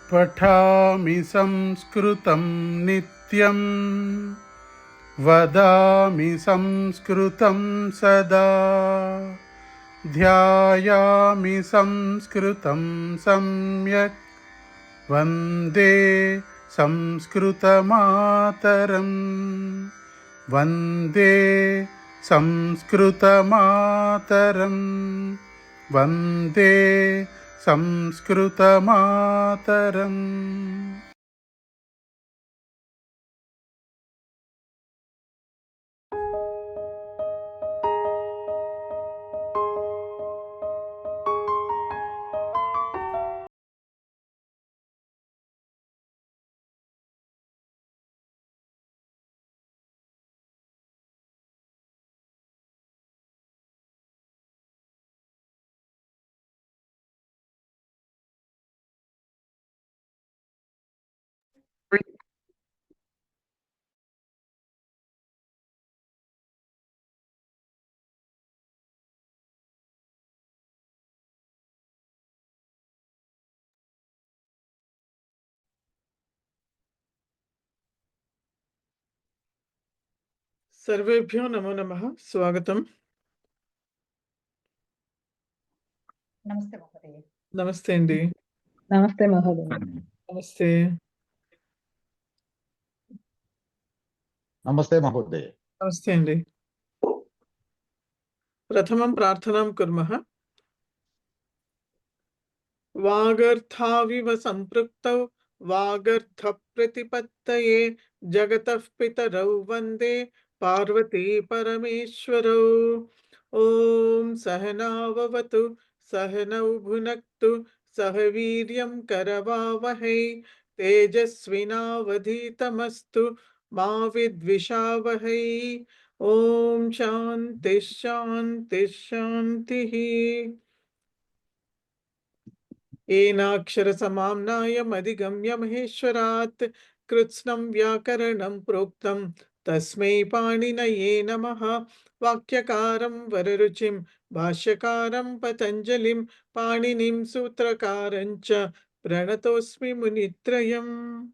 पठामि संस्कृतं नित्यं वदामि संस्कृतं सदा ध्यायामि संस्कृतं सम्यक् वन्दे संस्कृतमातरं वन्दे संस्कृतमातरं वन्दे संस्कृतमातरम्। सर्वेभ्यो नमो नमः। स्वागतम्। नमस्ते महोदय। नमस्ते अंडी। नमस्ते महोदय। नमस्ते। नमस्ते महोदय। नमस्ते अंडी। प्रथमं प्रार्थनां कुर्मः। वागर्थाविव सम्पृक्तौ वागर्थप्रतिपत्तये जगतः पितरौ वन्दे पार्वती परमेश्वरौ। ॐ सहनाववतु सहनौ भुनक्तु सह वीर्यं करवावहै तेजस्विनावधीतमस्तु मा विद्विषावहै। ॐ शान्ति शान्ति शान्तिः। येनाक्षरसमाम्नायमधिगम्य महेश्वरात् कृत्स्नं व्याकरणं प्रोक्तं तस्मै पाणिनये नमः। वाक्यकारं वररुचिं भाष्यकारं पतञ्जलिं पाणिनिं सूत्रकारं च प्रणतोऽस्मि मुनित्रयम्।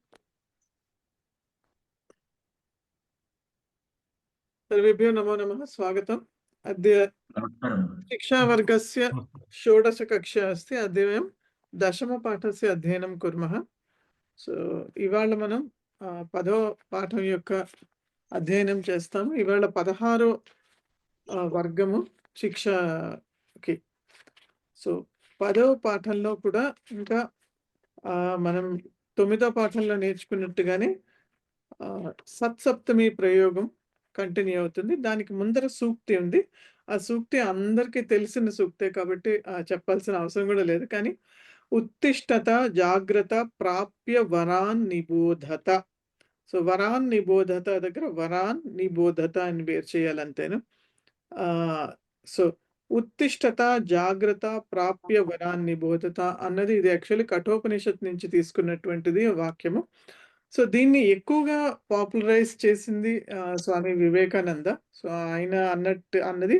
सर्वेभ्यो नमो नमः। स्वागतम्। अद्य शिक्षावर्गस्य षोडशकक्षा अस्ति। अद्य वयं दशमपाठस्य अध्ययनं कुर्मः। సో ఇవాళ మనం 10వ పాఠం యొక్క అధ్యయనం చేస్తాము. ఇవాళ 16వ వర్గము శిక్షకి. సో 10వ పాఠంలో కూడా ఇంకా మనం 9వ పాఠంలో నేర్చుకున్నట్టుగానే సత్సప్తమి ప్రయోగం కంటిన్యూ అవుతుంది. దానికి ముందర సూక్తి ఉంది. ఆ సూక్తి అందరికీ తెలిసిన సూక్తే కాబట్టి చెప్పాల్సిన అవసరం కూడా లేదు. కానీ ఉత్తిష్టత జాగ్రత్త ప్రాప్య వరాన్ నిబోధత. సో వరాన్ నిబోధత దగ్గర వరాన్ నిబోధత అని వేరు చేయాలంతేను. సో ఉత్తిష్టత జాగ్రత్త ప్రాప్య వరాన్ నిబోధత అన్నది ఇది యాక్చువల్లీ కఠోపనిషత్ నుంచి తీసుకున్నటువంటిది వాక్యము. సో దీన్ని ఎక్కువగా పాపులరైజ్ చేసింది స్వామి వివేకానంద. సో ఆయన అన్నది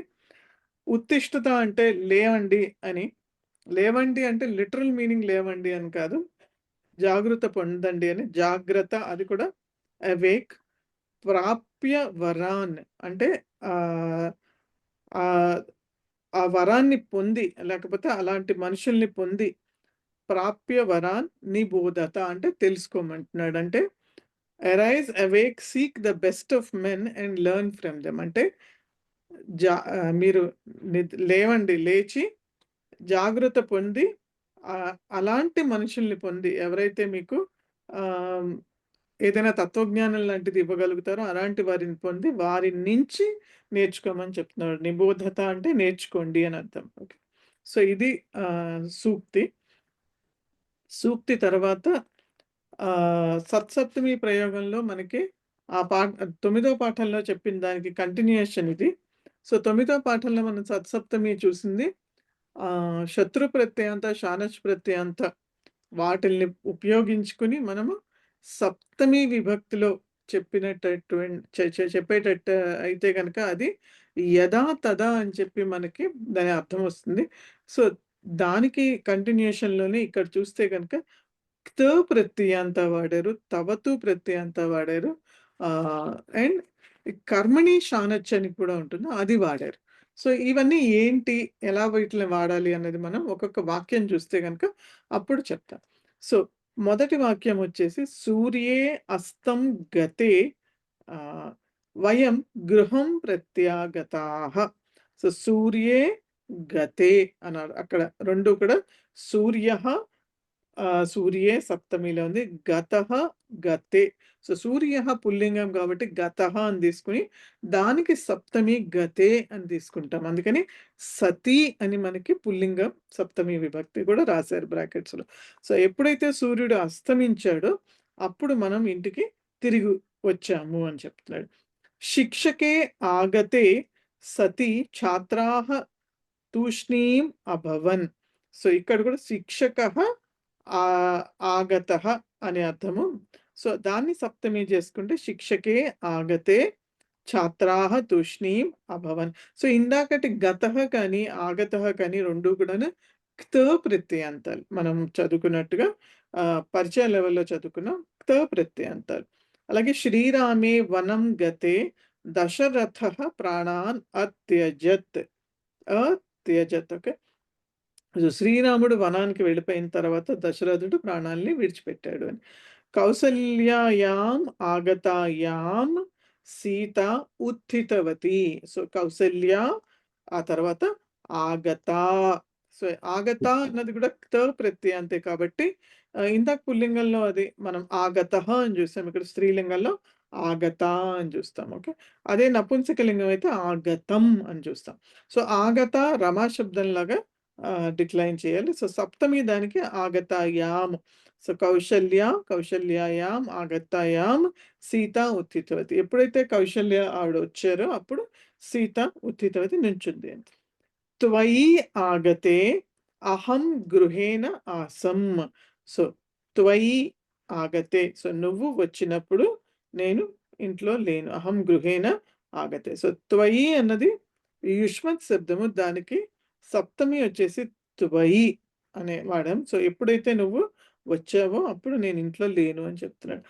ఉత్తిష్టత అంటే లేవండి అని. లేవండి అంటే లిటరల్ మీనింగ్ లేవండి అని కాదు, జాగృత పొందండి అని. జాగ్రత్త అది కూడా అవేక్. ప్రాప్య వరాన్ అంటే ఆ వరాన్ని పొంది, లేకపోతే అలాంటి మనుషుల్ని పొంది, ప్రాప్య వరాన్ నిబోధత అంటే తెలుసుకోమంటున్నాడు. అంటే arise awake seek the best of men and learn from them. అంటే మీరు లేవండి, లేచి జాగ్రత్త పొంది అలాంటి మనుషుల్ని పొంది, ఎవరైతే మీకు ఏదైనా తత్వజ్ఞానం లాంటిది ఇవ్వగలుగుతారో అలాంటి వారిని పొంది వారి నుంచి నేర్చుకోమని చెప్తున్నాడు. నిబోధత అంటే నేర్చుకోండి అని అర్థం. ఓకే. సో ఇది సూక్తి. సూక్తి తర్వాత సత్సప్తమి ప్రయోగంలో మనకి ఆ 9వ పాఠంలో చెప్పిన దానికి కంటిన్యూయేషన్ ఇది. సో 9వ పాఠంలో మనం సత్సప్తమి చూసింది శత్రు ప్రత్యయంత షానచ్ ప్రత్యయంత వాటిల్ని ఉపయోగించుకుని మనము సప్తమి విభక్తిలో చెప్పేటట్టు అయితే కనుక అది యదా తదా అని చెప్పి మనకి దాని అర్థం వస్తుంది. సో దానికి కంటిన్యూషన్లోనే ఇక్కడ చూస్తే కనుక క్త ప్రత్యయాంత వాడారు, తవతు ప్రత్యయాంత వాడారు, అండ్ కర్మణి షానచ్ అని కూడా ఉంటుంది, అది వాడారు. సో ఇవన్నీ ఏంటి, ఎలా వీటిని వాడాలి అన్నది మనం ఒక్కొక్క వాక్యం చూస్తే గనక అప్పుడు చెప్తాం. సో మొదటి వాక్యం వచ్చేసి సూర్యే అస్తం గతే వయం గృహం ప్రత్యాగతాః. సో సూర్యే గతే అన్నారు. అక్కడ 2 కూడా సూర్యః సూర్యే సప్తమిలో ఉంది. గతః గతే. సో సూర్యః పుల్లింగం కాబట్టి గతః అని తీసుకొని దానికి సప్తమి గతే అని తీసుకుంటాం. అందుకని సతి అని మనకి పుల్లింగం సప్తమి విభక్తి కూడా రాశారు బ్రాకెట్స్‌లో. సో ఎప్పుడైతే సూర్యుడు అస్తమించాడో అప్పుడు మనం ఇంటికి తిరిగి వచ్చాము అని చెప్తున్నాడు. శిక్షకే ఆగతే సతి ఛాత్రాః తూష్ణీం అభవన్. సో ఇక్కడ కూడా శిక్షకః ఆగతః అనే అర్థము. సో దాన్ని సప్తమి చేసుకుంటే శిక్షకే ఆగతే ఛాత్రాః తూష్ణీం అభవన్. సో ఇందాకటి గతః కానీ ఆగతః కానీ 2 కూడాను క్త ప్రత్యయాంతాలు. మనం చదువుకున్నట్టుగా పరిచయ లెవెల్‌లో చదువుకున్నాం క్త ప్రత్యయాంతాలు. అలాగే శ్రీరామే వనం గతే దశరథః ప్రాణాన్ అత్యజత్. అత్యజత్. ఓకే. శ్రీరాముడు వనానికి వెళ్ళిపోయిన తర్వాత దశరథుడు ప్రాణాల్ని విడిచిపెట్టాడు అని. కౌసల్యాయాం ఆగతాయాం సీత ఉత్థితవతి. సో కౌసల్య, ఆ తర్వాత ఆగత. సో ఆగత అన్నది కూడా క్త ప్రత్యయాంతే కాబట్టి ఇందాక పుల్లింగంలో అది మనం ఆగతః అని చూస్తాం, ఇక్కడ స్త్రీలింగంలో ఆగత అని చూస్తాం. ఓకే. అదే నపుంసకలింగం అయితే ఆగతం అని చూస్తాం. సో ఆగత రమా శబ్దంలాగా డిక్లైన్ చేయాలి. సో సప్తమి దానికి ఆగతాయాం. సో కౌశల్యాయాం ఆగతాయాం సీత ఉత్థితవతి. ఎప్పుడైతే కౌశల్య ఆవిడ వచ్చారో అప్పుడు సీత ఉత్థితవతి నుంచుంది. త్వయి ఆగతే అహం గృహేణ ఆసం. సో త్వయి ఆగతే. సో నువ్వు వచ్చినప్పుడు నేను ఇంట్లో లేను. అహం గృహేణ ఆగతే. సో త్వయి అన్నది యుష్మత్ శబ్దము, దానికి సప్తమి వచ్చేసి త్వయి అనే వాడాం. సో ఎప్పుడైతే నువ్వు వచ్చావో అప్పుడు నేను ఇంట్లో లేను అని చెప్తున్నాడు.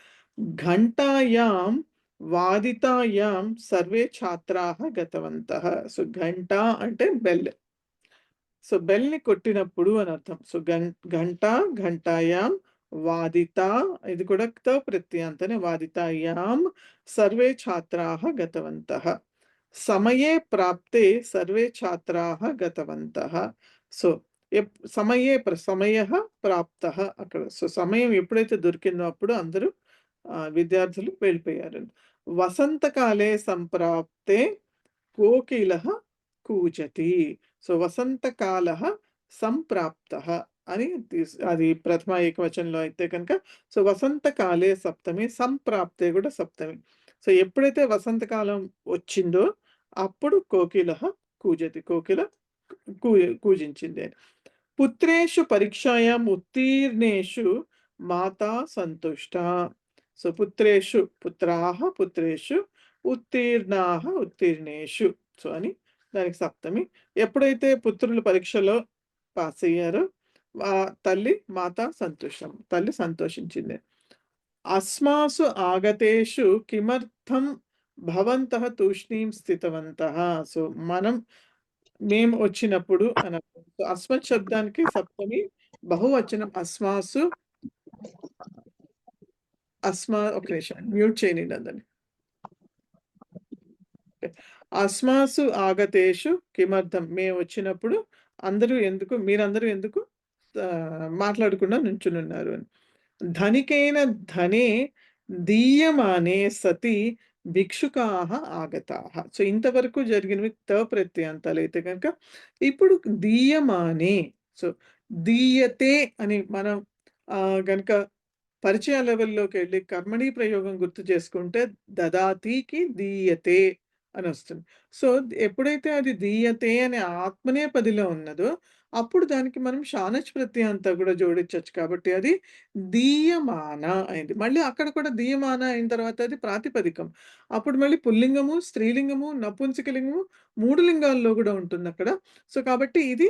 ఘంటాయాం వాదితాయాం సర్వే ఛాత్రాః గతవంతః. సో ఘంట అంటే బెల్. సో బెల్ని కొట్టినప్పుడు అని అర్థం. సో ఘంట, ఘంటాయాం, వాదిత, ఇది కూడా క్త ప్రత్యయాంతనే. వాదితాయాం సర్వే ఛాత్రాః గతవంతః. సమయే ప్రాప్తే సర్వే ఛాత్రాః గతవంతః. సో సమయః ప్రాప్తః అక్కడ. సో సమయం ఎప్పుడైతే దొరికిందో అప్పుడు అందరూ విద్యార్థులు వెళ్ళిపోయారు. వసంతకాలే సంప్రాప్తే కోకిలః కూజతి. సో వసంతకాలః సంప్రాప్తః అని అది ప్రథమ ఏకవచనంలో అయితే కనుక సో వసంతకాలే సప్తమి, సంప్రాప్తే కూడా సప్తమి. సో ఎప్పుడైతే వసంతకాలం వచ్చిందో అప్పుడు కోకిలః కూజతి, కోకిల కూజించింది అని. పుత్రేషు పరీక్షాయాం ఉత్తీర్ణేషు మాతా సంతుష్ట. సో పుత్రేషు పుత్రాః పుత్రేషు, ఉత్తీర్ణాః ఉత్తీర్ణేషు. సో అని దానికి సప్తమి. ఎప్పుడైతే పుత్రులు పరీక్షలో పాస్ అయ్యారో తల్లి మాతా సంతుష్టం, తల్లి సంతోషించింది. అస్మాసు ఆగతేషు కిమర్థం భవంతః తూష్ణీం స్థితవంతః. సో మేము వచ్చినప్పుడు అని అర్థం. సో అస్మత్ శబ్దానికి సప్తమి బహువచనం అస్మాసు. ఒక నిమిషం మ్యూట్ చేయండి అందరిని. అస్మాసు ఆగతేషు కిమర్థం, మేము వచ్చినప్పుడు మీరందరూ ఎందుకు మాట్లాడకుండా నుంచునున్నారు అని. ధనికైన ధనే దీయమానే సతి భిక్షుకాః ఆగతాః. సో ఇంతవరకు జరిగినవి త ప్రత్యయాంతాలు అయితే కనుక ఇప్పుడు దీయమానే. సో దీయతే అని మనం గనుక పరిచయ లెవెల్లోకి వెళ్ళి కర్మణి ప్రయోగం గుర్తు చేసుకుంటే దదాతికి దీయతే అని వస్తుంది. సో ఎప్పుడైతే అది దీయతే అనే ఆత్మనేపదిలో ఉన్నదో అప్పుడు దానికి మనం షానచ్ ప్రత్యయంతో కూడా జోడించొచ్చు కాబట్టి అది దీయమాన అయింది. మళ్ళీ అక్కడ కూడా దీయమాన అయిన తర్వాత అది ప్రాతిపదికం. అప్పుడు మళ్ళీ పుల్లింగము, స్త్రీలింగము, నపుంసకలింగము 3 లింగాల్లో కూడా ఉంటుంది అక్కడ. సో కాబట్టి ఇది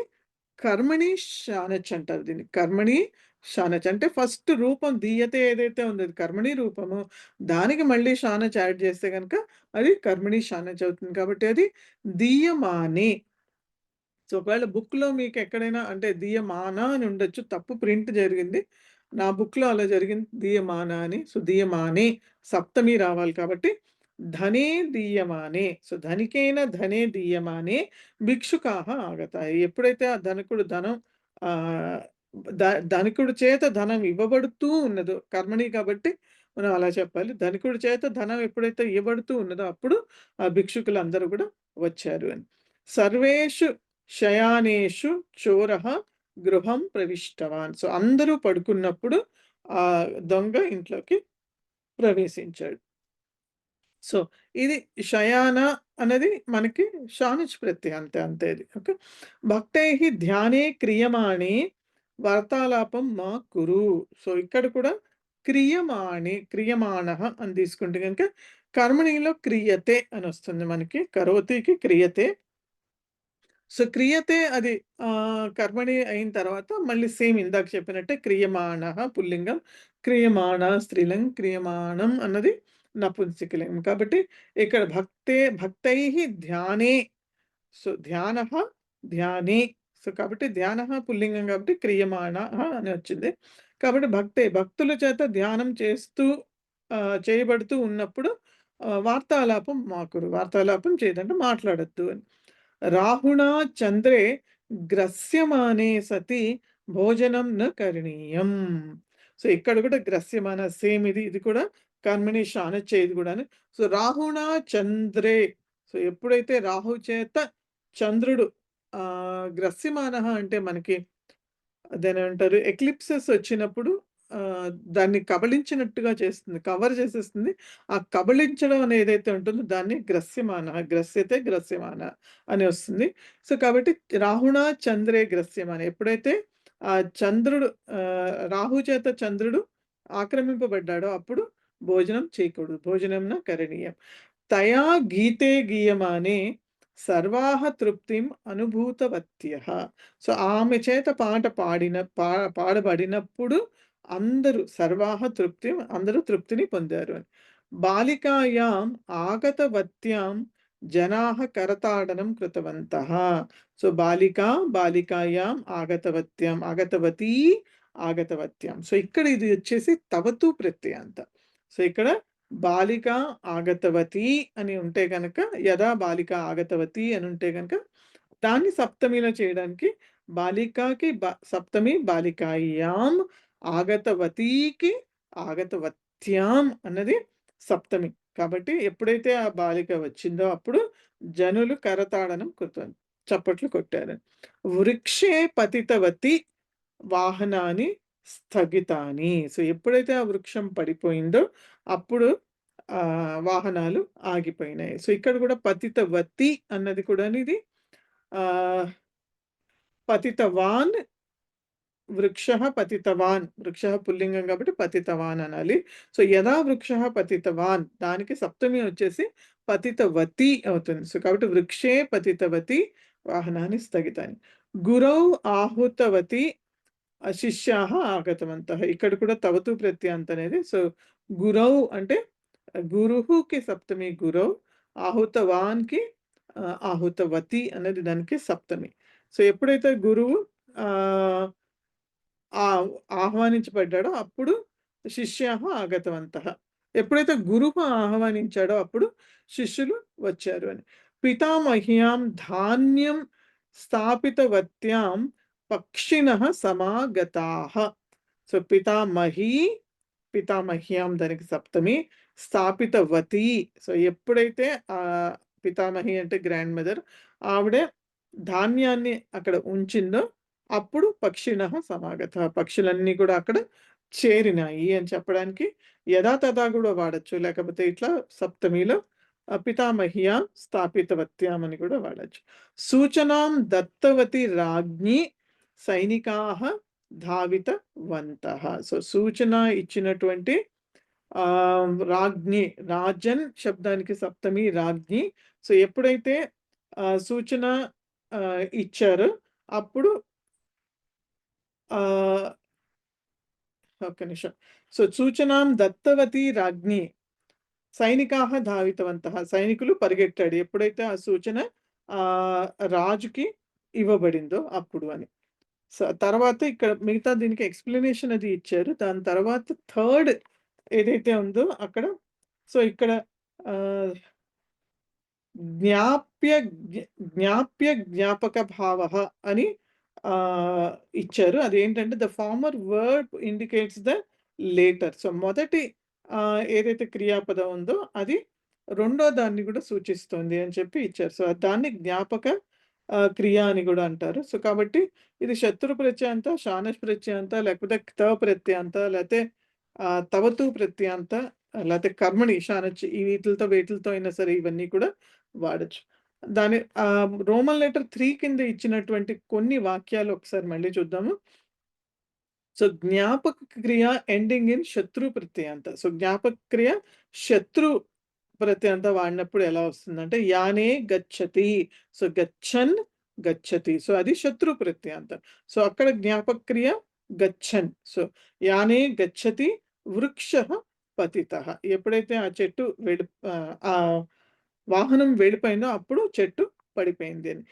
కర్మణి షానచ్ అంటారు దీన్ని. కర్మణి షానచ్ అంటే ఫస్ట్ రూపం దీయతే ఏదైతే ఉందో అది కర్మణి రూపము. దానికి మళ్ళీ షానచ్ యాడ్ చేస్తే గనక అది కర్మణి షానచ్ అవుతుంది. కాబట్టి అది దీయమానే. సో, ఒకవేళ బుక్‌లో మీకెక్కడైనా అంటే దీయమాన అని ఉండొచ్చు. తప్పు ప్రింట్ జరిగింది. నా బుక్‌లో అలా జరిగింది దీయమాన అని. సో, దీయమానే సప్తమి రావాలి కాబట్టి ధనే దీయమానే. సో, ధనికేన ధనే దీయమానే భిక్షుకాః ఆగతాయి. ఎప్పుడైతే ఆ ధనికుడు ధనం ఆహ్, ధ ధనికుడి చేత ధనం ఇవ్వబడుతూ ఉన్నదో కర్మణి కాబట్టి మనం అలా చెప్పాలి. ధనికుడి చేత ధనం ఎప్పుడైతే ఇవ్వబడుతూ ఉన్నదో అప్పుడు ఆ భిక్షుకులందరూ కూడా వచ్చారు అని. సర్వేషు శయానేషు చోరః గృహం ప్రవిష్టవాన్. సో, అందరూ పడుకున్నప్పుడు దొంగ ఇంట్లోకి ప్రవేశించాడు. సో, ఇది శయాన అనేది మనకి షానుచ్ ప్రత్యయం అంతే. అంతే అది. ఓకే. భక్తైః ధ్యానే క్రియమాణే వార్తాలాపం మా కురు. సో, ఇక్కడ కూడా క్రియమాణః అని తీసుకుంటే గనుక కర్మణిలో క్రియతే అనొస్తుంది మనకి. కరోతికి క్రియతే. సో, క్రియతే అది కర్మణి అయిన తర్వాత మళ్ళీ సేమ్ ఇందాక చెప్పినట్టే క్రియమాణః పుల్లింగం, క్రియమాణ స్త్రీలింగం, క్రియమాణం అన్నది నపుంసకలింగం. కాబట్టి ఇక్కడ భక్తైః ధ్యానే. సో, ధ్యానః, ధ్యానే. సో, కాబట్టి ధ్యానః పుల్లింగం కాబట్టి క్రియమాణః అని వచ్చింది. కాబట్టి భక్తుల చేత ధ్యానం చేస్తూ చేయబడుతూ ఉన్నప్పుడు వార్తాలాపం మాకురు. వార్తాలాపం చేయదంటే మాట్లాడొద్దు అని. రాహుణా చంద్రే గ్రస్యమానే సతి భోజనం న కరణీయం. సో, ఇక్కడ కూడా గ్రస్యమాన సేమ్ ఇది కూడా కర్మణి షానచ్ ఇది కూడాను. సో, రాహుణా చంద్రే. సో, ఎప్పుడైతే రాహు చేత చంద్రుడు గ్రస్యమానః అంటే మనకి దాన్నేమంటారు ఎక్లిప్సెస్ వచ్చినప్పుడు దాన్ని కబళించినట్టుగా చేస్తుంది. కవర్ చేసేస్తుంది. ఆ కబళించడం అనేది ఏదైతే ఉంటుందో దాన్ని గ్రస్యమాన, గ్రస్యతే గ్రస్యమాన అని వస్తుంది. సో, కాబట్టి రాహుణ చంద్రే గ్రస్యమాన. ఎప్పుడైతే చంద్రుడు రాహు చేత చంద్రుడు ఆక్రమింపబడ్డాడో అప్పుడు భోజనం చేయకూడదు. భోజనంన కరణీయం. తయా గీతే గీయమానే సర్వాః తృప్తిం అనుభూతవత్యః. సో, ఆమె చేత పాట పాడబడినప్పుడు అందరూ సర్వాః తృప్తిం అందరూ తృప్తిని పొందారు అని. బాలికాయాం ఆగతవత్యాం జనాః కరతాడనం కృతవంతః. సో, బాలికాయాం ఆగతవత్యాం. సో, ఇక్కడ ఇది వచ్చేసి తవతు ప్రత్యయాంత. సో, ఇక్కడ బాలిక ఆగతవతి అని ఉంటే గనక యదా బాలిక ఆగతవతి అని ఉంటే గనక దాన్ని సప్తమిలో చేయడానికి బాలికకి సప్తమి బాలికాయాం, ఆగతవతికి ఆగతవత్యాం అన్నది సప్తమి. కాబట్టి ఎప్పుడైతే ఆ బాలిక వచ్చిందో అప్పుడు జనులు కరతాడనం చప్పట్లు కొట్టారు. వృక్షే పతితవతి వాహనాన్ని స్థగితాని. సో, ఎప్పుడైతే ఆ వృక్షం పడిపోయిందో అప్పుడు వాహనాలు ఆగిపోయినాయి. సో, ఇక్కడ కూడా పతితవతి అన్నది కూడాను ఇది ఆహ్, పతితవాన్ వృక్షః పతితవాన్. వృక్షః పుల్లింగం కాబట్టి పతితవాన్ అనాలి. సో, యదా వృక్షః పతితవాన్ దానికి సప్తమి వచ్చేసి పతితవతి అవుతుంది. సో, కాబట్టి వృక్షే పతితవతి వాహనాన్ని స్థగితాని. గురౌ ఆహుతవతి శిష్యాః ఆగతవంతః. ఇక్కడ కూడా తవతు ప్రత్యాంత అనేది. సో, గురౌ అంటే గురుహుకి సప్తమి గురౌ, ఆహుతవాన్‌కి ఆహుతవతి అనేది దానికి సప్తమి. సో, ఎప్పుడైతే గురువు ఆహ్, ఆహ్వానించబడ్డాడో అప్పుడు శిష్యాః ఆగతవంతః. ఎప్పుడైతే గురువు ఆహ్వానించాడో అప్పుడు శిష్యులు వచ్చారు అని. పితామహ్యాం ధాన్యం స్థాపితవత్యాం పక్షిణః సమాగతాః. సో, పితామహ్యాం దానికి సప్తమి, స్థాపితవతి. సో, ఎప్పుడైతే పితామహి అంటే గ్రాండ్ మదర్ ఆవిడ ధాన్యాన్ని అక్కడ ఉంచిందో అప్పుడు పక్షిణః సమాగతః. పక్షులన్నీ కూడా అక్కడ చేరినాయి అని చెప్పడానికి యథా తథా కూడా వాడొచ్చు. లేకపోతే ఇట్లా సప్తమిలో పితామహ్యాం స్థాపితవత్యాం అని కూడా వాడొచ్చు. సూచనాం దత్తవతి రాజ్ఞి సైనికాః ధావితవంతః. సో, సూచన ఇచ్చినటువంటి రాజ్ఞి, రాజన్ శబ్దానికి సప్తమి రాజ్ఞి. సో, ఎప్పుడైతే సూచన ఇచ్చారో అప్పుడు ఆహ్ ఒక్క నిమిషం. సో సూచనాం దత్తవతి రాజ్ఞి సైనికాహ ధావితవంతః. సైనికులు పరిగెట్టాడు. ఎప్పుడైతే ఆ సూచన రాజుకి ఇవ్వబడిందో అప్పుడు అని. తర్వాత ఇక్కడ మిగతా దీనికి ఎక్స్‌ప్లనేషన్ అది ఇచ్చారు. దాని తర్వాత థర్డ్ ఏదైతే ఉందో అక్కడ సో ఇక్కడ ఆహ్, జ్ఞాప్య జ్ఞాపక భావః అని ఆహ్, ఇచ్చారు. అదేంటంటే the former verb indicates the latter. So మొదటి ఏదైతే క్రియాపదం ఉందో అది రెండో దాన్ని కూడా సూచిస్తుంది అని చెప్పి ఇచ్చారు. సో దాన్ని జ్ఞాపక క్రియ అని కూడా అంటారు. సో కాబట్టి ఇది శత్రు ప్రత్యయాంత, షానష్ ప్రత్యయాంత, లేకపోతే క్త ప్రత్యయాంత, లేతే తవతు ప్రత్యయాంత, లేతే కర్మణి షానచ్ ఈ వీటిలతో అయినా సరే ఇవన్నీ కూడా వాడొచ్చు. దాని రోమన్ లెటర్ 3 కింద ఇచ్చినటువంటి కొన్ని వాక్యాలు ఒకసారి మళ్ళీ చూద్దాము. సో జ్ఞాపక క్రియ ఎండింగ్ ఇన్ శత్రు ప్రత్యయాంత. సో జ్ఞాపక క్రియ శత్రు ప్రత్యయాంత వాడినప్పుడు ఎలా వస్తుందంటే యానే గచ్చతి. సో గచ్చన్ గచ్చతి. సో అది శత్రు ప్రత్యయాంత. సో అక్కడ జ్ఞాపక క్రియ గచ్చన్. సో యానే గచ్చతి వృక్షః పతితః. ఎప్పుడైతే ఆ చెట్టు ఆ వాహనం వెళ్ళిపోయిందో అప్పుడు చెట్టు పడిపోయింది అని.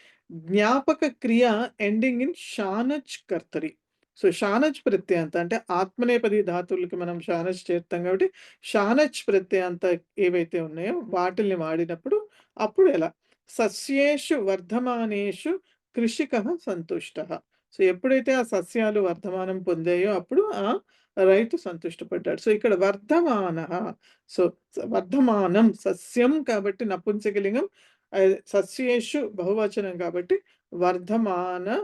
జ్ఞాపక క్రియ ఎండింగ్ ఇన్ షానచ్ కర్తరి. సో షానచ్ ప్రత్యయాంత అంటే ఆత్మనేపది ధాతువులకి మనం షానచ్ చేరుతాం కాబట్టి షానచ్ ప్రత్యయాంత ఏవైతే ఉన్నాయో వాటిల్ని వాడినప్పుడు అప్పుడు ఎలా సస్యేషు వర్ధమానేషు కృషికః సంతుష్టః. సో ఎప్పుడైతే ఆ సస్యాలు వర్ధమానం పొందాయో అప్పుడు ఆ రైతు సంతుష్టపడ్డాడు. సో ఇక్కడ వర్ధమానః. సో వర్ధమానం సస్యం కాబట్టి నపుంసకలింగం, సస్యేషు బహువచనం కాబట్టి వర్ధమానం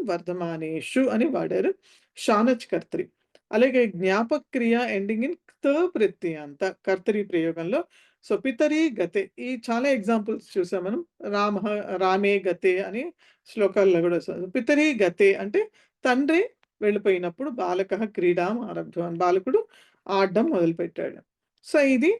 వర్ధమానేషు అని వాడారు షానచ్ కర్తరి. అలాగే జ్ఞాపక క్రియ ఎండింగ్ ఇన్ క్త ప్రత్యయాంత కర్తరి ప్రయోగంలో సో పితరి గతే ఈ చాలా ఎగ్జాంపుల్స్ చూసాం మనం. రామే గతే అని శ్లోకాల్లో కూడా పితరి గతే అంటే తండ్రి వెళ్ళిపోయినప్పుడు బాలకః క్రీడాం ఆరబ్ధవాన్ బాలకుడు ఆడడం మొదలుపెట్టాడు. సో ఇది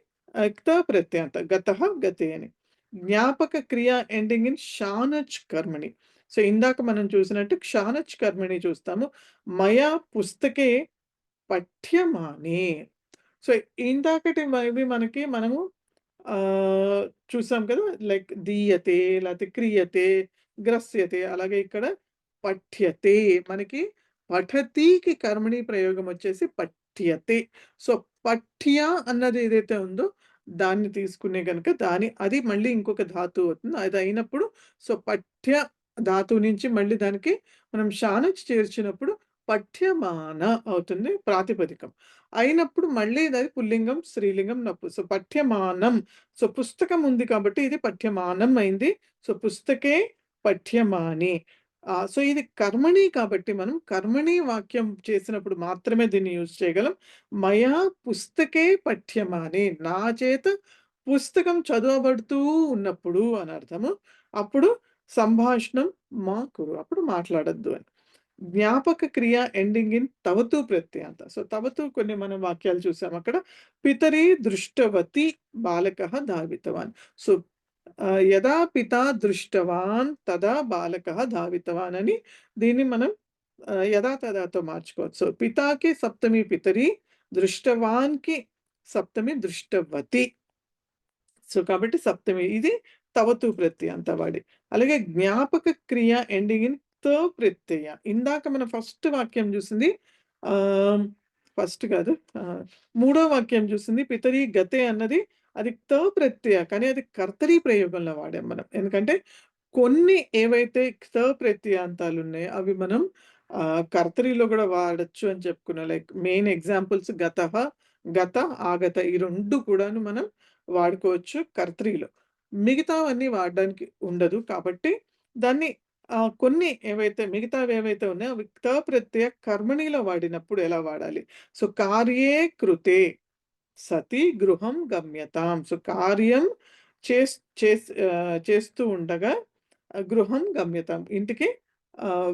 క్త ప్రత్యయాంత గతః గతే అని. జ్ఞాపక క్రియ ఎండింగ్ ఇన్ షానచ్ కర్మణి. సో ఇందాక మనం చూసినట్టు క్షానచ్ కర్మణి చూస్తాము. మయా పుస్తకే పఠ్యమానే. సో ఇందాకటి ఇవి మనము చూసాం కదా! లైక్ దీయతే, లేతే క్రియతే, గ్రస్యతే. అలాగే ఇక్కడ పఠ్యతే మనకి పఠతికి కర్మణి ప్రయోగం వచ్చేసి పఠ్యతే. సో పఠ్య అన్నది ఏదైతే ఉందో దాన్ని తీసుకునే గనుక అది మళ్ళీ ఇంకొక ధాతువు అవుతుంది. అది అయినప్పుడు సో పఠ్య ధాతువు నుంచి మళ్ళీ దానికి మనం షానచ్ చేర్చినప్పుడు పఠ్యమాన అవుతుంది ప్రాతిపదికం. అయినప్పుడు మళ్ళీ అది పుల్లింగం, స్త్రీలింగం, సో పఠ్యమానం. సో పుస్తకం ఉంది కాబట్టి ఇది పఠ్యమానం అయింది. సో పుస్తకే పఠ్యమాని. సో ఇది కర్మణి కాబట్టి మనం కర్మణి వాక్యం చేసినప్పుడు మాత్రమే దీన్ని యూజ్ చేయగలం. మయా పుస్తకే పఠ్యమాని నా చేత పుస్తకం చదవబడుతూ ఉన్నప్పుడు అని అర్థము. అప్పుడు సంభాషణం మా కురు అప్పుడు మాట్లాడొద్దు అని. జ్ఞాపక క్రియ ఎండింగ్ ఇన్ తవతు ప్రత్యయాంత. సో తవతు కొన్ని మనం వాక్యాలు చూసాం అక్కడ. పితరి దృష్టవతి బాలకః ధావితవాన్. సో యదా పితా దృష్టవాన్ తదా బాలకః ధావితవాన్ అని దీన్ని మనం యదా తదాతో మార్చుకోవచ్చు. సో పితాకి సప్తమి పితరి, దృష్టవాన్‌కి సప్తమి దృష్టవతి. సో కాబట్టి సప్తమి ఇది తవతు ప్రత్యయాంత వాడి. అలాగే జ్ఞాపక క్రియ ఎండింగ్ ఇన్ త ప్రత్యయ. ఇందాక మనం ఫస్ట్ వాక్యం చూసింది ఫస్ట్ కాదు మూడో వాక్యం చూసింది పితరి గతే అన్నది అది త ప్రత్యయ కానీ అది కర్తరి ప్రయోగంలో వాడాం మనం. ఎందుకంటే కొన్ని ఏవైతే త ప్రత్యయాంతాలు ఉన్నాయో అవి మనం కర్తరిలో కూడా వాడొచ్చు అని చెప్పుకున్నాం. లైక్ మెయిన్ ఎగ్జాంపుల్స్ గతః, గత, ఆగత ఈ 2 కూడాను మనం వాడుకోవచ్చు కర్తరిలో. మిగతావన్నీ వాడడానికి ఉండదు. కాబట్టి దాన్ని కొన్ని మిగతావి ఏవైతే ఉన్నాయో అవి త ప్రత్యయ కర్మణిలో వాడినప్పుడు ఎలా వాడాలి? సో కార్యే కృతే సతి గృహం గమ్యతాం. సో కార్యం చేస్తూ ఉండగా గృహం గమ్యతాం ఇంటికి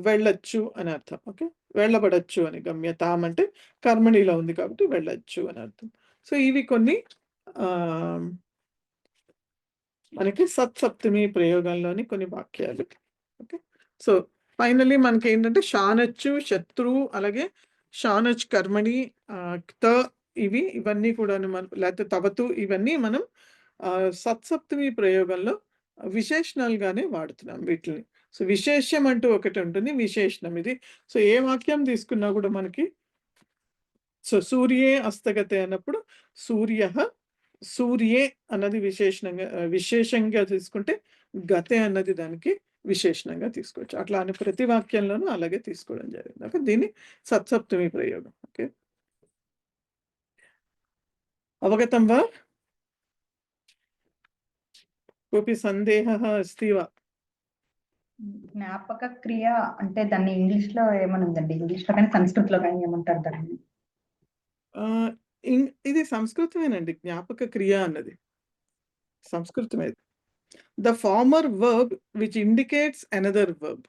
వెళ్ళొచ్చు అని అర్థం. ఓకే. వెళ్ళబడొచ్చు అని. గమ్యతాం అంటే కర్మణిలో ఉంది కాబట్టి వెళ్ళొచ్చు అని అర్థం. సో ఇవి కొన్ని మనకి సప్తమి ప్రయోగంలోని కొన్ని వాక్యాలు. ఓకే. సో ఫైనల్లీ మనకేంటంటే షానచ్చు, శత్రువు అలాగే షానచ్, కర్మణి, క్త ఇవన్నీ కూడాను మనం, లేకపోతే తవతు ఇవన్నీ మనం సత్సప్తమి ప్రయోగంలో విశేషణాలుగానే వాడుతున్నాం వీటిని. సో విశేష్యం అంటూ ఒకటి ఉంటుంది, విశేషణం ఇది. సో ఏ వాక్యం తీసుకున్నా కూడా మనకి సో సూర్యే అస్తగతే అన్నప్పుడు సూర్యః, సూర్యే అన్నది విశేషంగా తీసుకుంటే గతే అన్నది దానికి విశేషణంగా తీసుకోవచ్చు. అట్లా అని ప్రతి వాక్యంలోనూ అలాగే తీసుకోవడం జరిగింది. ఓకే, దీన్ని సత్సప్తమి ప్రయోగం. ఓకే, అవగతం వా? కోపి సందేహः అస్తి వా? జ్ఞాపక క్రియ అంటే దాన్ని ఇంగ్లీష్ లో ఏమని ఉందండి? ఇంగ్లీష్ లో కానీ సంస్కృతిలో కానీ ఏమంటారు దాన్ని? ఇది సంస్కృతమేనండి. జ్ఞాపక క్రియ అన్నది సంస్కృతమే. The former verb which indicates another verb.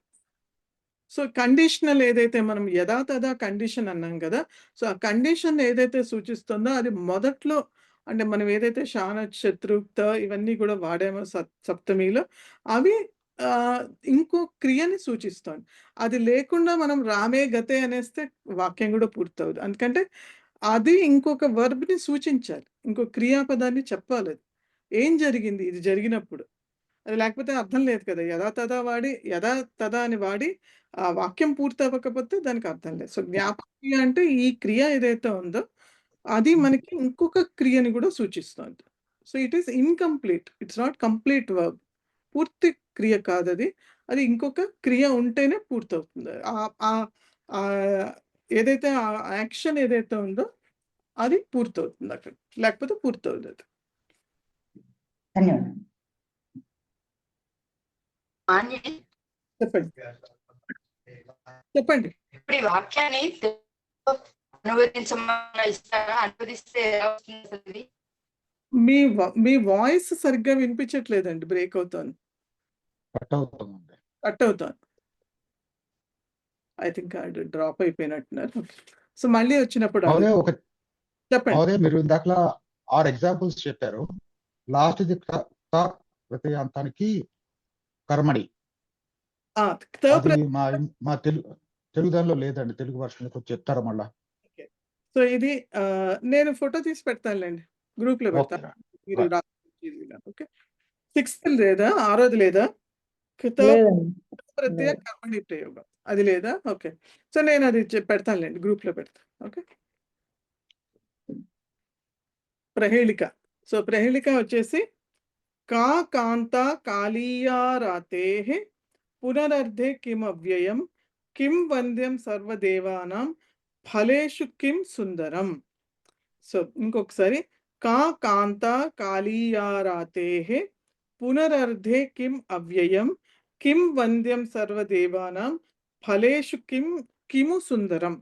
So conditional ఏదైతే మనం యథా తథా కండిషన్ అన్నాం కదా, సో ఆ కండిషన్ ఏదైతే సూచిస్తుందో అది మొదట్లో, అంటే మనం ఏదైతే షానచ్, శత్రుక్త ఇవన్నీ కూడా వాడామో సప్తమిలో, అవి ఇంకో క్రియని సూచిస్తోంది. అది లేకుండా మనం రామే గతే అనేస్తే వాక్యం కూడా పూర్తవుదు. ఎందుకంటే అది ఇంకొక వర్బ్ని సూచించాలి, ఇంకో క్రియాపదాన్ని చెప్పాలి. అది ఏం జరిగింది ఇది జరిగినప్పుడు, అది లేకపోతే అర్థం లేదు కదా. యథా తథా వాడి యథా తథా అని వాడి ఆ వాక్యం పూర్తి అవ్వకపోతే దానికి అర్థం లేదు. సో జ్ఞాపక క్రియ అంటే ఈ క్రియ ఏదైతే ఉందో అది మనకి ఇంకొక క్రియని కూడా సూచిస్తుంది. So it is incomplete. It's not complete verb. పూర్తి క్రియ కాదది. అది ఇంకొక క్రియ ఉంటేనే పూర్తవుతుంది. ఏదైతే యాక్షన్ ఏదైతే ఉందో అది పూర్తవుతుంది అక్కడ. లేకపోతే పూర్తవుదది. ధన్యవాదాలు. ఆంజనేయ, చెప్పండి. చెప్పండి. ఇప్పుడు ఈ వాక్యాన్ని తెలుగులో అనువదించమని ఇస్తారా? అనువదిస్తే ఎలా వస్తుంది అసలు ఇది? మీ వాయిస్ సరిగ్గా వినిపించట్లేదండి, బ్రేక్ అవుతోంది, కట్ అవుతుందండి. కట్ అవుతోంది. ఐ థింక్ డ్రాప్ అయిపోయినట్టున్నారు. సో మళ్ళీ వచ్చినప్పుడు అవునే ఒక చెప్పండి. అవునే మీరు ఇందాకలా 6 ఎగ్జాంపుల్స్ చెప్పారు. లాస్ట్ ది ప్రత్యయాంతానికి కర్మడి. అది మా తెలుగు దానిలో లేదండి. తెలుగు వర్షన్ కొంచెం చెప్తారా మళ్ళా? సో ఇది నేను ఫోటో తీసి పెడతానులేండి, గ్రూప్ లో పెడతాను. మీరు ఓకే, 6th లేదా 6th లేదా? ప్రత్యయ కర్మణి ప్రయోగం అది లేదా? ఓకే, సో నేను అది పెడతానులేండి, గ్రూప్ లో పెడతాను. ఓకే, ప్రహేళిక. సో ప్రహేళిక వచ్చేసి కా కాంత కాళీయారాతే పునరర్ధే కిం అవ్యయం కిం వంద్యం సర్వదేవానాం ఫలేషు కిం సుందరం. సో ఇంకొకసారి, కా కాంత కాళీయారాతే పునరర్ధే కిం అవ్యయం కిం వంద్యం సర్వదేవానాం ఫలేషు కిము సుందరం.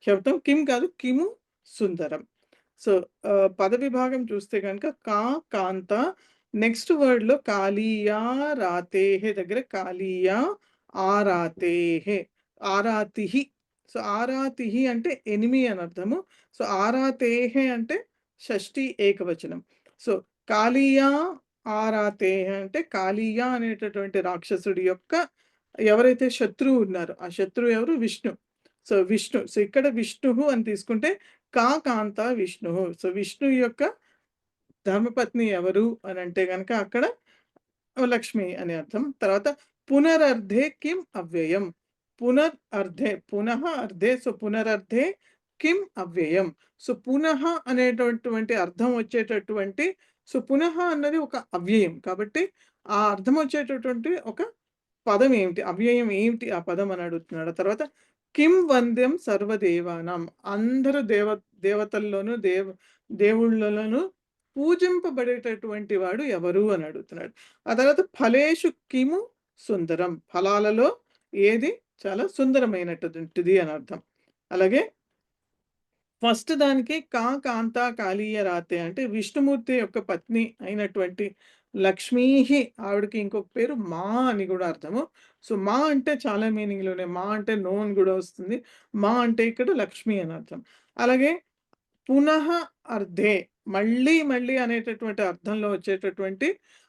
చెప్తాం కిం కాదు, కిము సుందరం. సో పద విభాగం చూస్తే కనుక కా కాంత, నెక్స్ట్ వర్డ్ లో కాళీయా రాతేహే దగ్గర కాళీయా ఆరాతేహే, ఆరాతిహి. సో ఆరాతిహి అంటే 8 అని అర్థము. సో ఆరాతేహే అంటే షష్ఠి ఏకవచనం. సో కాళీయా ఆరాతేహ అంటే కాళీయా అనేటటువంటి రాక్షసుడి యొక్క ఎవరైతే శత్రువు ఉన్నారో ఆ శత్రువు ఎవరు? విష్ణు. సో విష్ణు. సో ఇక్కడ విష్ణువు అని తీసుకుంటే కా కాంత విష్ణువు. సో విష్ణు యొక్క ధర్మపత్ని ఎవరు అని అంటే గనక అక్కడ లక్ష్మి అని అర్థం. తర్వాత పునరర్ధే కిం అవ్యయం, పునరర్ధే పునః అర్ధే, సో పునరర్ధే కిం అవ్యయం. సో పునః అనేటటువంటి అర్థం వచ్చేటటువంటి, సో పునః అన్నది ఒక అవ్యయం కాబట్టి ఆ అర్థం వచ్చేటటువంటి ఒక పదం ఏమిటి, అవ్యయం ఏమిటి ఆ పదం అని అడుగుతున్నాడు. తర్వాత కిం వంద్యం సర్వదేవానాం, అందరు దేవతల్లోనూ దేవుళ్ళలోనూ పూజింపబడేటటువంటి వాడు ఎవరు అని అడుగుతున్నాడు. ఆ తర్వాత ఫలేషు కిము సుందరం, ఫలాలలో ఏది చాలా సుందరమైనటువంటిది అని అర్థం. అలాగే ఫస్ట్ దానికి కా కాంత కాళీయ రాతే అంటే విష్ణుమూర్తి యొక్క పత్ని అయినటువంటి లక్ష్మీహి, ఆవిడకి ఇంకొక పేరు మా అని కూడా అర్థము. సో మా అంటే చాలా మీనింగ్లు ఉన్నాయి. మా అంటే నో అని కూడా వస్తుంది. మా అంటే ఇక్కడ లక్ష్మి అని అర్థం. అలాగే పునః అర్ధే, మళ్ళీ మళ్ళీ అనేటటువంటి అర్థంలో వచ్చేటటువంటి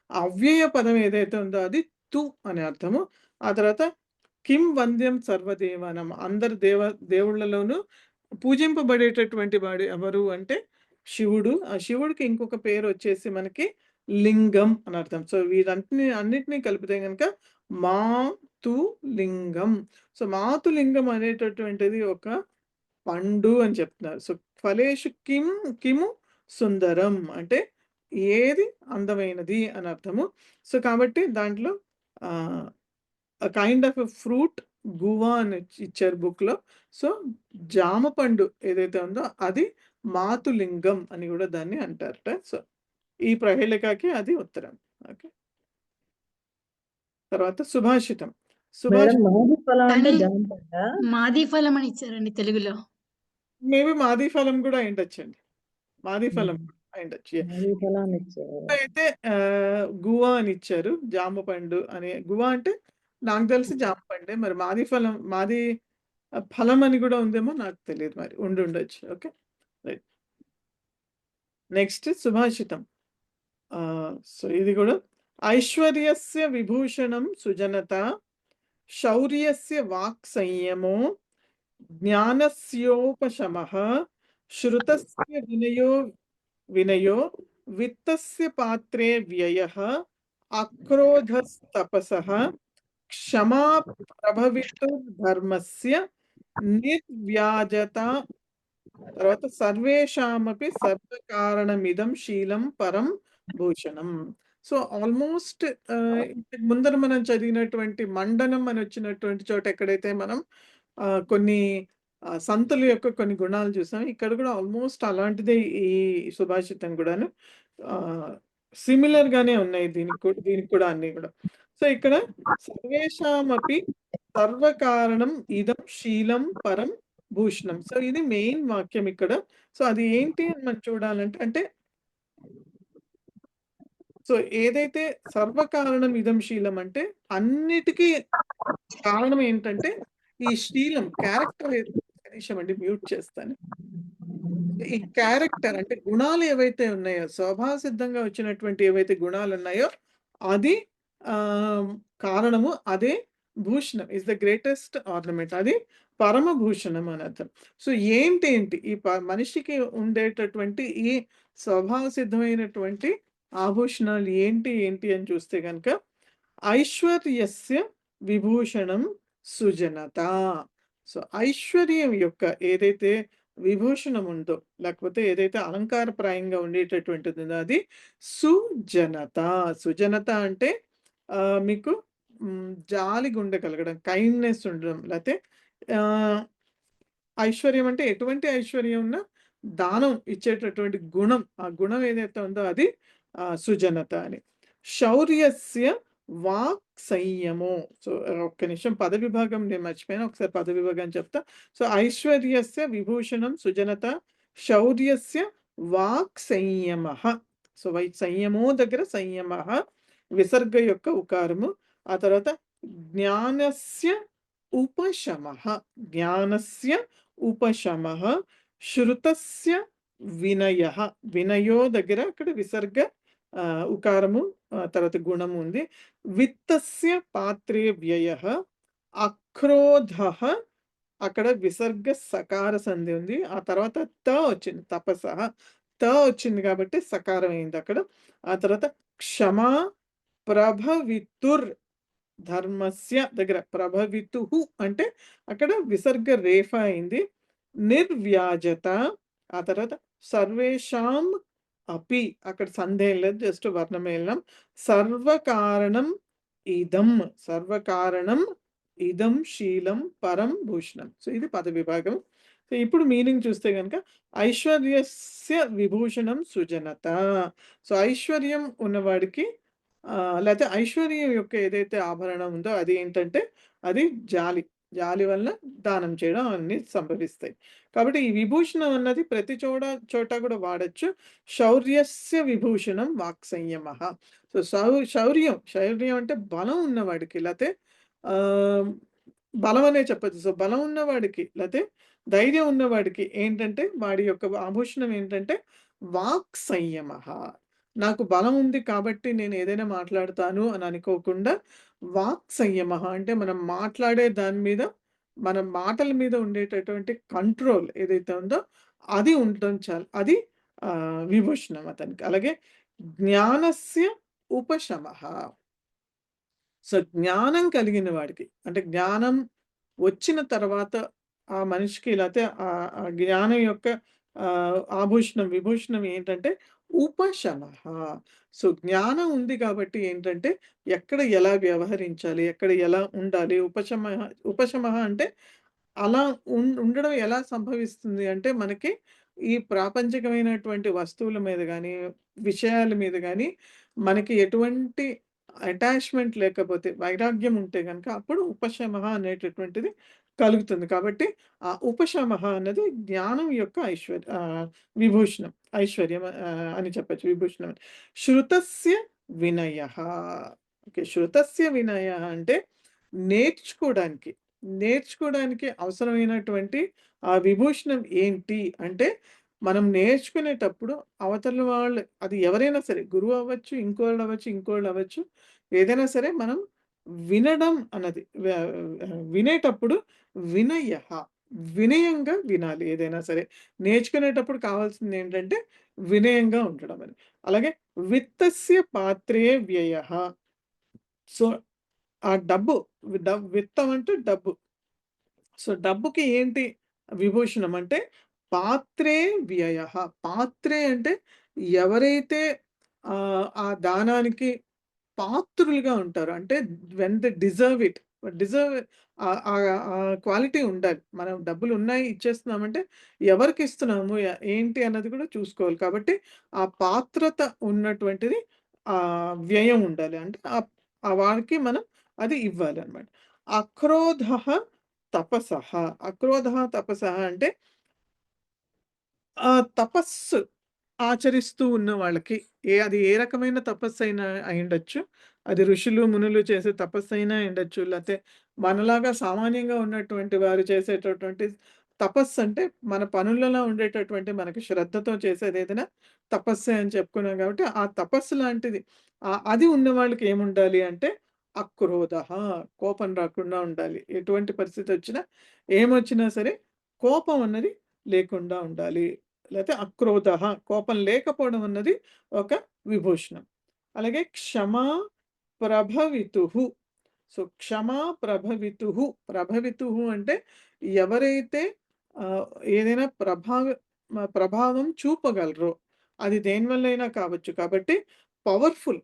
అవ్యయ పదం ఏదైతే ఉందో అది తు అనే అర్థము. ఆ తర్వాత కిం వంద్యం సర్వదేవానం, అందరు దేవుళ్ళలోనూ పూజింపబడేటటువంటి వాడు ఎవరు అంటే శివుడు. ఆ శివుడికి ఇంకొక పేరు వచ్చేసి మనకి లింగం అని అర్థం. సో అన్నిటినీ కలిపితే గనక మాతు లింగం. సో మాతులింగం అనేటటువంటిది ఒక పండు అని చెప్తున్నారు. సో ఫలేషు కిము సుందరం అంటే ఏది అందమైనది అని అర్థము. సో కాబట్టి దాంట్లో కైండ్ ఆఫ్ ఫ్రూట్ గువా అని ఇచ్చారు బుక్లో. సో జామ పండు ఏదైతే ఉందో అది మాతులింగం అని కూడా దాన్ని అంటారట. సో ఈ ప్రహేళికకి అది ఉత్తరం. ఓకే, తర్వాత సుభాషితం. మాది ఫలం అంటే కానీ జామ పండా? మాది ఫలం అని ఇచ్చారండి తెలుగులో. మేబీ మాది ఫలం కూడా అయిండొచ్చండి. మాది ఫలం అయిండొచ్చు. మాది ఫలాన్ని ఇచ్చారు. అయితే గువా అని ఇచ్చారు, జామ పండు అని. గువా అంటే నాకు తెలిసి జామ పండే. మరి మాది ఫలం అని కూడా ఉందేమో నాకు తెలియదు, మరి ఉండొచ్చు. Okay, right. నెక్స్ట్ సుభాషితం. సో ఇది కూడా ఐశ్వర్యస్య విభూషణం సుజనత, శౌర్యస్య వాక్ సంయమో, జ్ఞానస్యోపశమః, శ్రుతస్య వినయో, విత్తస్య పాత్రే వ్యయః, అక్రోధస్తపసః, క్షమా ప్రభవితుర్ధర్మస్య, నిర్వ్యాజత. తర్వాత సర్వేషామపి సర్వకారణమిదం శీలం పరం భూషణం. సో ఆల్మోస్ట్ ముందర మనం చదివినటువంటి మండనం అని వచ్చినటువంటి చోట ఎక్కడైతే మనం కొన్ని సంతుల యొక్క కొన్ని గుణాలు చూసాం, ఇక్కడ కూడా ఆల్మోస్ట్ అలాంటిదే ఈ సుభాషితం కూడాను. సిమిలర్ గానే ఉన్నాయి దీనికి కూడా అన్ని కూడా. సో ఇక్కడ సర్వేషామపి సర్వకారణం ఇదం శీలం పరం భూషణం. సో ఇది మెయిన్ వాక్యం ఇక్కడ. సో అది ఏంటి అని మనం చూడాలంటే, అంటే సో ఏదైతే సర్వకారణం ఇదం శీలం అంటే అన్నిటికీ కారణం ఏంటంటే ఈ శీలం, క్యారెక్టర్. కనీసం అండి మ్యూట్ చేస్తాను. ఈ క్యారెక్టర్ అంటే గుణాలు ఏవైతే ఉన్నాయో, స్వభావ సిద్ధంగా వచ్చినటువంటి ఏవైతే గుణాలు ఉన్నాయో అది కారణము. అదే Bhushanam, is the greatest ornament. అది పరమభూషణం అని అర్థం. సో ఏంటి ఈ మనిషికి ఉండేటటువంటి ఈ స్వభావ సిద్ధమైనటువంటి ఆభూషణాలు ఏంటి అని చూస్తే కనుక ఐశ్వర్యస్య విభూషణం సుజనత. సో ఐశ్వర్యం యొక్క ఏదైతే విభూషణం ఉందో, లేకపోతే ఏదైతే అలంకారప్రాయంగా ఉండేటటువంటిది ఉందో అది సుజనత. సుజనత అంటే మీకు జాలి గుండె కలగడం, కైండ్నెస్ ఉండడం. లేకపోతే ఐశ్వర్యం అంటే ఎటువంటి ఐశ్వర్యం ఉన్నా దానం ఇచ్చేటటువంటి గుణం, ఆ గుణం ఏదైతే ఉందో అది సుజనత అని. శౌర్యస్య వాక్ సంయమో. సో ఒక్క నిమిషం పద విభాగం నేను మర్చిపోయాను, ఒకసారి పద విభాగం చెప్తా. సో ఐశ్వర్యస్య విభూషణం సుజనత, శౌర్యస్య వాక్ సంయమ. సో సంయమో దగ్గర సంయమ విసర్గ యొక్క ఉకారము. ఆ తర్వాత జ్ఞానస్య ఉపశమ, జ్ఞానస్య ఉపశమ, శ్రుతస్య వినయ, వినయో దగ్గర అక్కడ విసర్గ ఉకారము, తర్వాత గుణము ఉంది. విత్తస్య పాత్రే వ్యయ, అక్రోధ అక్కడ విసర్గ సకార సంధి ఉంది. ఆ తర్వాత త వచ్చింది, తపస త వచ్చింది కాబట్టి సకారం అయింది అక్కడ. ఆ తర్వాత క్షమా ప్రభవితుర్ ధర్మస్య దగ్గర ప్రభవితు అంటే అక్కడ విసర్గ రేఫ అయింది. నిర్వ్యాజత. ఆ తర్వాత సర్వేషాం అపి అక్కడ సందేహం లేదు, జస్ట్ వర్ణమేళనం. సర్వకారణం ఇదం శీలం పరం భూషణం. సో ఇది పద విభాగం. సో ఇప్పుడు మీనింగ్ చూస్తే కనుక ఐశ్వర్యస్య విభూషణం సుజనత. సో ఐశ్వర్యం ఉన్నవాడికి లేకపోతే ఐశ్వర్యం యొక్క ఏదైతే ఆభరణం ఉందో అది ఏంటంటే అది జాలి వల్ల దానం చేయడం అన్ని సంభవిస్తాయి. కాబట్టి ఈ విభూషణం అన్నది ప్రతి చోట కూడా వాడచ్చు. శౌర్యస్య విభూషణం వాక్ సంయమ. సో శౌర్యం అంటే బలం ఉన్నవాడికి, లేకపోతే బలం అనే చెప్పచ్చు. సో బలం ఉన్నవాడికి లేకపోతే ధైర్యం ఉన్నవాడికి ఏంటంటే వాడి యొక్క ఆభూషణం ఏంటంటే వాక్ సంయమ. నాకు బలం ఉంది కాబట్టి నేను ఏదైనా మాట్లాడతాను అని అనుకోకుండా వాక్ సంయమః అంటే మనం మాట్లాడే దాని మీద, మన మాటల మీద ఉండేటటువంటి కంట్రోల్ ఏదైతే ఉందో అది ఉండడం అది విభూషణం అతనికి. అలాగే జ్ఞానస్య ఉపశమః. సో, జ్ఞానం కలిగిన వాడికి అంటే జ్ఞానం వచ్చిన తర్వాత ఆ మనిషికి లేతే ఆ జ్ఞానం యొక్క ఆభూషణం, విభూషణం ఏంటంటే ఉపశమః. సో, జ్ఞానం ఉంది కాబట్టి ఏంటంటే ఎక్కడ ఎలా వ్యవహరించాలి? ఎక్కడ ఎలా ఉండాలి? ఉపశమః అంటే అలా ఉండడం ఎలా సంభవిస్తుంది అంటే మనకి ఈ ప్రాపంచికమైనటువంటి వస్తువుల మీద గానీ, విషయాల మీద గానీ మనకి ఎటువంటి అటాచ్‌మెంట్ లేకపోతే వైరాగ్యం ఉంటే గనక అప్పుడు ఉపశమః అనేటటువంటిది కలుగుతుంది. కాబట్టి ఆ ఉపశమః అన్నది జ్ఞానం యొక్క విభూషణం. ఐశ్వర్యం అని చెప్పొచ్చు విభూషణం అని. శృతస్య వినయః. ఓకే. శృతస్య వినయః అంటే నేర్చుకోడానికి, నేర్చుకోడానికి అవసరమైనటువంటి ఆ విభూషణం ఏంటి అంటే మనం నేర్చుకునేటప్పుడు అవతల వాళ్ళు అది ఎవరైనా సరే గురువు అవ్వచ్చు, ఇంకోళ్ళు అవ్వచ్చు. ఏదైనా సరే మనం వినడం అన్నది వినేటప్పుడు వినయః వినయంగా వినాలి ఏదైనా సరే. నేర్చుకునేటప్పుడు కావాల్సింది ఏంటంటే వినయంగా ఉండడం అని. అలాగే విత్తస్య పాత్రే వ్యయః. సో, ఆ డబ్బు విత్తం అంటే డబ్బు. సో, డబ్బుకి ఏంటి విభూషణం అంటే పాత్రే వ్యయః. పాత్రే అంటే ఎవరైతే ఆ దానానికి పాత్రులుగా ఉంటారో అంటే when they deserve it. Deserve ఆ క్వాలిటీ ఉండాలి. మనం డబ్బులున్నాయి ఇచ్చేస్తున్నామంటే ఎవరికిస్తున్నాము? ఏంటి అన్నది కూడా చూసుకోవాలి. కాబట్టి ఆ పాత్రత ఉన్నటువంటిది వ్యయం ఉండాలి. అంటే ఆ వారికి మనం అది ఇవ్వాలనమాట. అక్రోధః తపసః. అక్రోధః తపసః అంటే తపస్సు ఆచరిస్తూ ఉన్న వాళ్ళకి అది ఏ రకమైన తపస్సైనా అయ్యుండొచ్చు. అది ఋషులు, మునులు చేసే తపస్సైనా అయ్యుండొచ్చు. లేతే మనలాగా సామాన్యంగా ఉన్నటువంటి వారు చేసేటటువంటి తపస్సంటే మన పనులలో ఉండేటటువంటి మనకి శ్రద్ధతో చేసేదేదైనా తపస్సే అని చెప్పుకున్నాం కాబట్టి, ఆ తపస్సు లాంటిది అది ఉన్న వాళ్ళకి ఏముండాలి అంటే అక్రోధః. కోపం రాకుండా ఉండాలి. ఎటువంటి పరిస్థితొచ్చినా, ఏమొచ్చినా సరే కోపం అన్నది లేకుండా ఉండాలి. లేతే అక్రోధః కోపం లేకపోవడం అన్నది ఒక విభూషణం. అలాగే క్షమా ప్రభవితుః. సో, క్షమా ప్రభవితుః. ప్రభవితుః అంటే ఎవరైతే ఏదైనా ప్రభావం చూపగలరో అది దేనివల్లైనా కావచ్చు. కాబట్టి పవర్‌ఫుల్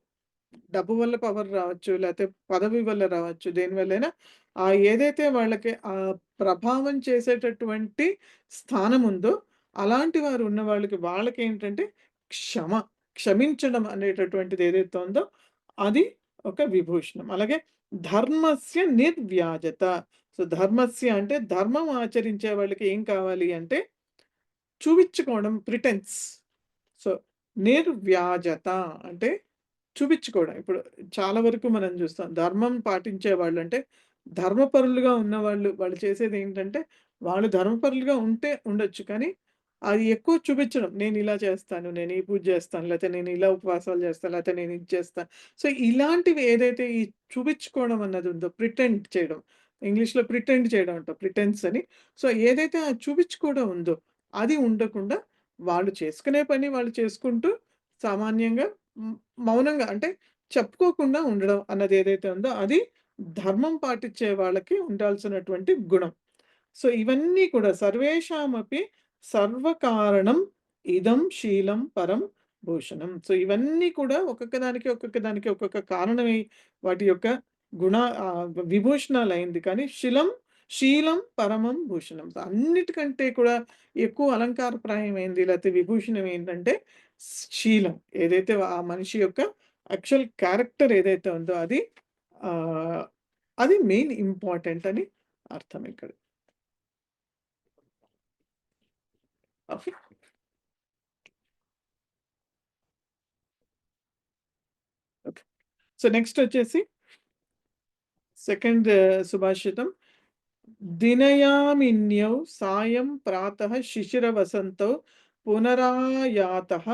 డబ్బు వల్ల పవర్ రావచ్చు. లేతే పదవి వల్ల రావచ్చు. దేనివల్లైనా ఏదైతే వాళ్ళకి ప్రభావం చేసేటటువంటి స్థానం ఉందో, అలాంటి వారు ఉన్న వాళ్ళకేంటంటే క్షమ, క్షమించడం అనేటటువంటిది ఏదైతే ఉందో అది ఒక విభూషణం. అలాగే ధర్మస్య నిర్వ్యాజత. సో, ధర్మస్య అంటే ధర్మం ఆచరించే వాళ్ళకి ఏం కావాలి అంటే చూపించుకోవడం ప్రిటెన్స్. సో, నిర్వ్యాజత అంటే చూపించుకోవడం. ఇప్పుడు చాలా వరకు మనం చూస్తాం. ధర్మం పాటించే వాళ్ళంటే ధర్మపరులుగా ఉన్నవాళ్ళు, వాళ్ళు చేసేదేంటంటే వాళ్ళు ధర్మపరులుగా ఉంటే ఉండొచ్చు. కానీ అది ఎక్కువ చూపించడం. నేనిలా చేస్తాను, నేను ఈ పూజ చేస్తాను, లేతే నేను ఇలా ఉపవాసాలు చేస్తాను, లేతే నేను ఇది చేస్తాను. సో, ఇలాంటివి ఏదైతే ఈ చూపించుకోవడం అన్నది ఉందో ప్రిటెండ్ చేయడం. ఇంగ్లీష్‌లో ప్రిటెండ్ చేయడం అంటాం. ప్రిటెన్స్ అని. సో, ఏదైతే ఆ చూపించుకోవడం ఉందో అది ఉండకుండా వాళ్ళు చేసుకునే పని వాళ్ళు చేసుకుంటూ సామాన్యంగా మౌనంగా అంటే చెప్పుకోకుండా ఉండడం అన్నది ఏదైతే ఉందో అది ధర్మం పాటించే వాళ్ళకి ఉండాల్సినటువంటి గుణం. సో, ఇవన్నీ కూడా సర్వేషామపి సర్వకారణం ఇదం శీలం పరం భూషణం. సో, ఇవన్నీ కూడా ఒక్కొక్క దానికి ఒక్కొక్క కారణమై వాటి యొక్క విభూషణాలయింది. కానీ శీలం పరమం భూషణం. సో, అన్నిటికంటే కూడా ఎక్కువ అలంకారప్రాయమైంది లేతే విభూషణం ఏంటంటే శీలం. ఏదైతే ఆ మనిషి యొక్క యాక్చువల్ క్యారెక్టర్ ఏదైతే ఉందో అది మెయిన్ ఇంపార్టెంట్ అని అర్థం ఇక్కడ. ఓకే. ఓకే. సో, నెక్స్ట్ వచ్చేసి సెకండ్ సుభాషితం. దినయామిన్యౌ సాయం ప్రాతః శిశిరవసంతౌ పునరాయాతః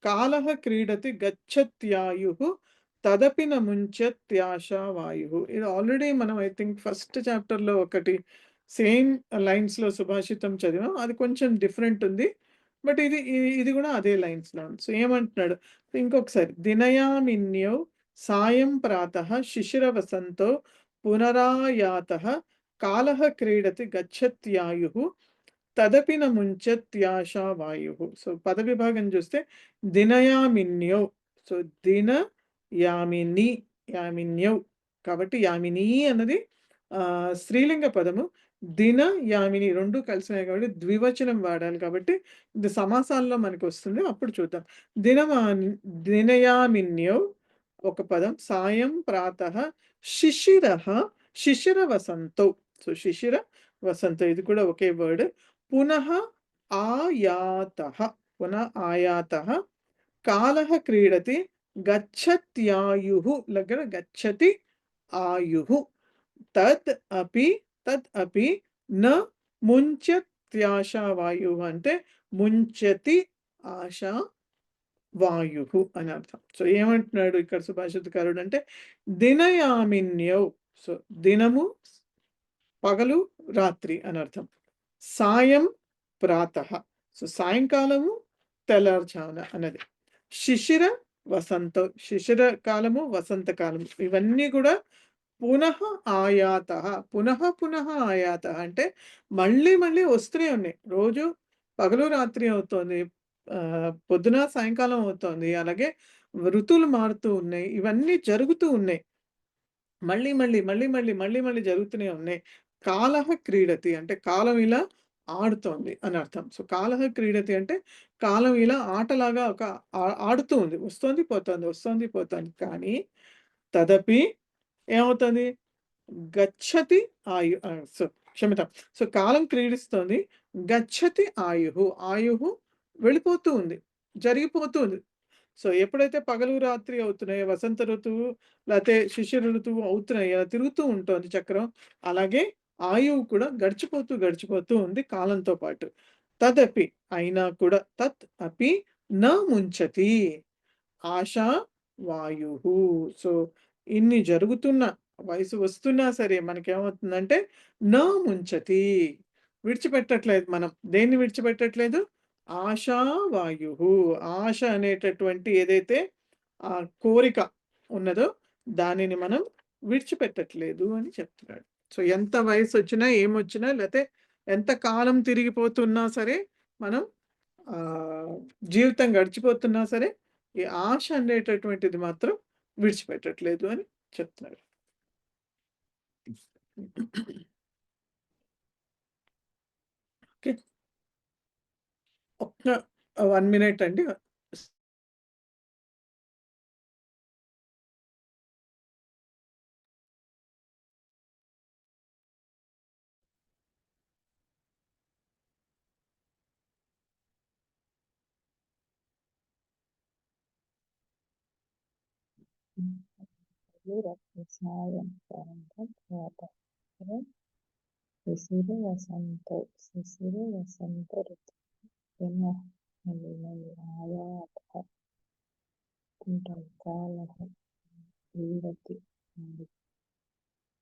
కాలః క్రీడతి గచ్చత్యాయుః తదపి న ముంచత్యాశా వాయుః. ఇది ఆల్రెడీ మనం ఐ థింక్ ఫస్ట్ చాప్టర్‌లో ఒకటి సేమ్ లైన్స్‌లో సుభాషితం చదివాం. అది కొంచెం డిఫరెంట్ ఉంది. బట్ ఇది కూడా అదే లైన్స్‌లో ఉంది. సో ఏమంటున్నాడు ఇంకొకసారి దినయామిన్యౌ సాయం ప్రాతః శిశిరవసంతో పునరాయాతః కాలః క్రీడతి గచ్చత్యాయుః తదపి న ముంచత్యాశా వాయుః. సో పద విభాగం చూస్తే దినయామిన్యౌ. సో దిన యామిని యామిన్యౌ కాబట్టి యామిని అన్నది స్త్రీలింగ పదము. దిన యామిని 2 కలిసినాయి కాబట్టి ద్వివచనం వాడాలి కాబట్టి ఇది సమాసాల్లో మనకి వస్తుంది. అప్పుడు చూద్దాం. దినయామిన్యౌ ఒక పదం. సాయం ప్రాతః శిశిరః శిశిర వసంతౌ. సో శిశిర వసంత ఇది కూడా ఒకే వర్డ్. పునః ఆయాతః పునః ఆయాతః కాలః క్రీడతి గచ్చత్యాయుః దగ్గర గచ్చతి ఆయుః తద్ అపి న ముంచత్యాశా వాయుః అంటే ముంచతి ఆశా వాయుః అని అర్థం. సో ఏమంటున్నాడు ఇక్కడ సుభాషితకారుడు అంటే దినయామిన్యౌ. సో దినము పగలు రాత్రి అని అర్థం. సాయం ప్రాతః సో సాయంకాలము తెల్లారుజామున అన్నది. శిశిర వసంతం శిశిర కాలము వసంతకాలము ఇవన్నీ కూడా పునః ఆయాతః పునః ఆయాతః అంటే మళ్ళీ మళ్ళీ వస్తూనే ఉన్నాయి. రోజు పగలు రాత్రి అవుతోంది. పొద్దున సాయంకాలం అవుతోంది. అలాగే ఋతువులు మారుతూ ఉన్నాయి. ఇవన్నీ జరుగుతూ ఉన్నాయి. మళ్ళీ జరుగుతూనే ఉన్నాయి. కాలః క్రీడతి అంటే కాలం ఇలా ఆడుతోంది అని అర్థం. సో కాలః క్రీడతి అంటే కాలం ఇలా ఆటలాగా ఒక ఆడుతూ ఉంది. వస్తోంది పోతోంది. కానీ తదపి ఏమవుతుంది గచ్చతి క్షమితం. సో కాలం క్రీడిస్తోంది. గచ్చతి ఆయుః వెళ్ళిపోతూ ఉంది, జరిగిపోతూ ఉంది. సో ఎప్పుడైతే పగలు రాత్రి అవుతున్నాయో వసంత ఋతువు లేకపోతే శిశిర ఋతువు అవుతున్నాయి అలా తిరుగుతూ ఉంటుంది చక్రం. అలాగే ఆయువు కూడా గడిచిపోతూ ఉంది కాలంతో పాటు. తదపి అయినా కూడా తత్ అపి న ముంచతి ఆశా వాయుః. సో ఇన్ని జరుగుతున్న వయసు వస్తున్నా సరే మనకేమవుతుందంటే న ముంచతి విడిచిపెట్టట్లేదు. మనం దేన్ని విడిచిపెట్టట్లేదు? ఆశా వాయుః. ఆశ అనేటటువంటి ఏదైతే ఆ కోరిక ఉన్నదో దానిని మనం విడిచిపెట్టట్లేదు అని చెప్తున్నాడు. సో ఎంత వయసు వచ్చినా ఏమొచ్చినా లేకపోతే ఎంత కాలం తిరిగిపోతున్నా సరే మనం జీవితం గడిచిపోతున్నా సరే ఈ ఆశ అనేటటువంటిది మాత్రం విడిచిపెట్టట్లేదు అని చెప్తున్నాడు. ఓకే, ఒక్క 1 మినిట్ అండి. సాయం ప్రాతః శిశిర వసంతౌ శిశిర వసంత ఋతువు పునః ఆయాతః కాలః క్రీడతి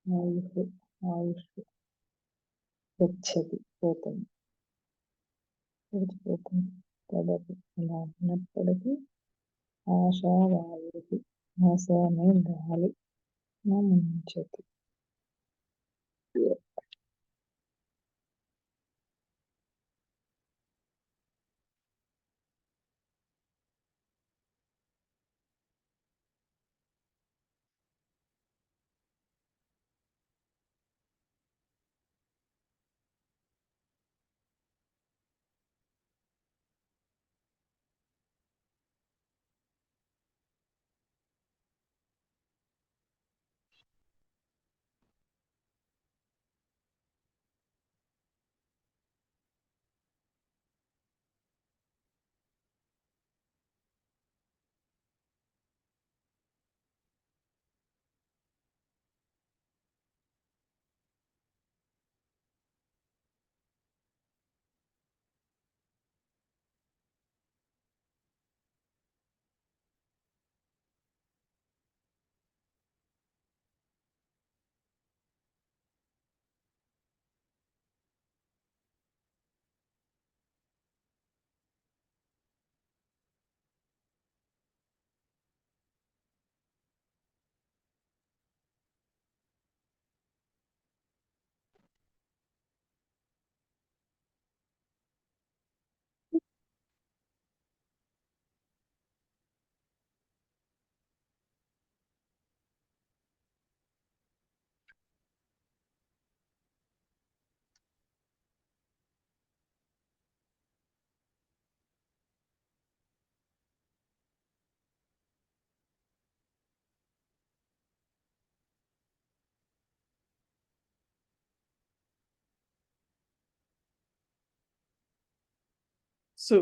ఆయుః గచ్చతి పోతుంది విడిచిపోతుంది. తదపి అలా ఉన్నప్పటికీ ఆశా వాయుః ఆశ అనే గాలి న ముంచతి సో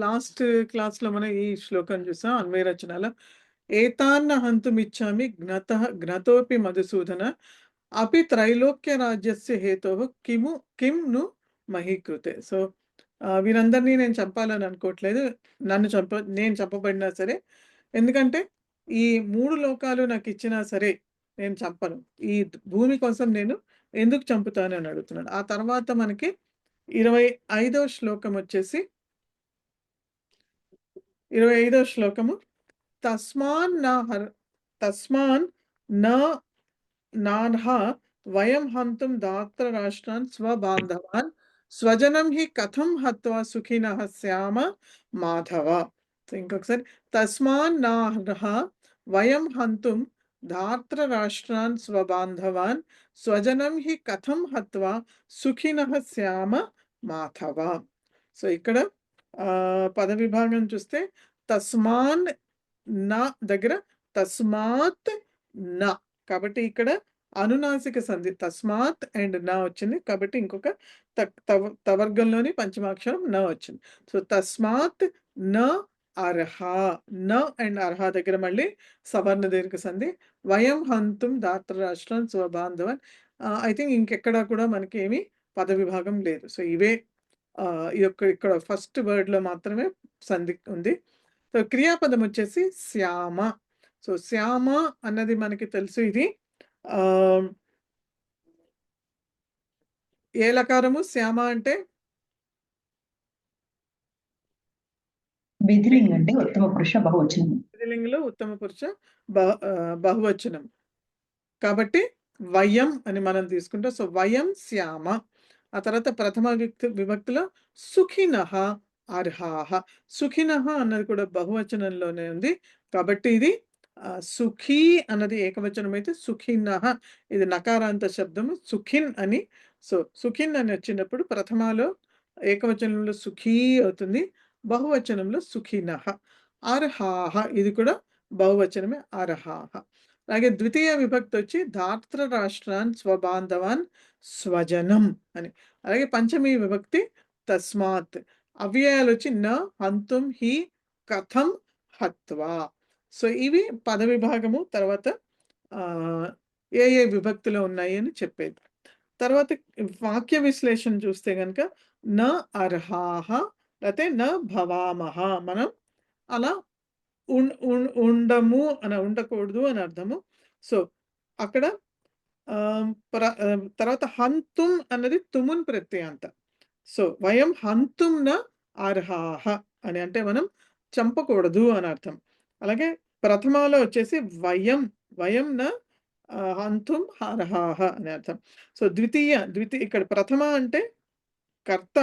లాస్ట్ క్లాస్‌లో మనం ఈ శ్లోకం చూసాం అన్వయ రచనలో. ఏతాన్న హంతుమిచ్చామి జ్ఞతోపి మధుసూదన అపి త్రైలోక్య రాజ్యస్య హేతోః కిం ను మహీకృతే. సో వీరందరినీ నేను చంపాలని అనుకోవట్లేదు. నేను చంపబడినా సరే. ఎందుకంటే ఈ 3 లోకాలు నాకిచ్చినా సరే నేను చంపను. ఈ భూమి కోసం నేను ఎందుకు చంపుతాను అని అడుగుతున్నాడు. ఆ తర్వాత మనకి 25వ శ్లోకం వచ్చేసి 25వ శ్లోకము తస్మాన్ నార్హ వయం హంతుం దాత్ర రాష్ట్రాన్ స్వబాంధవాన్ స్వజనం హి కథం హత్వా సుఖినః శ్యామ మాధవ. ఇంకొకసారి తస్మాన్ నార్హ వయం హంతుం దాత్ర రాష్ట్రాన్ స్వబాంధవాన్ స్వజనం హి కథం హత్వా సుఖినః శ్యామ మాధవ. సో ఇక్కడ పద విభాగం చూస్తే తస్మాన్ నా దగ్గర తస్మాత్ నా, కాబట్టి ఇక్కడ అనునాసిక సంధి తస్మాత్ అండ్ నా వచ్చింది. కాబట్టి ఇంకొక తవర్గంలోని పంచమాక్షరం న వచ్చింది. సో తస్మాత్ న అర్హ, న అండ్ అర్హ దగ్గర మళ్ళీ సవర్ణ దీర్ఘ సంధి. వయం హంతుం దాత్ర రాష్ట్రం స్వబాంధవన్. ఐ థింక్ ఇంకెక్కడా కూడా మనకి ఏమి పద విభాగం లేదు. సో ఇవే ఈ యొక్క ఇక్కడ ఫస్ట్ వర్డ్లో మాత్రమే సంధి ఉంది. సో క్రియాపదం వచ్చేసి శ్యామ. సో శ్యామ అన్నది మనకి తెలుసు, ఇది ఏ లకారము శ్యామ అంటే విధిలింగ్ అంటే ఉత్తమ పురుష బహువచనం. విధిలింగంలో ఉత్తమ పురుష బహువచనం కాబట్టి వయం అని మనం తీసుకుంటాం. సో వయం శ్యామ. ఆ తర్వాత ప్రథమ విభక్తిలో సుఖినః అర్హాః. సుఖినః అన్నది కూడా బహువచనంలోనే ఉంది కాబట్టి ఇది సుఖీ అన్నది ఏకవచనం అయితే సుఖినః ఇది నకారాంత శబ్దము సుఖిన్ అని. సో సుఖిన్ అని వచ్చినప్పుడు ప్రథమాలో ఏకవచనంలో సుఖీ అవుతుంది, బహువచనంలో సుఖినః. అర్హాః ఇది కూడా బహువచనమే అర్హాః. అలాగే ద్వితీయ విభక్తి వచ్చి దాత్ర రాష్ట్రాన్ స్వబాంధవాన్ స్వజనం అని. అలాగే పంచమీ విభక్తి తస్మాత్. అవ్యయాలు వచ్చి న హంతుం హి కథం హత్వా. సో ఇవి పద విభాగము తర్వాత ఏ ఏ విభక్తిలో ఉన్నాయి అని చెప్పేది. తర్వాత వాక్య విశ్లేషణ చూస్తే కనుక న అర్హాః లేకపోతే న భవామహ, మనం అలా ఉండము అని, ఉండకూడదు అని అర్థము. సో అక్కడ తర్వాత హంతుం అన్నది తుమున్ ప్రత్యయాంత. సో వయం హంతుం న అర్హాః అని అంటే మనం చంపకూడదు అని అర్థం. అలాగే ప్రథమాలో వచ్చేసి వయం న హంతుం అర్హాః అని అర్థం. సో ద్వితీయ ఇక్కడ ప్రథమ అంటే కర్త,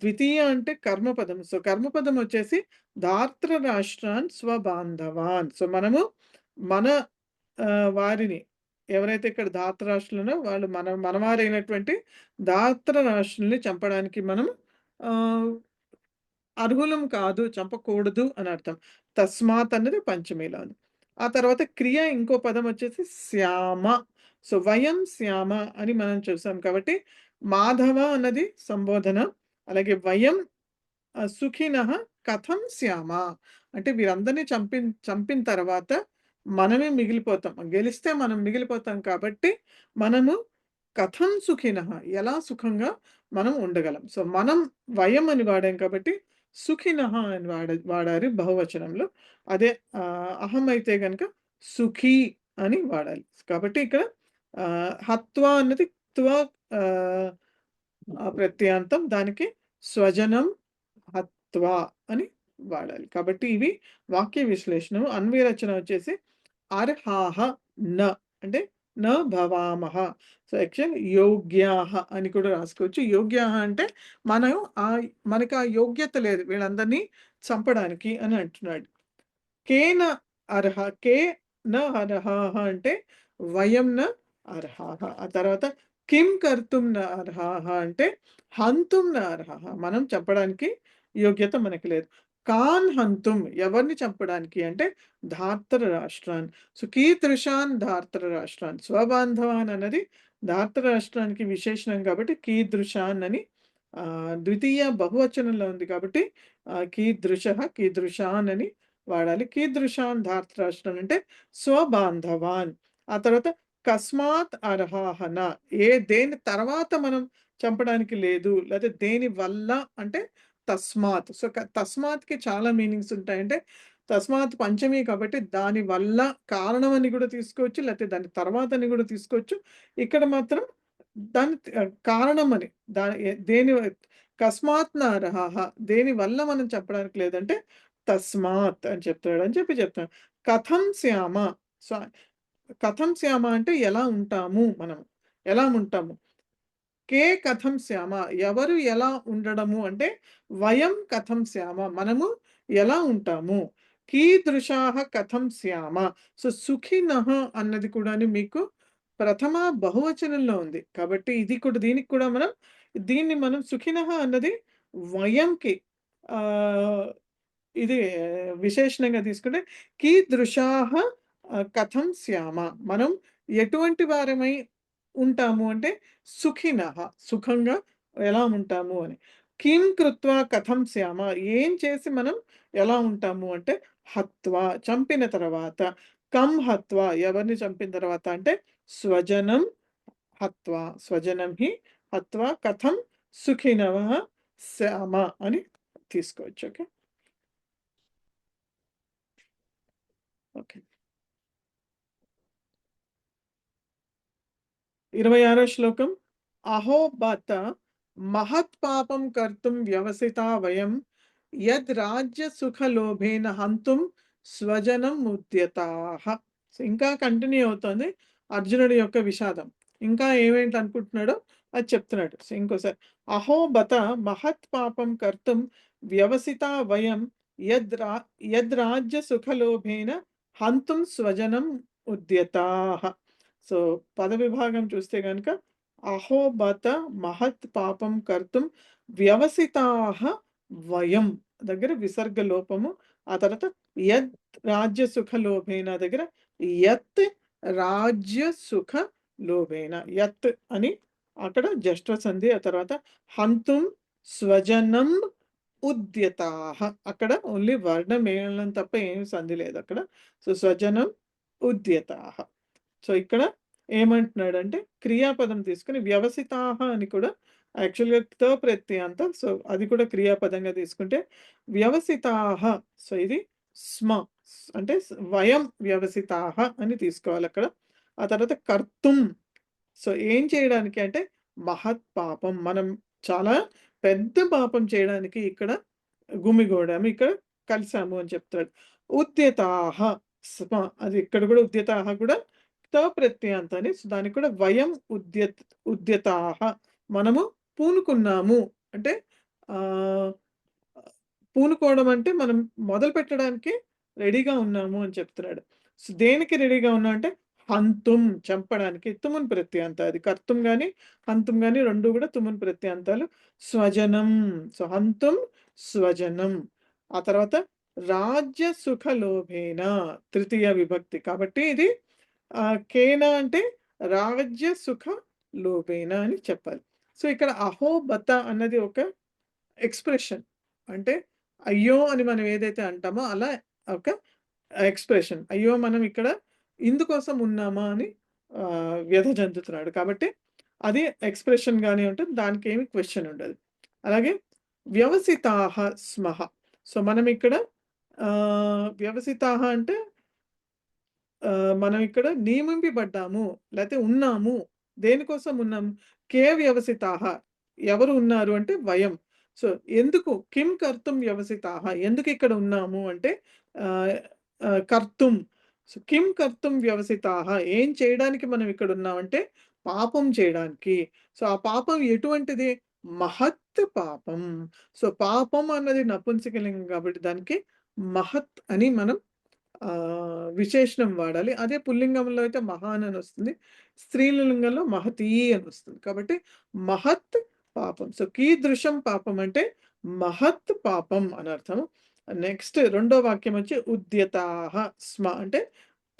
ద్వితీయ అంటే కర్మపదం. సో కర్మపదం వచ్చేసి దాత్ర రాష్ట్రాన్ స్వబాంధవాన్. సో మనము మన వారిని ఎవరైతే ఇక్కడ దాత్ర రాష్ట్రంలో వాళ్ళు మనవారైనటువంటి దాత్ర రాష్ట్రాన్ని చంపడానికి మనం అర్హులం కాదు, చంపకూడదు అని అర్థం. తస్మాత్ అన్నది పంచమీలో ఉంది. ఆ తర్వాత క్రియ ఇంకో పదం వచ్చేసి శ్యామ. సో వయం శ్యామ అని మనం చూసాం కాబట్టి మాధవ అన్నది సంబోధన. అలాగే వయం సుఖినః కథం శ్యామ అంటే వీరందరినీ చంపిన తర్వాత మనమే మిగిలిపోతాం, గెలిస్తే మనం మిగిలిపోతాం కాబట్టి మనము కథం సుఖినః ఎలా సుఖంగా మనం ఉండగలం. సో మనం వయం అని వాడాం కాబట్టి సుఖినః అని వాడారు బహువచనంలో. అదే అహం అయితే కనుక సుఖీ అని వాడాలి. కాబట్టి ఇక్కడ హత్వా అన్నది త్వ ప్రత్యాంతం, దానికి స్వజనం హత్వా అని వాడాలి. కాబట్టి ఇవి వాక్య విశ్లేషణ. అన్వయ రచన వచ్చేసి అర్హాః న అంటే న భవామః. సో యాక్చువల్ యోగ్యాః అని కూడా రాసుకోవచ్చు. యోగ్యాః అంటే మనకు ఆ యోగ్యత లేదు వీళ్ళందరినీ చంపడానికి అని అంటున్నాడు. కేన అర్హ, కే న అర్హాః అంటే వయం న అర్హాః. ఆ తర్వాత కిం కర్తుం న అర్హాః అంటే హంతుం న అర్హాః, మనం చంపడానికి యోగ్యత మనకి లేదు. కాన్ హంతుం ఎవరిని చంపడానికి అంటే ధాత్ర రాష్ట్రాన్. సో కీదృశాన్ ధాత్ర రాష్ట్రాన్. స్వబాంధవాన్ అన్నది ధాత్ర రాష్ట్రానికి విశేషణం కాబట్టి కీదృశాన్ అని ద్వితీయ బహువచనంలో ఉంది కాబట్టి కీదృశః, కీదృశాన్ అని వాడాలి. కీదృశాన్ ధార్తరాష్ట్రాన్ అంటే స్వబాంధవాన్. ఆ తర్వాత కస్మాత్ అర్హాః న, దేని తర్వాత మనం చంపడానికి లేదు, లేకపోతే దేని వల్ల అంటే తస్మాత్. సో, తస్మాత్‌కి చాలా మీనింగ్స్ ఉంటాయంటే తస్మాత్ పంచమి కాబట్టి దాని వల్ల కారణం అని కూడా తీసుకోవచ్చు, లేకపోతే దాని తర్వాత అని కూడా తీసుకోవచ్చు. ఇక్కడ మాత్రం దాని కారణం అని దేని కస్మాత్ న అర్హాః, దేని వల్ల మనం చెప్పడానికి లేదంటే తస్మాత్ అని చెప్తాడు అని చెప్తాను. కథం శ్యామ. సో, కథం శ్యామ అంటే ఎలా ఉంటాము మనం, ఎలా ఉంటాము. కే కథం శ్యామ, ఎవరు ఎలా ఉండడము అంటే వయం కథం శ్యామ, మనము ఎలా ఉంటాము. కీదృశాః కథం శ్యామ. సో, సుఖినః అన్నది కూడాను మీకు ప్రథమ బహువచనంలో ఉంది కాబట్టి ఇది కూడా దీనికి కూడా దీన్ని మనం సుఖినః అన్నది వయంకి ఇది విశేషణంగా తీసుకుంటే కీదృశాః కథం శ్యామ, మనం ఎటువంటి వారమై ఉంటాము అంటే సుఖినః, సుఖంగా ఎలా ఉంటాము అని. కిం కృత్వా కథం శ్యామ, ఏం చేసి మనం ఎలా ఉంటాము అంటే హత్వా, చంపిన తర్వాత. కం హత్వా, ఎవరిని చంపిన తర్వాత అంటే స్వజనం హత్వా, స్వజనం హి హత్వా కథం సుఖినః శ్యామ అని తీసుకోవచ్చు. Okay, okay. 26వ శ్లోకం. అహో బత మహత్ పాపం కర్తుం వ్యవసితా వయం యద్ రాజ్య సుఖ లోభేన హంతుం స్వజనం ఉద్యతాః. ఇంకా కంటిన్యూ అవుతుంది అర్జునుడి యొక్క విషాదం. ఇంకా ఏమేంటి అనుకుంటున్నాడో అది చెప్తున్నాడు. సో, ఇంకోసారి అహో బత మహత్ పాపం కర్తుం వ్యవసితా వయం యద్ రాజ్య సుఖ లోభేన హంతుం స్వజనం ఉద్యతాః. సో, పద విభాగం చూస్తే గనుక అహో బత మహత్ పాపం కర్తుం వ్యవసితాః వయం దగ్గర విసర్గ లోపము. ఆ తర్వాత యత్ రాజ్య సుఖ లోభేన దగ్గర యత్ రాజ్య సుఖ లోభేన, యత్ అని అక్కడ జష్ట సంధి. ఆ తర్వాత హంతుం స్వజనం ఉద్యతాః, అక్కడ ఓన్లీ వర్ణం మేళనం తప్ప ఏం సంధి లేదు అక్కడ. సో, స్వజనం ఉద్యతాః. సో, ఇక్కడ ఏమంటున్నాడంటే క్రియాపదం తీసుకుని వ్యవసితాః అని కూడా యాక్చువల్‌గా త ప్రత్యయాంత. సో, అది కూడా క్రియాపదంగా తీసుకుంటే వ్యవసితాః. సో, ఇది స్మ అంటే వయం వ్యవసితాః అని తీసుకోవాలి అక్కడ. ఆ తర్వాత కర్తుం. సో, ఏం చేయడానికి అంటే మహత్ పాపం, మనం చాలా పెద్ద పాపం చేయడానికి ఇక్కడ గుమిగూడాము, ఇక్కడ కలిసాము అని చెప్తాడు. ఉద్యతాః స్మ, అది ఇక్కడ కూడా ఉద్యతాః కూడా త ప్రత్యయాంతాన్ని. సో, దానికి కూడా వయం ఉద్యతాః, మనము పూనుకున్నాము అంటే పూనుకోవడం అంటే మనం మొదలు పెట్టడానికి రెడీగా ఉన్నాము అని చెప్తున్నాడు. సో, దేనికి రెడీగా ఉన్నా అంటే హంతుం, చంపడానికి. తుమున్ ప్రత్యయాంత, అది కర్తుం గాని హంతుం గాని రెండు కూడా తుమున్ ప్రత్యయాంతాలు. స్వజనం, సో హంతుం స్వజనం. ఆ తర్వాత రాజ్య సుఖ లోభేన తృతీయ విభక్తి కాబట్టి ఇది కేన అంటే రాజ్య సుఖ లోభేన అని చెప్పాలి. సో, ఇక్కడ అహో బత అన్నది ఒక ఎక్స్ప్రెషన్, అంటే అయ్యో అని మనం ఏదైతే అంటామో అలా ఒక ఎక్స్ప్రెషన్. అయ్యో మనం ఇక్కడ ఇందుకోసం ఉన్నామా అని వ్యధ చెందుతున్నాడు కాబట్టి అది ఎక్స్ప్రెషన్ గానే ఉంటుంది, దానికి ఏమి క్వశ్చన్ ఉండదు. అలాగే వ్యవసితాః స్మః. సో, మనం ఇక్కడ వ్యవసితాః అంటే మనం ఇక్కడ నియమింపబడ్డాము లేకపోతే ఉన్నాము. దేనికోసం ఉన్నాము? కే వ్యవసితాః, ఎవరు ఉన్నారు అంటే వయం. సో, ఎందుకు కిం కర్తుం వ్యవసితాః, ఎందుకు ఇక్కడ ఉన్నాము అంటే కర్తుం. సో, కిం కర్తుం వ్యవసితాః, ఏం చేయడానికి మనం ఇక్కడ ఉన్నామంటే పాపం చేయడానికి. సో, ఆ పాపం ఎటువంటిది? మహత్ పాపం. సో, పాపం అన్నది నపుంసకలింగం కాబట్టి దానికి మహత్ అని మనం విశేషణం వాడాలి. అదే పుల్లింగంలో అయితే మహాన్ అని వస్తుంది, స్త్రీలింగంలో మహతీ అని వస్తుంది. కాబట్టి మహత్ పాపం. సో, కీదృశం పాపం అంటే మహత్ పాపం అని అర్థం. నెక్స్ట్ రెండో వాక్యం వచ్చి ఉద్యతాః స్మ అంటే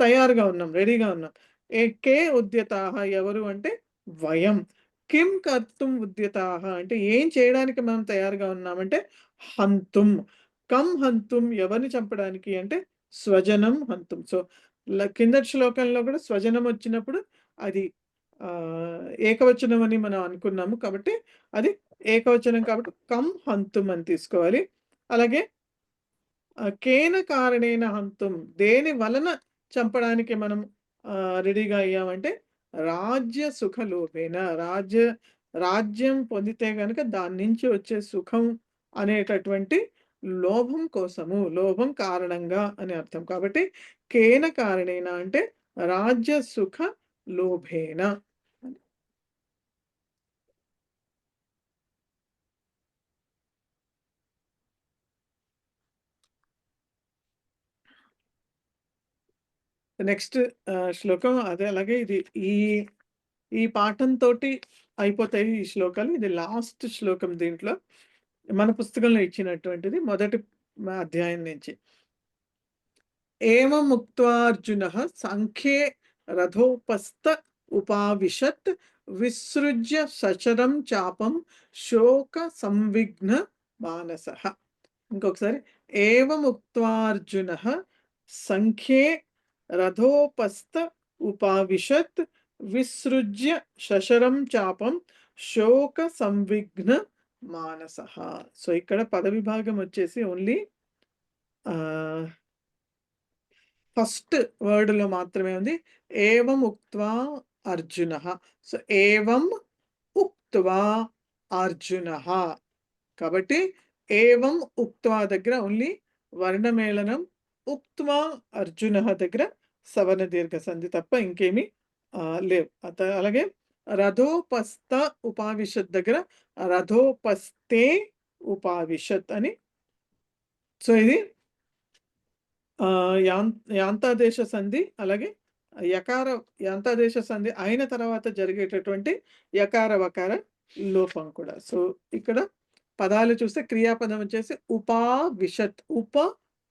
తయారుగా ఉన్నాం, రెడీగా ఉన్నాం. కే ఉద్యతాః ఎవరు అంటే వయం. కిం కర్తుం ఉద్యతాః అంటే ఏం చేయడానికి మనం తయారుగా ఉన్నామంటే హంతుం. కం హంతుం ఎవరిని చంపడానికి అంటే స్వజనం హంతుం. సో కిందటి శ్లోకంలో కూడా స్వజనం వచ్చినప్పుడు అది ఏకవచనం అని మనం అనుకున్నాము కాబట్టి అది ఏకవచనం కాబట్టి కం హంతుం అని తీసుకోవాలి. అలాగే కేన కారణేన హంతుం దేని వలన చంపడానికి మనం రెడీగా అయ్యామంటే రాజ్య సుఖ లోభేన రాజ్యం పొందితే గనుక దాని నుంచి వచ్చే సుఖం అనేటటువంటి లోభం కోసము, లోభం కారణంగా అని అర్థం. కాబట్టి కేన కారణేన అంటే రాజ్య సుఖ లోభేన. నెక్స్ట్ శ్లోకం అదే అలాగే ఇది ఈ పాఠంతోటి అయిపోతాయి ఈ శ్లోకాలు. ఇది లాస్ట్ శ్లోకం దీంట్లో మన పుస్తకంలో ఇచ్చినటువంటిది మొదటి అధ్యాయం నుంచి. ఏమముక్త్వార్జునః సంఖ్యే రథోపస్థ ఉపావిశత్ విసృజ్య సచరం చాపం శోక సంవిఘ్న మానసః. ఇంకొకసారి ఏవముక్త్వార్జునః సంఖ్యే రథోపస్థ ఉపావిశత్ విసృజ్య శశరం చాపం శోక సంవిఘ్న మానసః. సో ఇక్కడ పద విభాగం వచ్చేసి ఓన్లీ ఫస్ట్ వర్డ్ లో మాత్రమే ఉంది. ఏవం ఉక్త్వా అర్జునః. సో ఏవం ఉక్త్వా అర్జునః కాబట్టి ఏవం ఉక్త్వా దగ్గర ఓన్లీ వర్ణమేళనం, ఉక్త్వా అర్జునః దగ్గర సవర్ణ దీర్ఘ సంధి తప్ప ఇంకేమీ లేవు. అలాగే రథోపస్థ ఉపావిశత్ దగ్గర రథోపస్థే ఉపావిశత్ అని. సో ఇది యాంతాదేశ సంధి, అలాగే యాంతాదేశ సంధి అయిన తర్వాత జరిగేటటువంటి యకార వకార లోపం కూడా. సో ఇక్కడ పదాలు చూస్తే క్రియాపదం వచ్చేసి ఉపావిశత్,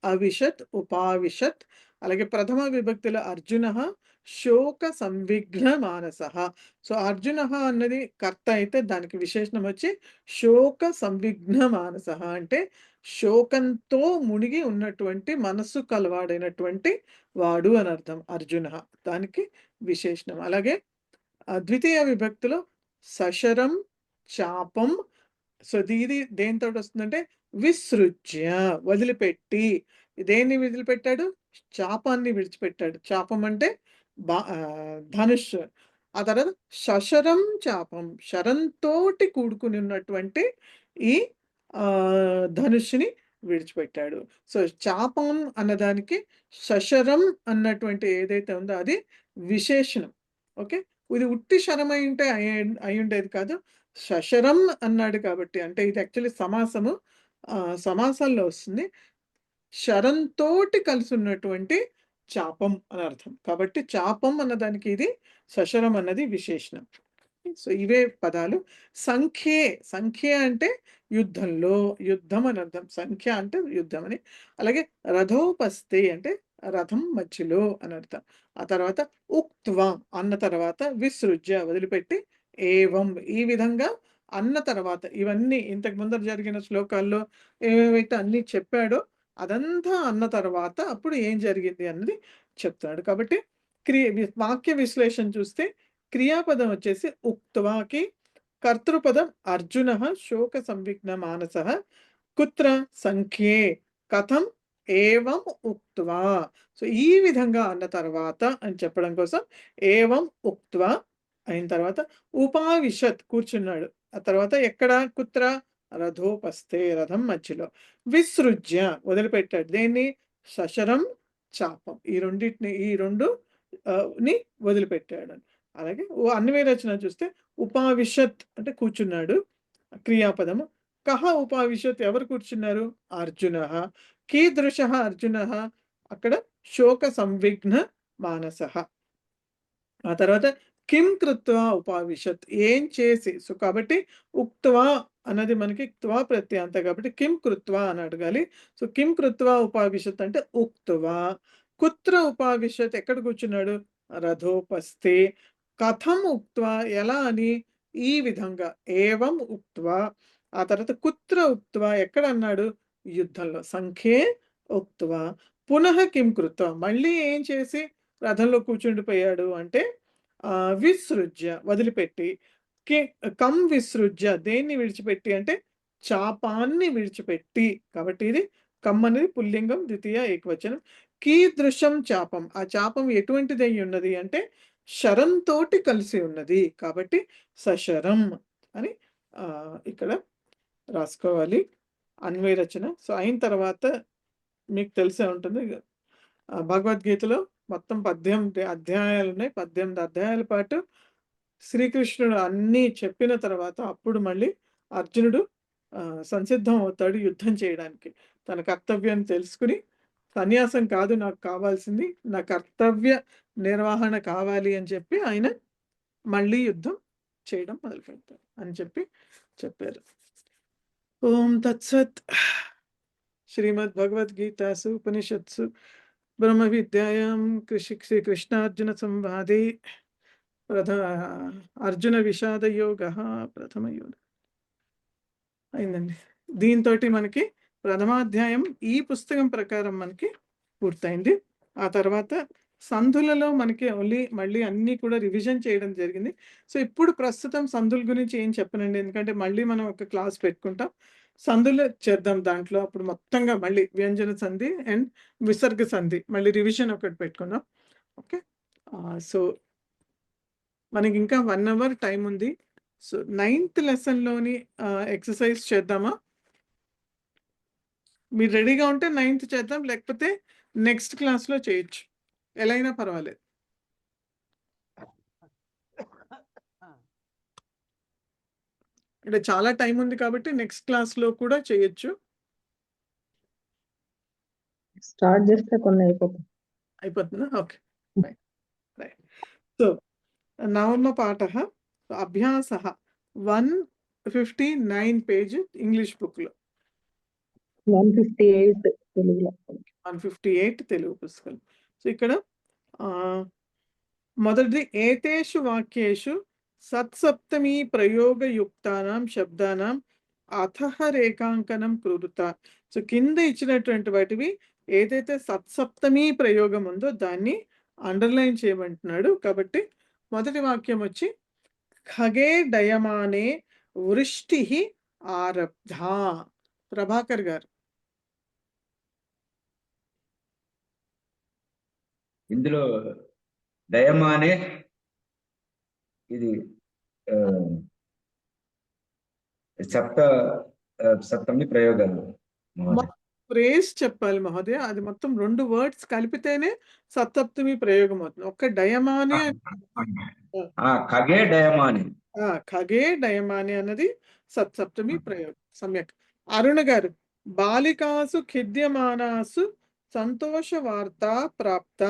అవిశత్, ఉపావిశత్. అలాగే ప్రథమ విభక్తిలో అర్జునః శోక సంవిఘ్న మానసః. సో అర్జునః అన్నది కర్త అయితే దానికి విశేషణం వచ్చి శోక సంవిఘ్న మానసః అంటే శోకంతో మునిగి ఉన్నటువంటి మనస్సు కలవాడైనటువంటి వాడు అని అర్థం అర్జునః, దానికి విశేషణం. అలాగే ద్వితీయ విభక్తిలో సశరం చాపం. సో ఇది దేనితో వస్తుందంటే విసృజ్య వదిలిపెట్టి. దేన్ని వదిలిపెట్టాడు? చాపాన్ని విడిచిపెట్టాడు. చాపం అంటే ధనుష్. ఆ తర్వాత శశరం చాపం శరంతోటి కూడుకుని ఉన్నటువంటి ఈ ధనుష్ని విడిచిపెట్టాడు. సో చాపం అన్నదానికి శశరం అన్నటువంటి ఏదైతే ఉందో అది విశేషణం. ఓకే, ఇది ఉట్టి శరం అయి ఉంటే అయి ఉండేది కాదు. శశరం అన్నాడు కాబట్టి అంటే ఇది యాక్చువల్లీ సమాసము, సమాసాల్లో వస్తుంది. శరంతోటి కలిసి ఉన్నటువంటి చాపం అని అర్థం. కాబట్టి చాపం అన్నదానికి ఇది శశరం అన్నది విశేషణం. సో ఇవే పదాలు. సంఖ్యే అంటే యుద్ధంలో, యుద్ధం అని అర్థం. సంఖ్య అంటే యుద్ధం అని. అలాగే రథోపస్థే అంటే రథం మధ్యలో అని అర్థం. ఆ తర్వాత ఉక్త్వా అన్న తర్వాత విసృజ్య వదిలిపెట్టి ఏవం ఈ విధంగా అన్న తర్వాత ఇవన్నీ ఇంతకు ముందర జరిగిన శ్లోకాల్లో ఏవేవైతే అన్ని చెప్పాడో అదంతా అన్న తర్వాత అప్పుడు ఏం జరిగింది అన్నది చెప్తాడు. కాబట్టి వాక్య విశ్లేషణ చూస్తే క్రియాపదం వచ్చేసి ఉక్త్వాకి కర్తృపదం అర్జునః శోక సంవిఘ్న మానసః కుత్ర సంఖ్యే కథం ఏవం ఉక్త్వా. సో ఈ విధంగా అన్న తర్వాత అని చెప్పడం కోసం ఏవం ఉక్త్వా అయిన తర్వాత ఉపావిశత్ కూర్చున్నాడు. ఆ తర్వాత ఎక్కడ? కుత్ర? రథోపస్థే రథం మధ్యలో. విసృజ్య వదిలిపెట్టాడు. దేన్ని? శశరం చాపం ఈ రెండు ని వదిలిపెట్టాడు. అలాగే అన్వయ రచన చూస్తే ఉపావిశత్ అంటే కూర్చున్నాడు క్రియాపదము. కహ ఉపావిశత్ ఎవరు కూర్చున్నారు? అర్జునః. కీదృశః అర్జునః? అక్కడ శోక సంవిఘ్న మానసః. ఆ తర్వాత కిం కృత్వా ఉపావిశత్ ఏం చేసి. సో కాబట్టి ఉక్త్వా అన్నది మనకి త్వా ప్రత్యాంత కాబట్టి కిం కృత్వా అని అడగాలి. సో కిం కృత్వా ఉపావిశత్ అంటే ఉక్త్వా. కుత్ర ఉపావిశత్ ఎక్కడ కూర్చున్నాడు? రథోపస్థే. కథం ఉక్త్వా ఎలా అని? ఈ విధంగా ఏవం ఉక్త్వా, ఆ తర్వాత కుత్ర ఉక్త్వా, ఎక్కడ అన్నాడు? యుద్ధంలో. సంఖ్యే ఉక్త్వా పునః కిం కృత్వా, మళ్ళీ ఏం చేసి రథంలో కూర్చుండిపోయాడు అంటే విసృజ్య, వదిలిపెట్టి, కం విసృజ్య, దేన్ని విడిచిపెట్టి అంటే చాపాన్ని విడిచిపెట్టి. కాబట్టి ఇది కమ్ అనేది పుల్లింగం, ద్వితీయ ఏకవచనం. కీదృశం చాపం, ఆ చాపం ఎటువంటిది అయి ఉన్నది అంటే శరంతోటి కలిసి ఉన్నది. కాబట్టి సశరం అని ఇక్కడ రాసుకోవాలి అన్వయ రచన. సో అయిన తర్వాత మీకు తెలిసే ఉంటుంది, భగవద్గీతలో మొత్తం 18 అధ్యాయాలు ఉన్నాయి. 18 అధ్యాయాల పాటు శ్రీకృష్ణుడు అన్నీ చెప్పిన తర్వాత అప్పుడు మళ్ళీ అర్జునుడు సంసిద్ధం అవుతాడు యుద్ధం చేయడానికి. తన కర్తవ్యాన్ని తెలుసుకుని, సన్యాసం కాదు నాకు కావాల్సింది, నా కర్తవ్య నిర్వహణ కావాలి అని చెప్పి ఆయన మళ్ళీ యుద్ధం చేయడం మొదలు పెడతారు అని చెప్పారు. ఓం తత్సత్. శ్రీమద్ భగవద్గీతాసు ఉపనిషత్సు బ్రహ్మ విద్యాయాం శ్రీకృష్ణార్జున సంవాదే అర్జున విషాద యోగ ప్రథమ యోగ అయిందండి. దీంతో మనకి ప్రథమాధ్యాయం ఈ పుస్తకం ప్రకారం మనకి పూర్తయింది. ఆ తర్వాత సంధులలో మనకి మళ్ళీ అన్నీ కూడా రివిజన్ చేయడం జరిగింది. సో ఇప్పుడు ప్రస్తుతం సంధుల గురించి ఏం చెప్పనండి, ఎందుకంటే మళ్ళీ మనం ఒక క్లాస్ పెట్టుకుంటాం. సంధులు చేద్దాం దాంట్లో. అప్పుడు మొత్తంగా మళ్ళీ వ్యంజన సంధి అండ్ విసర్గ సంధి మళ్ళీ రివిజన్ ఒకటి పెట్టుకుందాం. ఓకే, సో మనకి ఇంకా 1 hour టైం ఉంది. సో 9th లెసన్లోని ఎక్సర్సైజ్ చేద్దామా? మీరు రెడీగా ఉంటే 9th చేద్దాం, లేకపోతే నెక్స్ట్ క్లాస్లో చేయొచ్చు, ఎలా అయినా పర్వాలేదు. అంటే చాలా టైం ఉంది కాబట్టి నెక్స్ట్ క్లాస్లో కూడా చేయొచ్చు. స్టార్ట్ చేస్తే కొన్ని అయిపోతుందా? Okay, right. సో నవమ పాఠः అభ్యాసः 159 పేజ్ ఇంగ్లీష్ బుక్లో, 158 తెలుగులో. 158 తెలుగు పుస్తకం. సో ఇక్కడ మొదటిది ఏతేషు వాక్యేషు సత్సప్తమీ ప్రయోగయుక్తానాం శబ్దానాం అథః రేఖాంకనం కురుత. సో కింద ఇచ్చినటువంటి వాటివి ఏదైతే సత్సప్తమీ ప్రయోగం ఉందో దాన్ని అండర్లైన్ చేయమంటున్నాడు. కాబట్టి మొదటి వాక్యం వచ్చి ఖగే డయమానే వృష్టి ఆరబ్ధ. ప్రభాకర్ గారు. ఇందులో డయమానే ఇది సప్తమి ప్రయోగాలు. ఫ్రేజ్ చెప్పాలి మహోదయ, అది మొత్తం 2 వర్డ్స్ కలిపితేనే సప్తమి ప్రయోగం అవుతుంది. ఒక్క డయమానే, ఖగే డయమానే, ఖగే డయమానే అన్నది సప్తమి ప్రయోగం. సమ్యక్. అరుణ గారు. బాలికాసు ఖిద్యమానాసు సంతోష వార్త ప్రాప్త.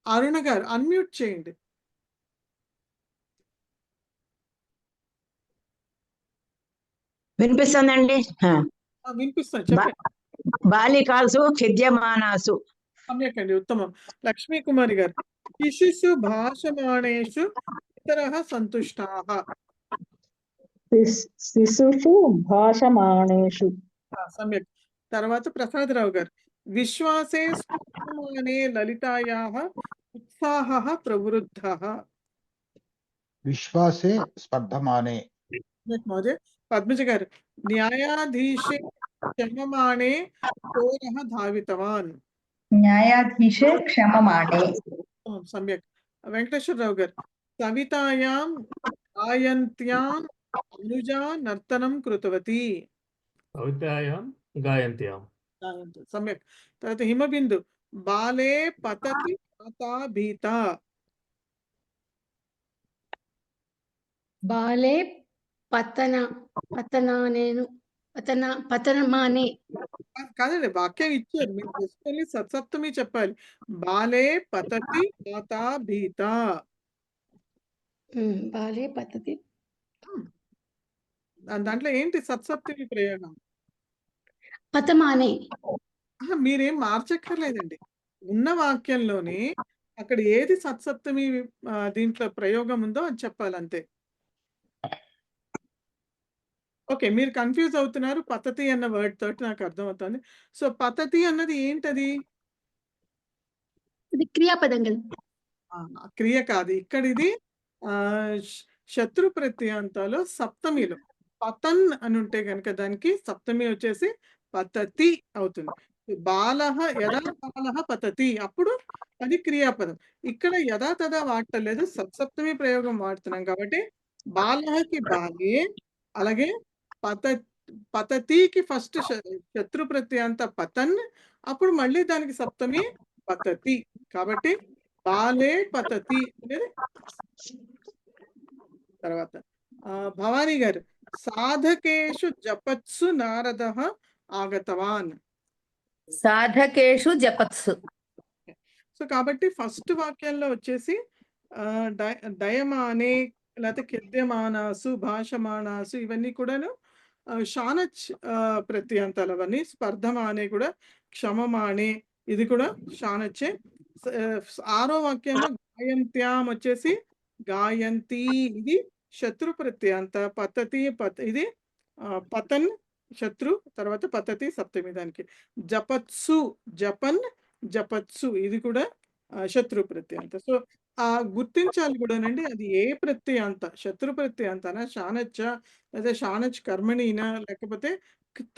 అరుణ గారు అన్మ్యూట్ చేయండి. వినిపిస్తుందండి. వినిపిస్తాను, చెప్పండి. బాలికాసు ఖిద్యమానాసు. సమ్యక్ అండి, ఉత్తమం. లక్ష్మీ కుమారి గారు. శిశుషు భాషమాణేషు ఇతరః సంతుష్టాః. శిశుషు భాషమాణేషు. సమ్యక్. తర్వాత ప్రసాదరావు గారు. విశ్వాసే స్ఫుర్యమానే లలితాయాః ఉత్సాహః ప్రవృద్ధః. విశ్వాసే స్పర్ధమానే. మహోదయ. పద్మజ గారు. న్యాయాధీశే క్షమమాణే చోరః ధావితవాన్. న్యాయాధీశే క్షమమాణే. సమ్యక్. వెంకటేశ్వరరావు గారు. సవితాయాం గాయంత్యాం అనుజా నర్తనం కృతవతి. సవితాయాం గాయంత్యాం. సమ్యక్. తర్వాత హిమబిందు. బాలే పతతి మాతా భీత. బాలే పతనమానే. కాదండి, వాక్యం ఇచ్చారు, మీరు తీసుకెళ్ళి సత్సప్తమి చెప్పాలి. బాలే పతతి మాతా భీత. బాలే పతతి. దాంట్లో ఏంటి సత్సప్తమి ప్రయోగం? పతమానే. మీరేం మార్చక్కర్లేదండి. ఉన్న వాక్యంలోనే అక్కడ ఏది సత్సప్తమి దీంట్లో ప్రయోగం ఉందో అది చెప్పాలి అంతే. ఓకే. మీరు కన్‌ఫ్యూజ్ అవుతున్నారు. పతతి అన్న వర్డ్ తోటి నాకు అర్థమవుతుంది. సో, పతతి అన్నది ఏంటది? ఇది క్రియాపదం కదా. క్రియ కాదు. ఇక్కడ ఇది శత్రు ప్రత్యయాంతాలో సప్తమిలో పతన్ అని ఉంటే గనుక దానికి సప్తమి వచ్చేసి పతతి అవుతుంది. బాలః యదా బాలః పతతి అప్పుడు అది క్రియాపదం. ఇక్కడ యదా తదా వాడటలేదు. సప్తమి ప్రయోగం వాడుతున్నాం కాబట్టి బాలఃకి బాలే, అలాగే పతతికి ఫస్ట్ శత్రు ప్రత్యయాంత పతన్, అప్పుడు మళ్ళీ దానికి సప్తమి పతతి. కాబట్టి బాలే పతతి అనేది. తర్వాత భవానీ గారు, సాధకేషు జపత్సు నారదః ఆగతవాన్. సాధకేషు జపత్సు. సో కాబట్టి ఫస్ట్ వాక్యంలో వచ్చేసి డయమానే లేకపోతే కెద్యమానాసు, భాషమానాసు ఇవన్నీ కూడాను షానచ్ ప్రత్యయాంతాలు అవన్నీ. స్పర్ధమానే కూడా క్షమమానే ఇది కూడా షానచ్చే. ఆరో వాక్యంలో గాయంత్యాం వచ్చేసి గాయంతి ఇది శత్రు ప్రత్యయాంత. పతతి ఇది పతన్ శత్రు, తర్వాత పతతి సప్తమి దానికి. జపత్సు జపన్ జపత్సు ఇది కూడా శత్రు ప్రత్యయాంత. సో గుర్తించాలి కూడానండి అది ఏ ప్రత్యయాంత, శత్రు ప్రత్యయాంతనా, షానచ్చ లేదా షానచ్ కర్మణినా, లేకపోతే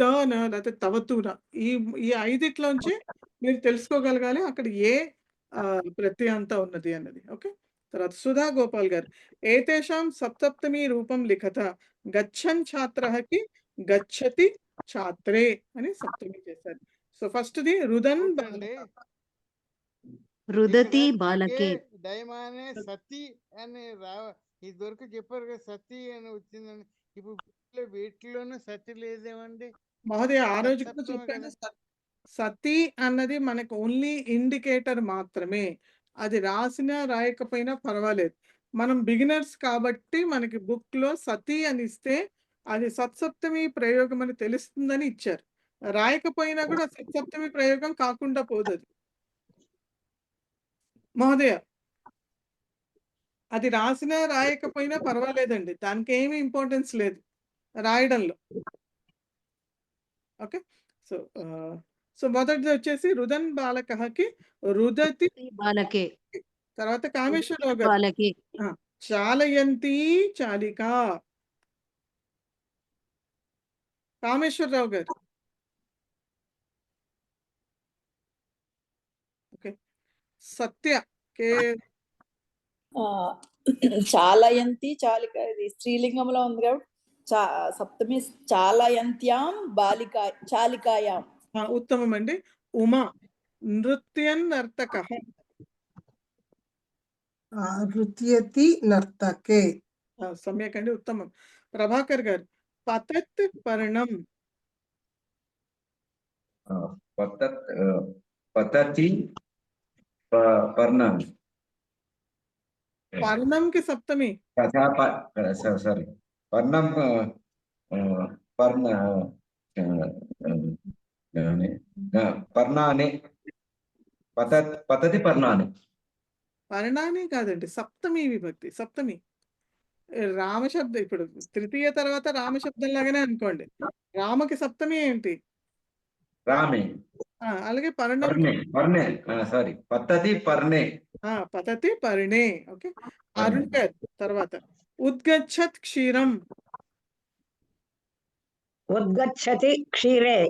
తన లేకపోతే తవతున. ఈ ఐదిట్లోంచి మీరు తెలుసుకోగలగాలి అక్కడ ఏ ప్రత్యయాంత ఉన్నది అన్నది. ఓకే. తర్వాత సుధా గోపాల్ గారు, ఏతేషాం సప్తప్తమి రూపం లిఖత గచ్చన్ ఛాత్రకి గచ్చతి ఛాత్రే అని సప్తమి చేశారు. సో ఫస్ట్ది రుదన్ రుదతి బాలకే. దయమానే సతి అని ఇదివరకు చెప్పారు కదా, సతి అని వచ్చిందని. ఇప్పుడు వీటిలోనూ సతి లేదేమండి మహోదయ? ఆ రోజు కూడా చెప్పాను, సతి అన్నది మనకు ఓన్లీ ఇండికేటర్ మాత్రమే. అది రాసినా రాయకపోయినా పర్వాలేదు. మనం బిగినర్స్ కాబట్టి మనకి బుక్ లో సతి అని ఇస్తే అది సత్సప్తమి ప్రయోగం అని తెలుస్తుందని ఇచ్చారు. రాయకపోయినా కూడా సత్సప్తమి ప్రయోగం కాకుండా పోదు అది. మహోదయ, అది రాసినా రాయకపోయినా పర్వాలేదండి, దానికి ఏమీ ఇంపార్టెన్స్ లేదు రాయడంలో. ఓకే. సో సో మొదటిది వచ్చేసి రుదన్ బాలకకి రుదతి బాలకే. తర్వాత కామేశ్వరరావు గారు బాలకే. చాలయంతి చాలిక. కామేశ్వరరావు గారు. ఓకే. సత్య కే చాలయంతి చాలిక ఇది స్త్రీలింగంలో ఉంది కాబట్టి సప్తమి చాలయంత్యాం బాలికా చాలికాయాం. ఉత్తమం అండి. ఉమా నృత్యన్ నర్తక. నృత్యతి నర్తకే. సమ్యక్ అండి, ఉత్తమం. ప్రభాకర్ గారు, పతత్ పర్ణం. పతతి పర్ణం. పర్ణం కి సప్తమి. సారీ, పర్ణం పర్ణాని. పతతి పర్ణాని. పర్ణాని కాదండి, సప్తమి విభక్తి. సప్తమి రామశబ్దం. ఇప్పుడు తృతీయ తర్వాత రామశబ్దం లాగానే అనుకోండి. రామకి సప్తమి ఏంటి? రామే. అలాగే పర్ణం పర్ణే. సారీ, పతతి పర్ణే. పతతి పర్ణే. ఓకే. అరుణ్ గారు తర్వాత ఉద్గచ్చత్ క్షీరం. ఉద్గచ్చతి క్షీరే.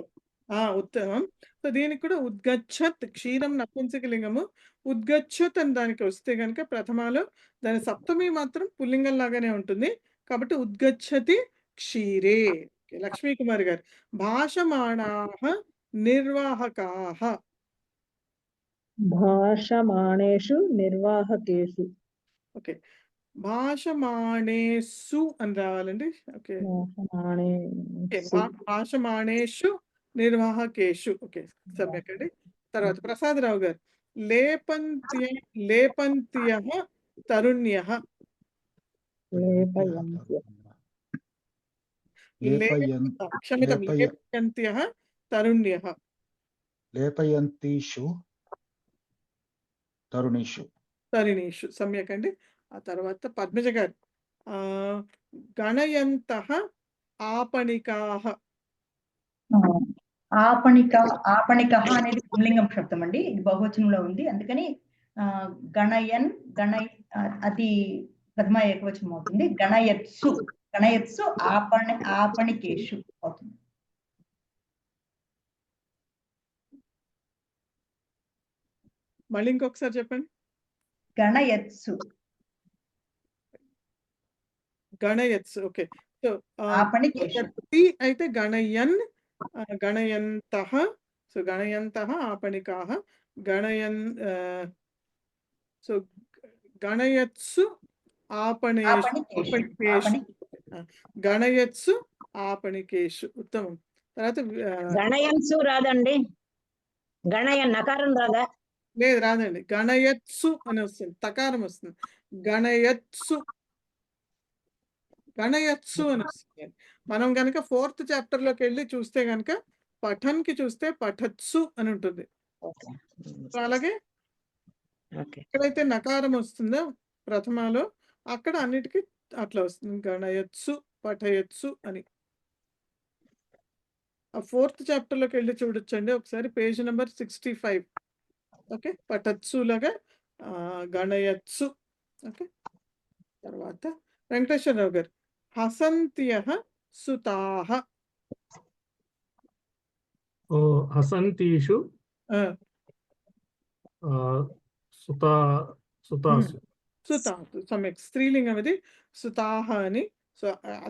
ఉత్తమం. సో దీనికి కూడా ఉద్గచ్చత్ క్షీరం నపుంసకలింగము. ఉద్గచ్చత్ అని దానికి వస్తే కనుక ప్రథమాలో దాని సప్తమి మాత్రం పుల్లింగం లాగానే ఉంటుంది కాబట్టి ఉద్గచ్చతి క్షీరే. లక్ష్మీ కుమార్ గారు, భాషమాణాః నిర్వాహకాః. భాషమాణేషు నిర్వాహకేషు. ఓకే. భాషమాణేషు అని రావాలండి. ఓకే. భాషమాణేషు నిర్వాహకేషు. ఓకే, సమ్యక్ అండి. తర్వాత ప్రసాదరావు గారు, లేపంత్యః తరుణ్యః. క్షమితం, లేపయంత్యః తరుణ్యః. లేపయంతీషు తరుణీషు. తరిణీషు సమ్యక్ అండి. ఆ తర్వాత పద్మజ గారు గణయంతః ఆపణికాః. ఆపణికః అనేది పుంలింగం శబ్దం అండి. ఇది బహువచనంలో ఉంది. అందుకని గణయన్ అది ప్రథమ ఏకవచనం అవుతుంది. గణయత్సు ఆపణికేషు అవుతుంది. మళ్ళీ ఇంకొకసారి చెప్పండి. గణయత్సు ఓకే. సో ఆపణికేషు అయితే గణయంతః. So గణయంతః ఆపణికాః so గణయత్సు ఆపణికేషు. గణయత్సు ఆపణికేషు ఉత్తమం. తర్వాత గణయన్సు రాదండి, గణయన్ నకారం రాదా? లేదు రాదండి. గణయత్సు అని వస్తుంది, తకారం వస్తుంది. గణయత్సు అని వస్తుంది. మనం కనుక 4th చాప్టర్ లోకి వెళ్ళి చూస్తే కనుక పఠన్ కి చూస్తే పఠత్సు అని ఉంటుంది. అలాగే ఎక్కడైతే నకారం వస్తుందో ప్రథమాలో అక్కడ అన్నిటికీ అట్లా వస్తుంది, గణయత్సు పఠయత్సు అని. ఆ 4th చాప్టర్ లోకి వెళ్ళి చూడొచ్చండి ఒకసారి, పేజ్ నెంబర్ 65. ఓకే, పఠత్సు లాగా గణయత్సు. ఓకే, తర్వాత వెంకటేశ్వరరావు గారు హసంత్యః సుతాః. హసంతీషు సుతాసు. సుతాసు సమ్యక్ స్త్రీలింగం ఇది, సుతాహ అని. సో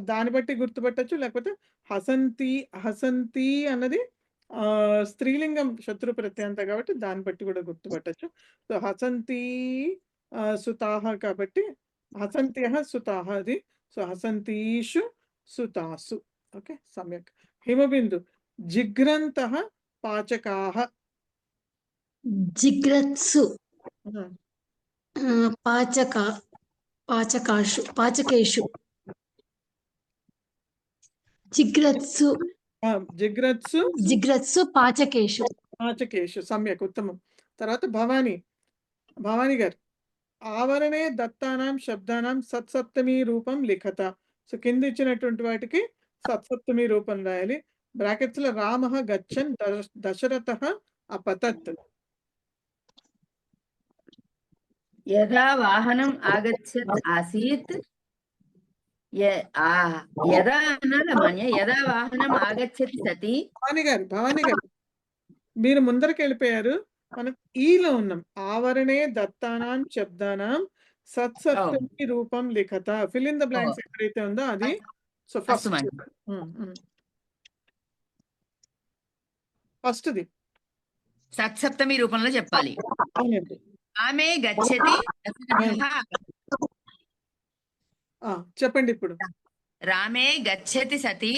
దాన్ని బట్టి గుర్తుపట్టచ్చు. లేకపోతే హసంతి అన్నది స్త్రీలింగం శత్రు ప్రత్యంత కాబట్టి దాన్ని బట్టి కూడా గుర్తుపట్టచ్చు. సో హసంతి సుతాహ కాబట్టి హసంత్యః సుతాహ అది. సో హసంతీషు సుతాసు. ఓకే, సమ్యక్. హిమబిందు జిఘ్రంతః పాచకాః. జిగ్రత్సు పాచకేషు. జిగ్రత్సు పాచకేషు సమ్యక్ ఉత్తమం. తర్వాత భవానీ గారు ఆవరణే దత్తానాం శబ్దానాం సత్సప్తమి రూపం లిఖత. సో కింద ఇచ్చినటువంటి వాటికి సత్సప్తమి రూపం రాయాలి. బ్రాకెట్స్ లో రామః గచ్చన్ దశరథః అపతత్. యదా వాహనం ఆగచ్చత్ ఆసీత్. యదా అనాలమాన్య, యదా వాహనం ఆగచ్చతి సతి. భవానీ గారు మీరు ముందరికి వెళ్ళిపోయారు, మనం ఈలో ఉన్నాం. ఆవరణే దత్తానాం శబ్దానాం సత్సప్తమి రూపం లిఖత. ఫిల్ ఇన్ ద బ్లాంక్స్ ఎక్కడైతే ఉందో అది. సో ఫస్ట్ది సత్సప్తమి రూపంలో చెప్పాలి. ఆమె గచ్చతి చెప్పండి ఇప్పుడు. రామే గచ్చతి సతి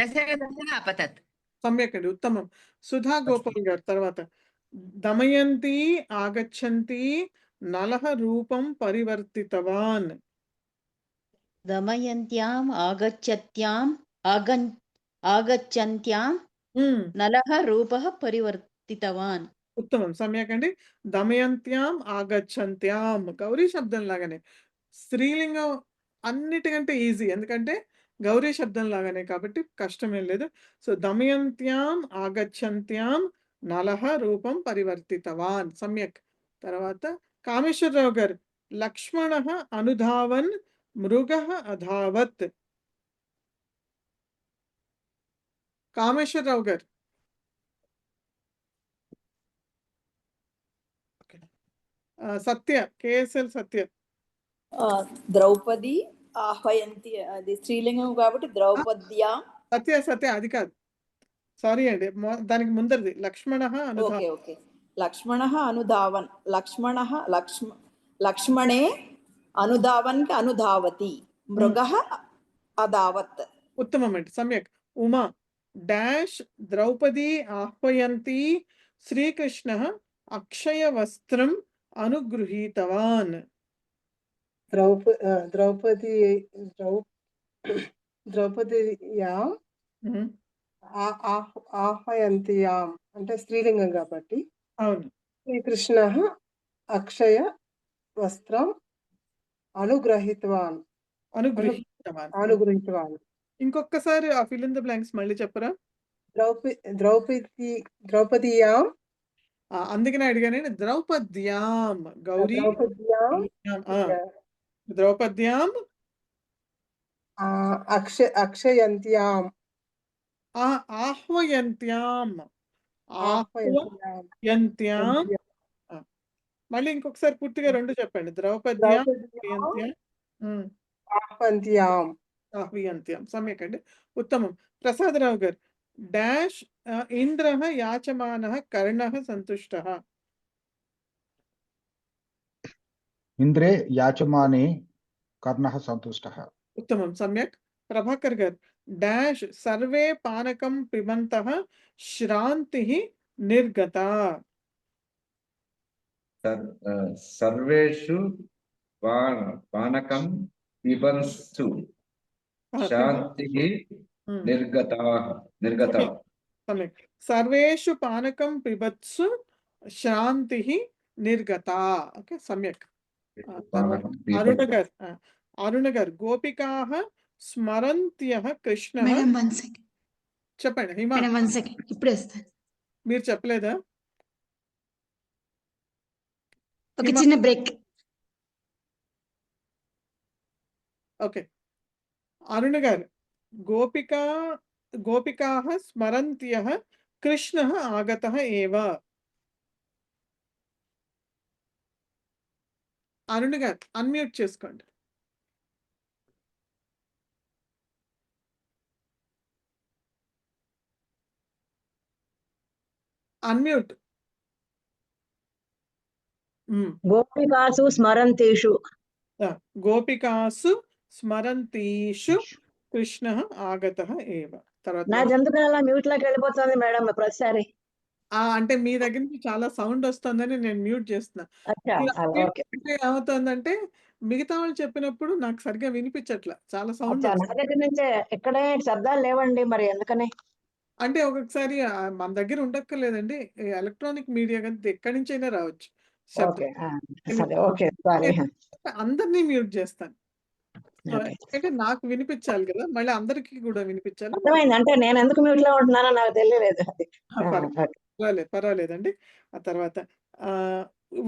దశరథః అపతత్. సమ్యక్ అండి, ఉత్తమం. సుధా గోపాల్ గారు తర్వాత దమయంతి ఆగచ్చంతి నలః రూపం పరివర్తితవాన్. దమయంత్యాం ఆగచ్చంత్యాం నలః రూపః పరివర్తితవాన్. ఉత్తమం, సమ్యక్ అండి. దమయంత్యాం ఆగచ్చంత్యాం గౌరీ శబ్దం లాగానే, స్త్రీలింగం అన్నిటికంటే ఈజీ, ఎందుకంటే గౌరీ శబ్దం లాగానే కాబట్టి కష్టమేం లేదు. సో దమయంత్యాం ఆగచ్చంత్యాం నలః రూపం పరివర్తితవాన్ సమ్యక్. తర్వాత కామేశ్వరరావు గారు లక్ష్మణః అనుధావన్ మృగః అధావత్. కామేశ్వరరావు గారు సత్య, కేఎస్ఎల్ సత్య. ద్రౌపది ఆహ్వయంతి, అది స్త్రీలింగం కాబట్టి ద్రౌపద్యా. సత్య అది కాదు, సారీ అండి, దానికి ముందరిది లక్ష్మణః అనుధావన్. ఓకే, లక్ష్మణః అనుధావన్. లక్ష్మణే అనుధావన్ అనుధావతి, మృగః అధావత్. ఉత్తమం అండి, సమ్యక్. ఉమా డాష్ ద్రౌపది ఆహ్వయంతి శ్రీకృష్ణః అక్షయ వస్త్రం అనుగృహీతవాన్. ద్రౌపదియాం ఆహ్వయంతియాం అంటే స్త్రీలింగం కాబట్టి అవును, శ్రీకృష్ణः అక్షయ వస్త్రం అనుగ్రహీతవాన్ అనుగ్రహీతవాన్. ఇంకొకసారి ఆ ఫిల్ ఇన్ ద బ్లాంక్స్ మళ్ళీ చెప్పరా? ద్రౌపదీయాం అందుకనే అడిగాను. ద్రౌపద్యాం గౌరీ ద్రౌపద్యాం అక్షయంత్యాం ఆహ్వయంత్యాం ఆహ్వయంత్యాం. మళ్ళీ ఇంకొకసారి పూర్తిగా రెండు చెప్పండి. ద్రౌపద్యాం ఆహ్వంత్యాం ఆహ్వయంత్యాం. సమ్యక్ అండి, ఉత్తమం. ప్రసాదరావు గారు డాష్ ఇంద్రః యాచమానః కర్ణః సంతుష్టః. ఇంద్రే యాచమానే కర్ణః సంతుష్టః. ఉత్తమం, సమ్యక్. ప్రభాకర్ గారు డాష్ సర్వే పానకం పిబంతః శ్రాంతిః నిర్గతా. సర్వేషు పానకం పిబన్స్తు శాంతిః నిర్గతా. సమ్యక్. సర్వేషు పానకం పిబత్సు శాంతిః నిర్గతా. ఓకే, సమ్యక్. అరుణ గారు గోపికాః స్మరంత్యః కృష్ణః. చెప్పండి హిమా, ఇప్పుడే మీరు చెప్పలేదా? ఒక చిన్న బ్రేక్. ఓకే, అరుణ గారు గోపికాః స్మరంత్యః కృష్ణః ఆగతః ఏవ. అరుణ గారు అన్మ్యూట్ చేసుకోండి. అన్మ్యూట్. గోపికాసు స్మరంతేషు. గోపికాసు స్మరంతీషు కృష్ణః ఆగతః ఏవ. తర్వాత నాకెందుకు అలా మ్యూట్ లోకి వెళ్ళిపోతుంది మేడం ప్రతిసారి. అంటే మీ దగ్గర నుంచి చాలా సౌండ్ వస్తుందని నేను మ్యూట్ చేస్తున్నా. ఏమవుతుందంటే మిగతా వాళ్ళు చెప్పినప్పుడు నాకు సరిగ్గా వినిపించట్లా, చాలా సౌండ్. నా దగ్గర నుంచే ఎక్కడే శబ్దాలు లేవండి, మరి ఎందుకని? అంటే ఒక్కొక్కసారి మన దగ్గర ఉండక్కర్లేదండి, ఎలక్ట్రానిక్ మీడియా కదా, ఎక్కడి నుంచైనా రావచ్చు అందరినీ మ్యూట్ చేస్తాను. అంటే నాకు వినిపించాలి కదా, మళ్ళీ అందరికి కూడా వినిపించాలి. అంటే నేను ఎందుకు మ్యూట్ లో ఉంటున్నానో నాకు తెలియలేదు. పర్వాలేదండి. ఆ తర్వాత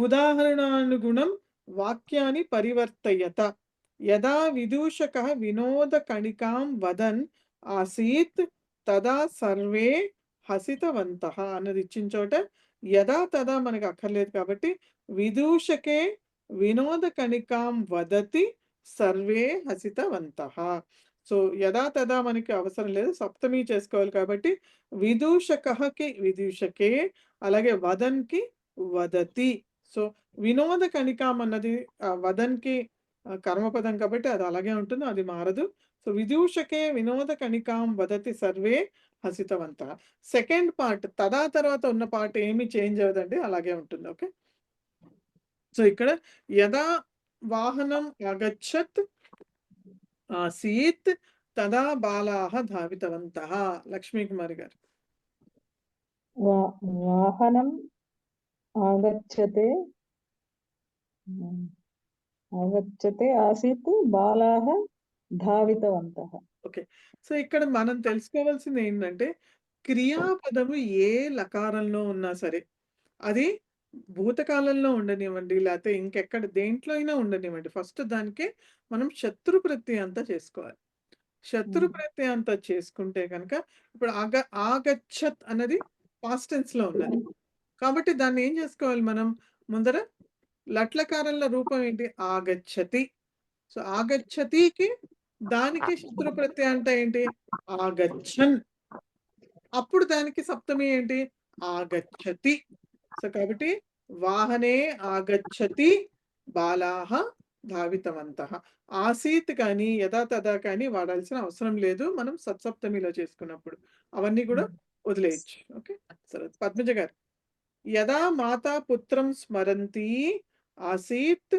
ఉదాహరణానుగుణం వాక్యాన్ని పరివర్తయత. యదా విదూషకః వినోద కణికాం వదన్ ఆసీత్ తదా సర్వే హసితవంతః అన్నది ఇచ్చిన చోట యదా తదా మనకు అక్కర్లేదు కాబట్టి విదూషకే వినోద కణికాం వదతి సర్వే హసితవంతః. సో యదా తదా మనకి అవసరం లేదు, సప్తమి చేసుకోవాలి కాబట్టి విదూషకకి విదూషకే, అలాగే వదన్కి వదతి. సో వినోద కణికాం అన్నది వదన్కి కర్మపదం కాబట్టి అది అలాగే ఉంటుంది, అది మారదు. సో విదూషకే వినోద కణికాం వదతి సర్వే హసితవంతః. సెకండ్ పార్ట్ తదా తర్వాత ఉన్న పార్ట్ ఏమి చేంజ్ అవ్వదండి, అలాగే ఉంటుంది. ఓకే, సో ఇక్కడ యదా వాహనం ఆగచ్చత్ ఆసీత్ తదా బాలాః ధావితవంతః. లక్ష్మీ కుమారి గారు వాహనం ఆగచ్చతే ఆసీత్ బాలాః ధావితవంతః. ఓకే, సో ఇక్కడ మనం తెలుసుకోవాల్సింది ఏంటంటే క్రియాపదము ఏ లకారంలో ఉన్నా సరే, అది భూతకాలంలో ఉండనివ్వండి, లేకపోతే ఇంకెక్కడ దేంట్లో అయినా ఉండనివ్వండి, ఫస్ట్ దానికే మనం శత్రు ప్రత్యయంతా చేసుకోవాలి. శత్రు ప్రత్యయంతా చేసుకుంటే కనుక ఇప్పుడు ఆగచ్చత్ అన్నది పాస్ట్ టెన్స్ లో ఉన్నది కాబట్టి దాన్ని ఏం చేసుకోవాలి మనం? ముందర లట్లకారంలో రూపం ఏంటి? ఆగచ్చతి. సో ఆగచ్చతికి దానికి శత్రు ప్రత్యయం అంటే ఏంటి? ఆగచ్చన్. అప్పుడు దానికి సప్తమి ఏంటి? ఆగచ్చతి. సో కాబట్టి వాహనే ఆగచ్చతి బాలాః ధావితవంతః. ఆసీత్ కానీ యథా తదా కానీ వాడాల్సిన అవసరం లేదు మనం సత్సప్తమిలో చేసుకున్నప్పుడు, అవన్నీ కూడా వదిలేయచ్చు. ఓకే, సరే. పద్మజ గారు యదా మాతా పుత్రం స్మరంతి ఆసీత్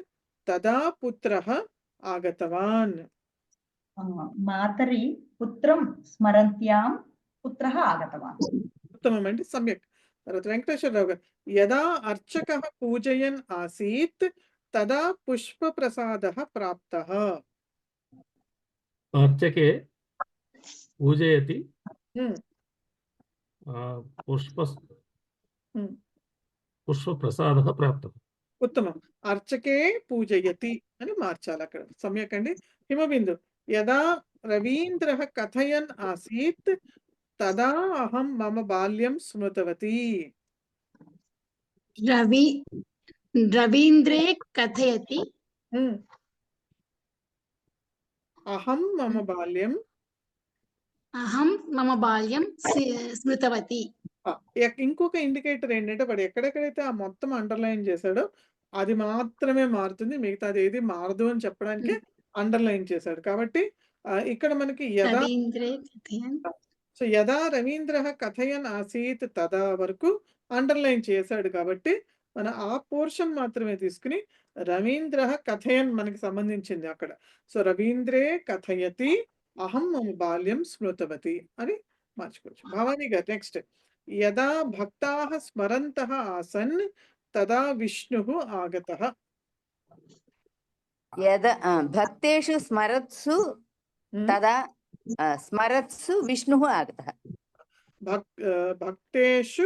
తదా పుత్రః ఆగతవాన్. మాతరి పుత్రం స్మరంత్యాం పుత్రః ఆగతవాన్. ఉత్తమం అండి, సమ్యక్. తర్వాత వెంకటేశ్వరరావు గారు, యదా అర్చకः పూజయన్ ఆసీత్ తదా పుష్పప్రసాదः ప్రాప్తः. अर्चके पूजयति ఉమ్, पुष्प ఉమ్. पुष्पप्रसादः प्राप्तः. ఉత్తమం. అర్చకే పూజయతి అని మార్చాలి అక్కడ. సమ్యకండి. హిమబిందు, యదా రవీంద్రః కథయన్ ఆసీత్ తదా అహం మమ బాల్యం స్మృతవతి. రవీంద్రే కథయతి ఉమ్. అహం మమ బాల్యం అహం మమ బాల్యం స్మృతవతి. ఇంకొక ఇండికేటర్ ఏంటంటే వాడు ఎక్కడెక్కడైతే ఆ మొత్తం అండర్లైన్ చేశాడో అది మాత్రమే మారుతుంది, మిగతాది ఏది మారదు అని చెప్పడానికి అండర్లైన్ చేశాడు. కాబట్టి ఇక్కడ మనకి యదా రవీంద్రే కథయన్ సో యదా రవీంద్ర కథయన్ ఆసీత్ తదా వరకు అండర్లైన్ చేశాడు కాబట్టి మన ఆ పోర్షన్ మాత్రమే తీసుకుని రవీంద్ర కథయన్ మనకి సంబంధించింది అక్కడ. సో రవీంద్రే కథయతి అహం మమ బాల్యం స్మృతవతి అని మార్చుకోవచ్చు. భవానీ గారు నెక్స్ట్, యదా భక్తాః స్మరంతః ఆసన్ తదా విష్ణుః ఆగతః. యదా భక్తేషు స్మరత్సు తదా స్మరత్సు విష్ణుః ఆగతః. భక్తేషు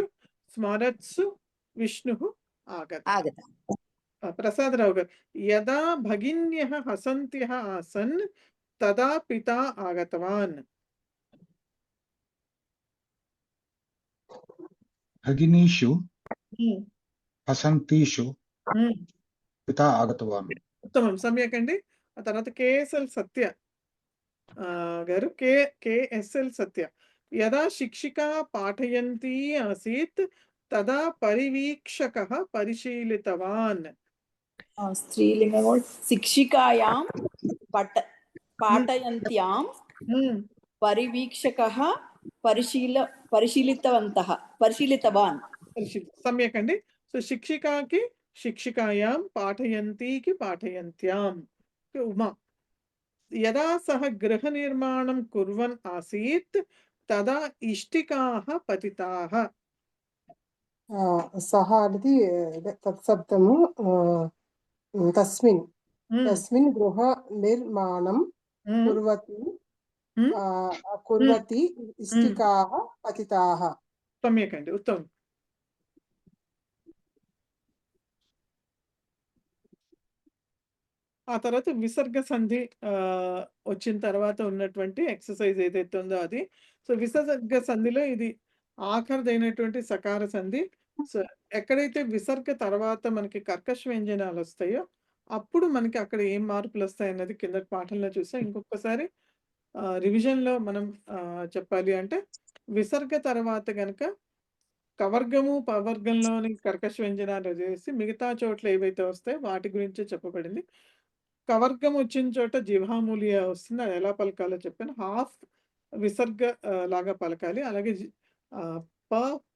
స్మరత్సు విష్ణుః ఆగతః. ప్రసాదరావు గారు, యదా భగిన్యః హసంత్యః ఆసన్ తదా పితా ఆగతవాన్. భగినీషు హసంతీషు పితా ఆగతవాన్. ఉత్తమం. సమ్యకండి. ఆ తర్వాత కేఎస్ఎల్ సత్య గారు, కేఎస్ఎల్ సత్య, యదా శిక్షికా పాఠయంతి ఆసీత్ తదా పరివీక్షకః పరిశీలితవాన్. స్త్రీలింగం శిక్షికాయాం పాఠయంత్యాం పరివీక్షకः పరిశీలితవాన్. సమ్యకండి. సో శిక్షికాకి శిక్షికాయాం, పాఠయంతికి పాఠయంత్యాం. ఉమా, యదా సహ గృహ నిర్మాణం కుర్వన్ ఆసీత్ తదా ఇష్టికాః పతితాః. సహ అనేది తత్శబ్దము. తస్మిన్ గృహ నిర్మాణం కుర్వతి ఇష్టికాః పతితాః. సమ్యకండి. ఉత్తమం. ఆ తర్వాత విసర్గ సంధి వచ్చిన తర్వాత ఉన్నటువంటి ఎక్సర్సైజ్ ఏదైతే ఉందో అది. సో విసర్గ సంధిలో ఇది ఆఖరిదైనటువంటి సకార సంధి. సో ఎక్కడైతే విసర్గ తర్వాత మనకి కర్కశ వ్యంజనాలు వస్తాయో అప్పుడు మనకి అక్కడ ఏం మార్పులు వస్తాయి అన్నది కిందటి పాఠంలో చూసాం. ఇంకొకసారి రివిజన్లో మనం చెప్పాలి అంటే విసర్గ తర్వాత గనక కవర్గము పవర్గంలోని కర్కశ వ్యంజనాలు చేసి మిగతా చోట్ల ఏవైతే వస్తాయో వాటి గురించే చెప్పబడింది. కవర్గం వచ్చిన చోట జిహ్వామూలియ వస్తుంది, అది ఎలా పలకాలో చెప్పాను. హాఫ్ విసర్గ లాగా పలకాలి. అలాగే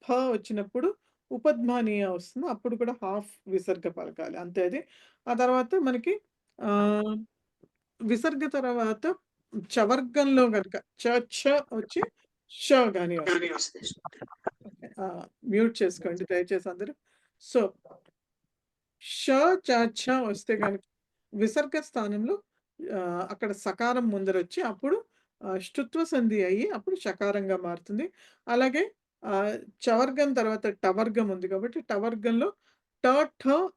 ఫ వచ్చినప్పుడు ఉపధ్మానీయ వస్తుంది, అప్పుడు కూడా హాఫ్ విసర్గ పలకాలి, అంతే అది. ఆ తర్వాత మనకి విసర్గ తర్వాత చవర్గంలో కనుక చ వచ్చి ష గాని వస్తుంది. మ్యూట్ చేసుకోండి దయచేసి అందరూ. సో ష చ వస్తే కనుక విసర్గ స్థానంలో అక్కడ సకారం ముందరొచ్చి అప్పుడు ష్టుత్వ సంధి అయ్యి అప్పుడు షకారంగా మారుతుంది. అలాగే చవర్గం తర్వాత టవర్గం ఉంది కాబట్టి టవర్గంలో ఠ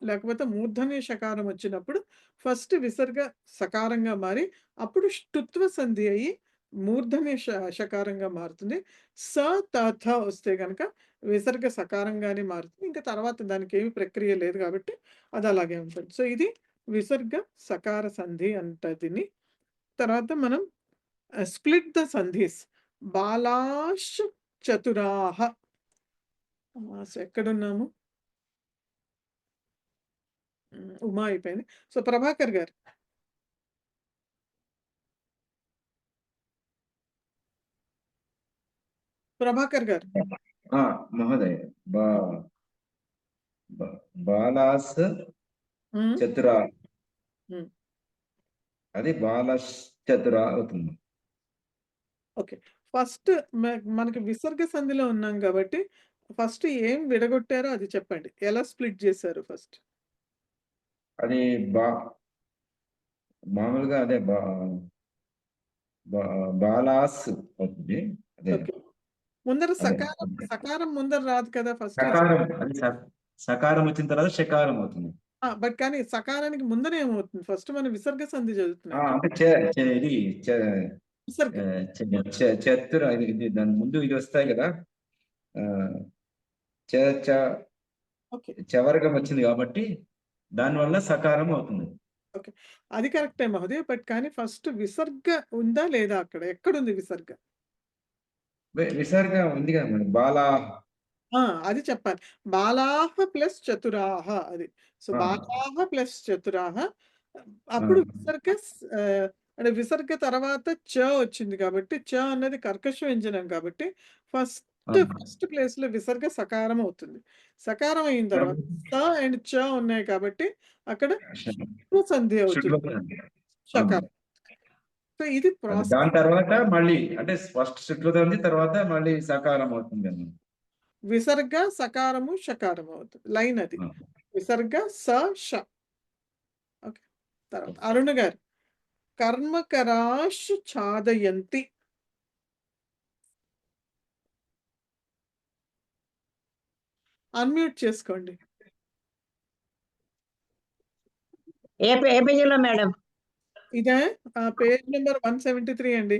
లేకపోతే మూర్ధన్య షకారం వచ్చినప్పుడు ఫస్ట్ విసర్గ సకారంగా మారి అప్పుడు ష్టుత్వ సంధి అయ్యి మూర్ధన్య షకారంగా మారుతుంది. స త వస్తే కనుక విసర్గ సకారంగానే మారుతుంది. ఇంకా తర్వాత దానికి ఏమి ప్రక్రియ లేదు కాబట్టి అది అలాగే ఉంటుంది. సో ఇది విసర్గ సకార సంధి అంటదిని. తర్వాత మనం స్ప్లిట్ ద సంధిస్. బాలాష్ చతురాహ. ఎక్కడున్నాము? ఉమా అయిపోయింది. సో ప్రభాకర్ గారు. ప్రభాకర్ గారు. మహోదయ బాలాస్ చతురా, అది బాలాస్ చతురా అవుతుంది. ఓకే, ఫస్ట్ మనకి విసర్గ సంధిలో ఉన్నాం కాబట్టి ఫస్ట్ ఏం విడగొట్టారో అది చెప్పండి. ఎలా స్ప్లిట్ చేశారు ఫస్ట్? అది మామూలుగా అదే బాలాస్ అవుతుంది. అదే ఓకే. ముందర అదే సకారం ముందర రాదు కదా ఫస్ట్. సకారం, అది సకారం వచ్చిన తర్వాత షకారం అవుతుంది. బట్ కానీ సకారానికి ముందర ఏమవుతుంది? ఫస్ట్ మనం విసర్గ సంధి చదువుతున్నాం. అంటే ఇది విసర్గ. చతుర ఇది దాని ముందు ఇది వస్తాయి కదా, ఓకే. చవర్గం వచ్చింది కాబట్టి దానివల్ల సకారం అవుతుంది. ఓకే. అది కరెక్టే మహోదయ. బట్ కానీ ఫస్ట్ విసర్గ ఉందా లేదా అక్కడ? ఎక్కడుంది విసర్గ? విసర్గ ఉంది కదా మేడం, అది చెప్పాలి. బాలాహ ప్లస్ చతురాహ అది. సో బాలాహ ప్లస్ చతురాహ. అప్పుడు విసర్గ అంటే విసర్గ తర్వాత చ వచ్చింది కాబట్టి చ అన్నది కర్కశ వ్యంజనం కాబట్టి ఫస్ట్ ప్లేస్ లో విసర్గ సకారం అవుతుంది. సకారం అయిన తర్వాత స అండ్ చ ఉన్నాయి కాబట్టి అక్కడ సంధి అవుతుంది. సకారం. సో ఇది ప్రాసెస్. దాని తర్వాత మళ్ళీ అంటే ఫస్ట్ శుక్లత ఉంది, తర్వాత మళ్ళీ సకారం అవుతుంది అన్నమాట. విసర్గ సకారము షకారము అవుతుంది. లైన్ అది. విసర్గ ష. ఓకే. తర్వాత అరుణ గారు, కర్మకరాశ్ ఛాదయంతి. అన్మ్యూట్ చేసుకోండి. ఏ పేజీలో మేడం? ఇదే పేజ్ నెంబర్ 173 అండి.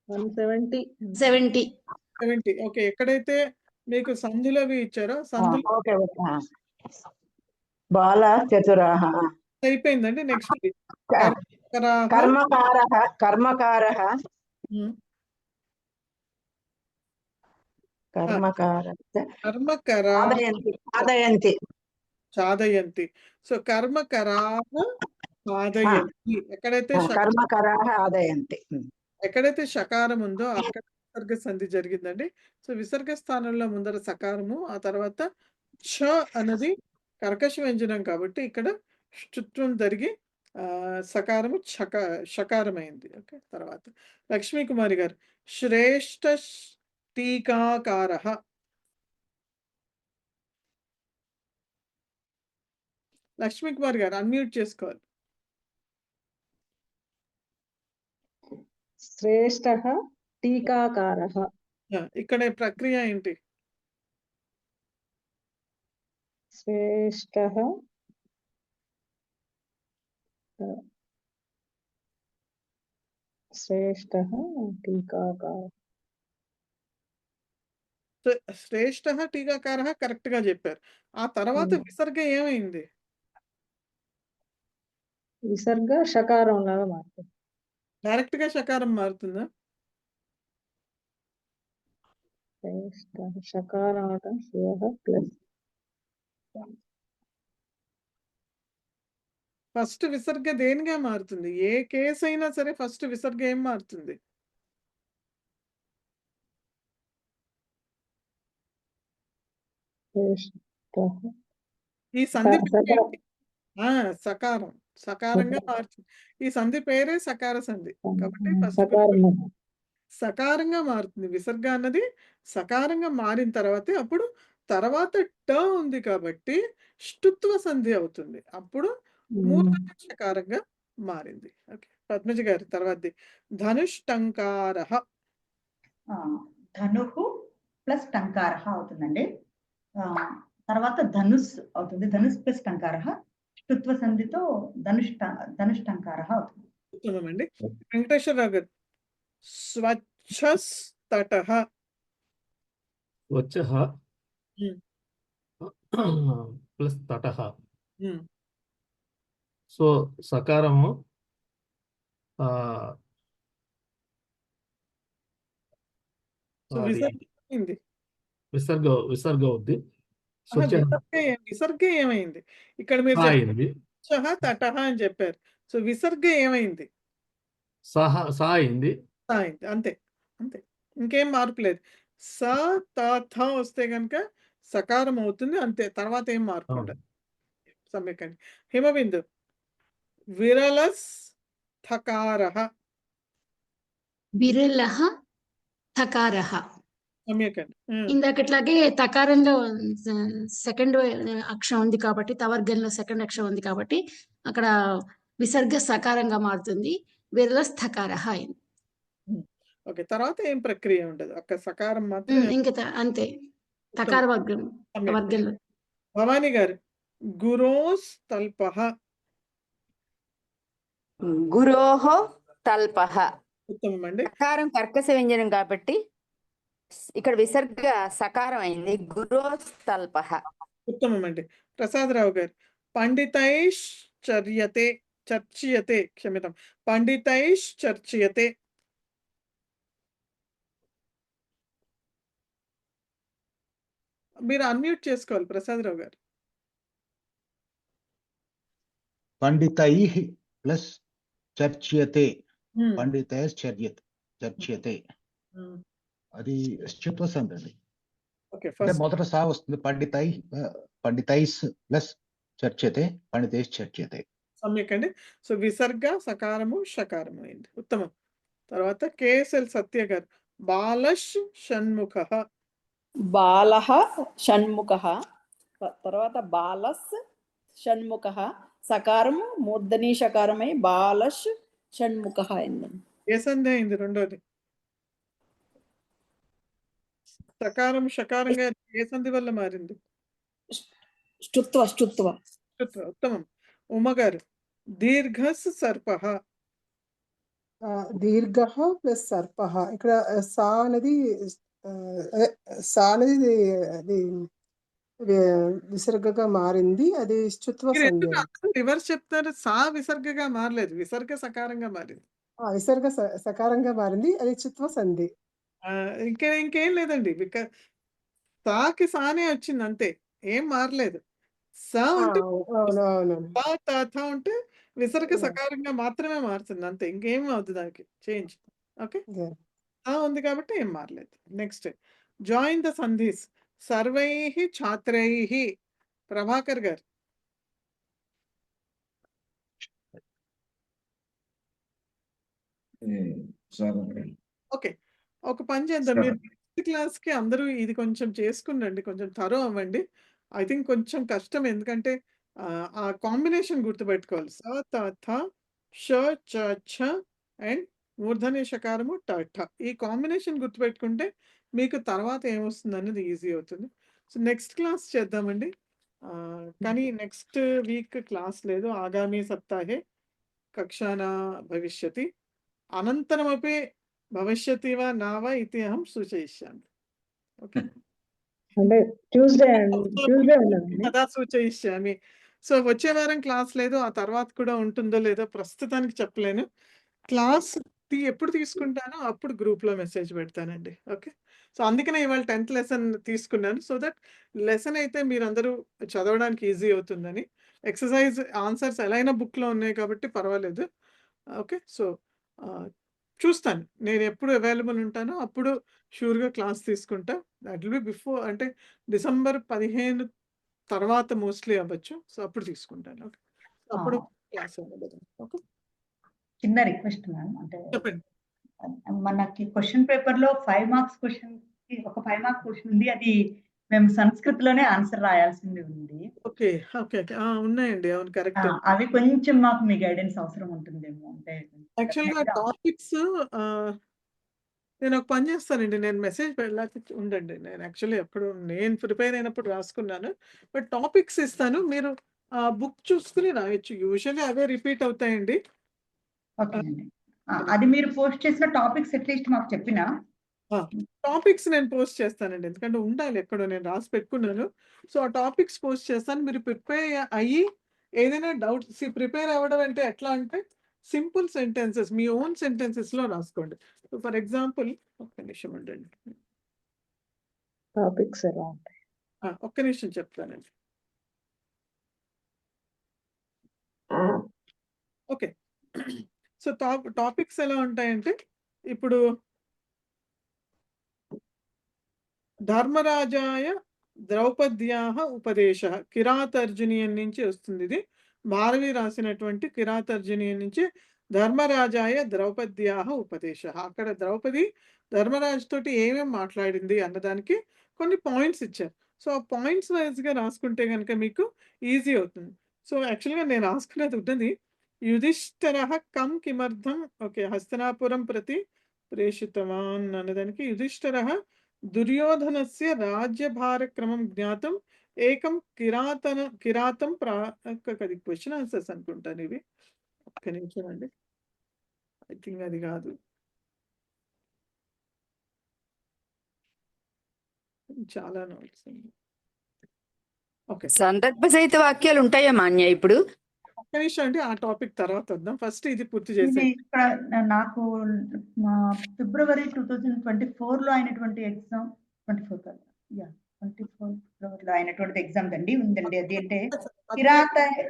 170. ఓకే. ఎక్కడైతే మీకు సంధులవి ఇచ్చారో సంధులు ఓకే. బాల చతురాహ అయిపోయిందండి. నెక్స్ట్ కర్మకారః చాదయంతి. సో కర్మకరాహ చాదయంతి. ఎక్కడైతే కర్మకారః ఆదయంతి. ఎక్కడైతే షకారం ఉందో అక్కడ విసర్గ సంధి జరిగిందండి. సో విసర్గ స్థానంలో ముందర సకారము, ఆ తర్వాత ఛ అన్నది కర్కశ వ్యంజనం కాబట్టి ఇక్కడ షుత్వం జరిగి సకారము షకారమైంది. ఓకే. తర్వాత లక్ష్మీ కుమారి గారు, శ్రేష్ఠ టీకాకారః. లక్ష్మీ కుమార్ గారు అన్మ్యూట్ చేసుకోవాలి. శ్రేష్ఠ టీకాకారః. ఇక్కడ ప్రక్రియ ఏంటి? శ్రేష్ఠ టీకాకారః. శ్రేష్ఠ టీకాకారః కరెక్ట్ గా చెప్పారు. ఆ తర్వాత విసర్గ ఏమైంది? విసర్గ షకారం లాగా మారుతుంది. డైరెక్ట్ గా షకారం మారుతుందా? షకారం ప్లస్ ఫస్ట్ విసర్గ దేనిగా మారుతుంది? ఏ కేసు అయినా సరే ఫస్ట్ విసర్గ ఏం మారుతుంది? ఈ సంధి సకారంగా మారుతుంది. ఈ సంధి పేరే సకార సంధి కాబట్టి ఫస్ట్ సకారంగా మారుతుంది. విసర్గ అన్నది సకారంగా మారిన తర్వాత ట ఉంది కాబట్టి షుత్వ సంధి అవుతుంది. అప్పుడు మూర్ధన్య షకారంగా మారింది. ఓకే. పద్మజ గారి తర్వాతది ధనుష్టంకారః. ధనుహు ప్లస్ టంకారః అవుతుందండి. తర్వాత ధనుస్ అవుతుంది. ధనుస్ ప్లస్ టంకారః షుత్వ సంధితో ధనుష్టంకారః అవుతుంది. ఉత్తమమండి. వెంకటేశ్వరరావు గారు, స్వచ్ఛస్తటః. స్వచ్ఛః ప్లస్ తటః. సో సకారము విసర్గ అవుద్ది. విసర్గ ఏమైంది? ఇక్కడ మీరు తటః అని చెప్పారు. సో విసర్గ ఏమైంది? సా అయింది. అంతే అంతే, ఇంకేం మార్పు లేదు. స త వస్తే కనుక సకారం అవుతుంది అంతే, తర్వాత ఏం మార్పు ఉండదు. సమ్యకండి. హిమబిందు, విరలస్ థకారః. విరలః థకారః. సమ్యక్ అండి. ఇందాకట్లాగే తకారంలో సెకండ్ అక్షరం ఉంది కాబట్టి తవర్గంలో సెకండ్ అక్షరం ఉంది కాబట్టి అక్కడ విసర్గ సకారంగా మారుతుంది. వేరేలో స్థకార అయింది. ఓకే. తర్వాత ఏం ప్రక్రియ ఉండదు. ఒక్క సకారం మాత్రం. ఇంకా అంతే. తకార వర్గం సమ్యక్. వర్గంలో. భవానీ గారు గురోస్ తల్పః. గురోహ తల్పః. ఉత్తమం అండి. సకారం కర్కశ వ్యంజనం కాబట్టి ఇక్కడ విసర్గ సకారం అయింది. గురోస్ తల్పః. ఉత్తమం అండి. ప్రసాదరావు గారు పండితైష్ చర్చ్యతే క్షమితం పండితైష్ చర్చ్యతే. మీరు అన్మ్యూట్ చేసుకోవాలి ప్రసాదరావు గారు. పండితైః ప్లస్ చర్చ్యతే, పండితైస్ చర్చ్యతే, అది స్థిత్వ సంధి అండి. ఓకే. అంటే మొదట సా వస్తుంది. పండితైస్ ప్లస్ చర్చ్యతే, పండితైస్ చర్చ్యతే. సమ్యక్ అండి. సో విసర్గ సకారము షకారము అయింది. ఉత్తమం. తర్వాత కేఎస్ఎల్ సత్య గారు బాలష్ షణ్ముఖః. బాలః షణ్ముఖః, తర్వాత బాలస్ షణ్ముఖః, సకారము మూర్ధనీ షకారమై బాలష్ షణ్ముఖః అయిందండి. ఏ సంధి అయింది రెండోది? సకారం షకారంగా ఏ సంధి వల్ల మారింది? ష్టుత్వ. ఉత్తమం. ఉమ్మగారు దీర్ఘస్ సర్పః. దీర్ఘః ప్లస్ సర్పః. ఇక్కడ సా అనేది అది విసర్గగా మారింది. అది స్థుత్వ సంధి. రివర్స్ చెప్తారు. సా విసర్గగా మారలేదు, విసర్గ సకారంగా మారింది. విసర్గ సకారంగా మారింది. అది స్థుత్వ సంధి. ఇంకేం లేదండి. సాకి సానే వచ్చింది అంతే, ఏం మారలేదు. సా ఉంటే ఉంటే విసర్గ సకారంగా మాత్రమే మారుతుంది అంతే, ఇంకేం అవుతుంది దానికి చేంజ్. ఓకే. ఉంది కాబట్టి ఏం మారలేదు. నెక్స్ట్ జాయిన్ ద సంధీస్ సర్వైః ఛాత్రైః. ప్రభాకర్ గారు. ఓకే. ఒక పని చేద్దాం. మీరు నెక్స్ట్ క్లాస్ కి అందరూ ఇది కొంచెం చేసుకునండి, కొంచెం థరో అవ్వండి. ఐ థింక్ కొంచెం కష్టం, ఎందుకంటే ఆ కాంబినేషన్ గుర్తుపెట్టుకోవాలి. స త థ ష చ ఛ అండ్ మూర్ధన్య షకారము ట ఠ. ఈ కాంబినేషన్ గుర్తుపెట్టుకుంటే మీకు తర్వాత ఏమొస్తుంది అనేది ఈజీ అవుతుంది. సో నెక్స్ట్ క్లాస్ చేద్దామండి. కానీ నెక్స్ట్ వీక్ క్లాస్ లేదు. ఆగామి సప్తాహే కక్షానా భవిష్యతి. అనంతరమపి భవిష్యతి వా నా వా ఇతి అహం సూచయిష్యామి. ఓకే. అంటే ట్యూస్డే కదా సూచయిష్యామి. సో వచ్చే వారం క్లాస్ లేదు, ఆ తర్వాత కూడా ఉంటుందో లేదో ప్రస్తుతానికి చెప్పలేను. క్లాస్ ఎప్పుడు తీసుకుంటానో అప్పుడు గ్రూప్లో మెసేజ్ పెడతానండి. ఓకే. సో అందుకనే ఇవాళ 10th లెసన్ తీసుకున్నాను, సో దట్ లెసన్ అయితే మీరందరూ చదవడానికి ఈజీ అవుతుందని. ఎక్సర్సైజ్ ఆన్సర్స్ ఎలా అయినా బుక్లో ఉన్నాయి కాబట్టి పర్వాలేదు. ఓకే. సో చూస్తాను, నేను ఎప్పుడు అవైలబుల్ ఉంటానో అప్పుడు షూర్గా క్లాస్ తీసుకుంటా. దట్ విల్ బి బిఫోర్, అంటే December 15 తర్వాత మోస్ట్లీ అవ్వచ్చు. సో అప్పుడు తీసుకుంటాను. ఓకే. అప్పుడు క్లాస్ అవ్వదు. ఓకే. చిన్న రిక్వెస్ట్ మ్యామ్, అంటే చెప్పండి. మనకి క్వశ్చన్ పేపర్ లో 5 మార్క్స్ క్వశ్చన్ కి ఒక 5 మార్క్ క్వశ్చన్ ఉంది. అది మేము సంస్కృత్ లోనే ఆన్సర్ రాయాల్సింది ఉంది. ఓకే. ఓకే. ఉన్నాయండి. అవును, కరెక్ట్. అవి కొంచెం మాకు మీ గైడెన్స్ అవసరం ఉంటుందేమో. అంటే యాక్చువల్గా టాపిక్స్ నేను ఒక పని చేస్తానండి, నేను మెసేజ్ వెళ్ళాక ఉండండి. నేను యాక్చువల్లీ ఎప్పుడు నేను ప్రిపేర్ అయినప్పుడు రాసుకున్నాను, బట్ టాపిక్స్ ఇస్తాను, మీరు బుక్ చూసుకుని రాయొచ్చు. యూజువల్లీ అవే రిపీట్ అవుతాయండి. ఓకే అండి. అది మీరు పోస్ట్ చేసిన టాపిక్స్ అట్లీస్ట్ మాకు చెప్పినా. టాపిక్స్ నేను పోస్ట్ చేస్తానండి, ఎందుకంటే ఉండాలి ఎక్కడో, నేను రాసి పెట్టుకున్నాను. సో ఆ టాపిక్స్ పోస్ట్ చేస్తాను. మీరు ప్రిపేర్ అయ్యి ఏదైనా డౌట్స్ ప్రిపేర్ అవ్వడం అంటే ఎట్లా అంటే సింపుల్ సెంటెన్సెస్ మీ ఓన్ సెంటెన్సెస్లో రాసుకోండి. సో ఫర్ ఎగ్జాంపుల్ ఒక్క నిమిషం ఉండండి, టాపిక్స్ ఎలా ఉంటాయి? ఒక్క నిమిషం చెప్తానండి. ఓకే. సో టాపిక్స్ ఎలా ఉంటాయంటే, ఇప్పుడు ధర్మరాజాయ ద్రౌపద్యాః ఉపదేశః కిరాతార్జునీయం నుంచి వస్తుంది. ఇది భారవి రాసినటువంటి కిరాతార్జునీయం నుంచి ధర్మరాజాయ ద్రౌపద్యాః ఉపదేశः. అక్కడ ద్రౌపది ధర్మరాజు తోటి ఏమేం మాట్లాడింది అన్నదానికి కొన్ని పాయింట్స్ ఇచ్చారు. సో, ఆ పాయింట్స్ వైస్‌గా రాసుకుంటే గనుక మీకు ఈజీ అవుతుంది. సో, యాక్చువల్‌గా నేను రాసుకున్నది ఉన్నది యుధిష్ఠిరః కిమర్థం ఓకే. హస్తినాపురం ప్రతి ప్రేషితవాన్ అన్నదానికి యుధిష్ఠిరః దుర్యోధనస్య రాజ్యభారక్రమం జ్ఞాతం ఏకం కిరాతం అది క్వెషన్ ఆన్సర్స్ అనుకుంటాను ఇవి. ఒక్క నిమిషం అండి. ఐ థింక్ అది కాదు. చాలా నోట్స్ ఉంది. ఓకే. సందర్భ సహిత వాక్యాలు ఉంటాయా మాన్య ఇప్పుడు? ఒక్క నిమిషం అండి. ఆ టాపిక్ తర్వాత వద్దాం. ఫస్ట్ ఇది పూర్తి ఇది చేసేయండి. ఇక్కడ నాకు ఫిబ్రవరి 2024లో అయినటువంటి ఎగ్జామ్ 24 కాదు. యాహ్! 24 ఫిబ్రవరిలో అయినటువంటిది ఎగ్జామ్ అండి ఉందండి. అదేంటే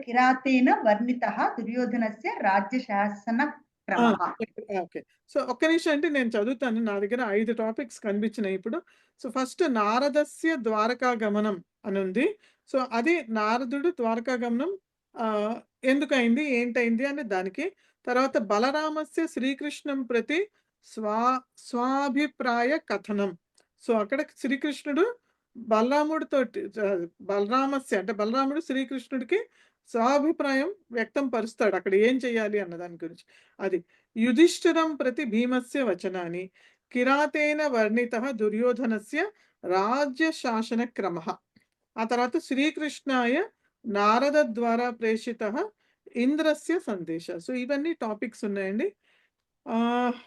కిరాతేన వర్ణితః దుర్యోధనస్య రాజ్య శాసన ఆ! క్రమః. ఓకే. సో, ఒక్క నిమిషం అండి నేను చదువుతాను. నా దగ్గర 5 టాపిక్స్ కనిపించినాయి ఇప్పుడు. సో, ఫస్ట్ నారదస్య ద్వారకా గమనం అనుంది. సో, అది నారదుడు ద్వారకా గమనం ఎందుకయింది? ఏంటయింది? అనే దానికి. తర్వాత బలరామస్య శ్రీకృష్ణం ప్రతి స్వాభిప్రాయ కథనం. సో, అక్కడ శ్రీకృష్ణుడు బలరాముడితోటి బలరామస్య అంటే బలరాముడు శ్రీకృష్ణుడికి స్వాభిప్రాయం వ్యక్తం పరుస్తాడు. అక్కడ ఏం చేయాలి అన్న దాని గురించి. అది యుధిష్ఠిరం ప్రతి భీమస్య వచనాని కిరాతేన వర్ణితః దుర్యోధనస్య రాజ్య శాసన క్రమః. ఆ తర్వాత శ్రీకృష్ణాయ నారద ద్వారా ప్రేషితః ఇంద్రస్య సందేశ. సో, ఇవన్నీ టాపిక్స్ ఉన్నాయండి.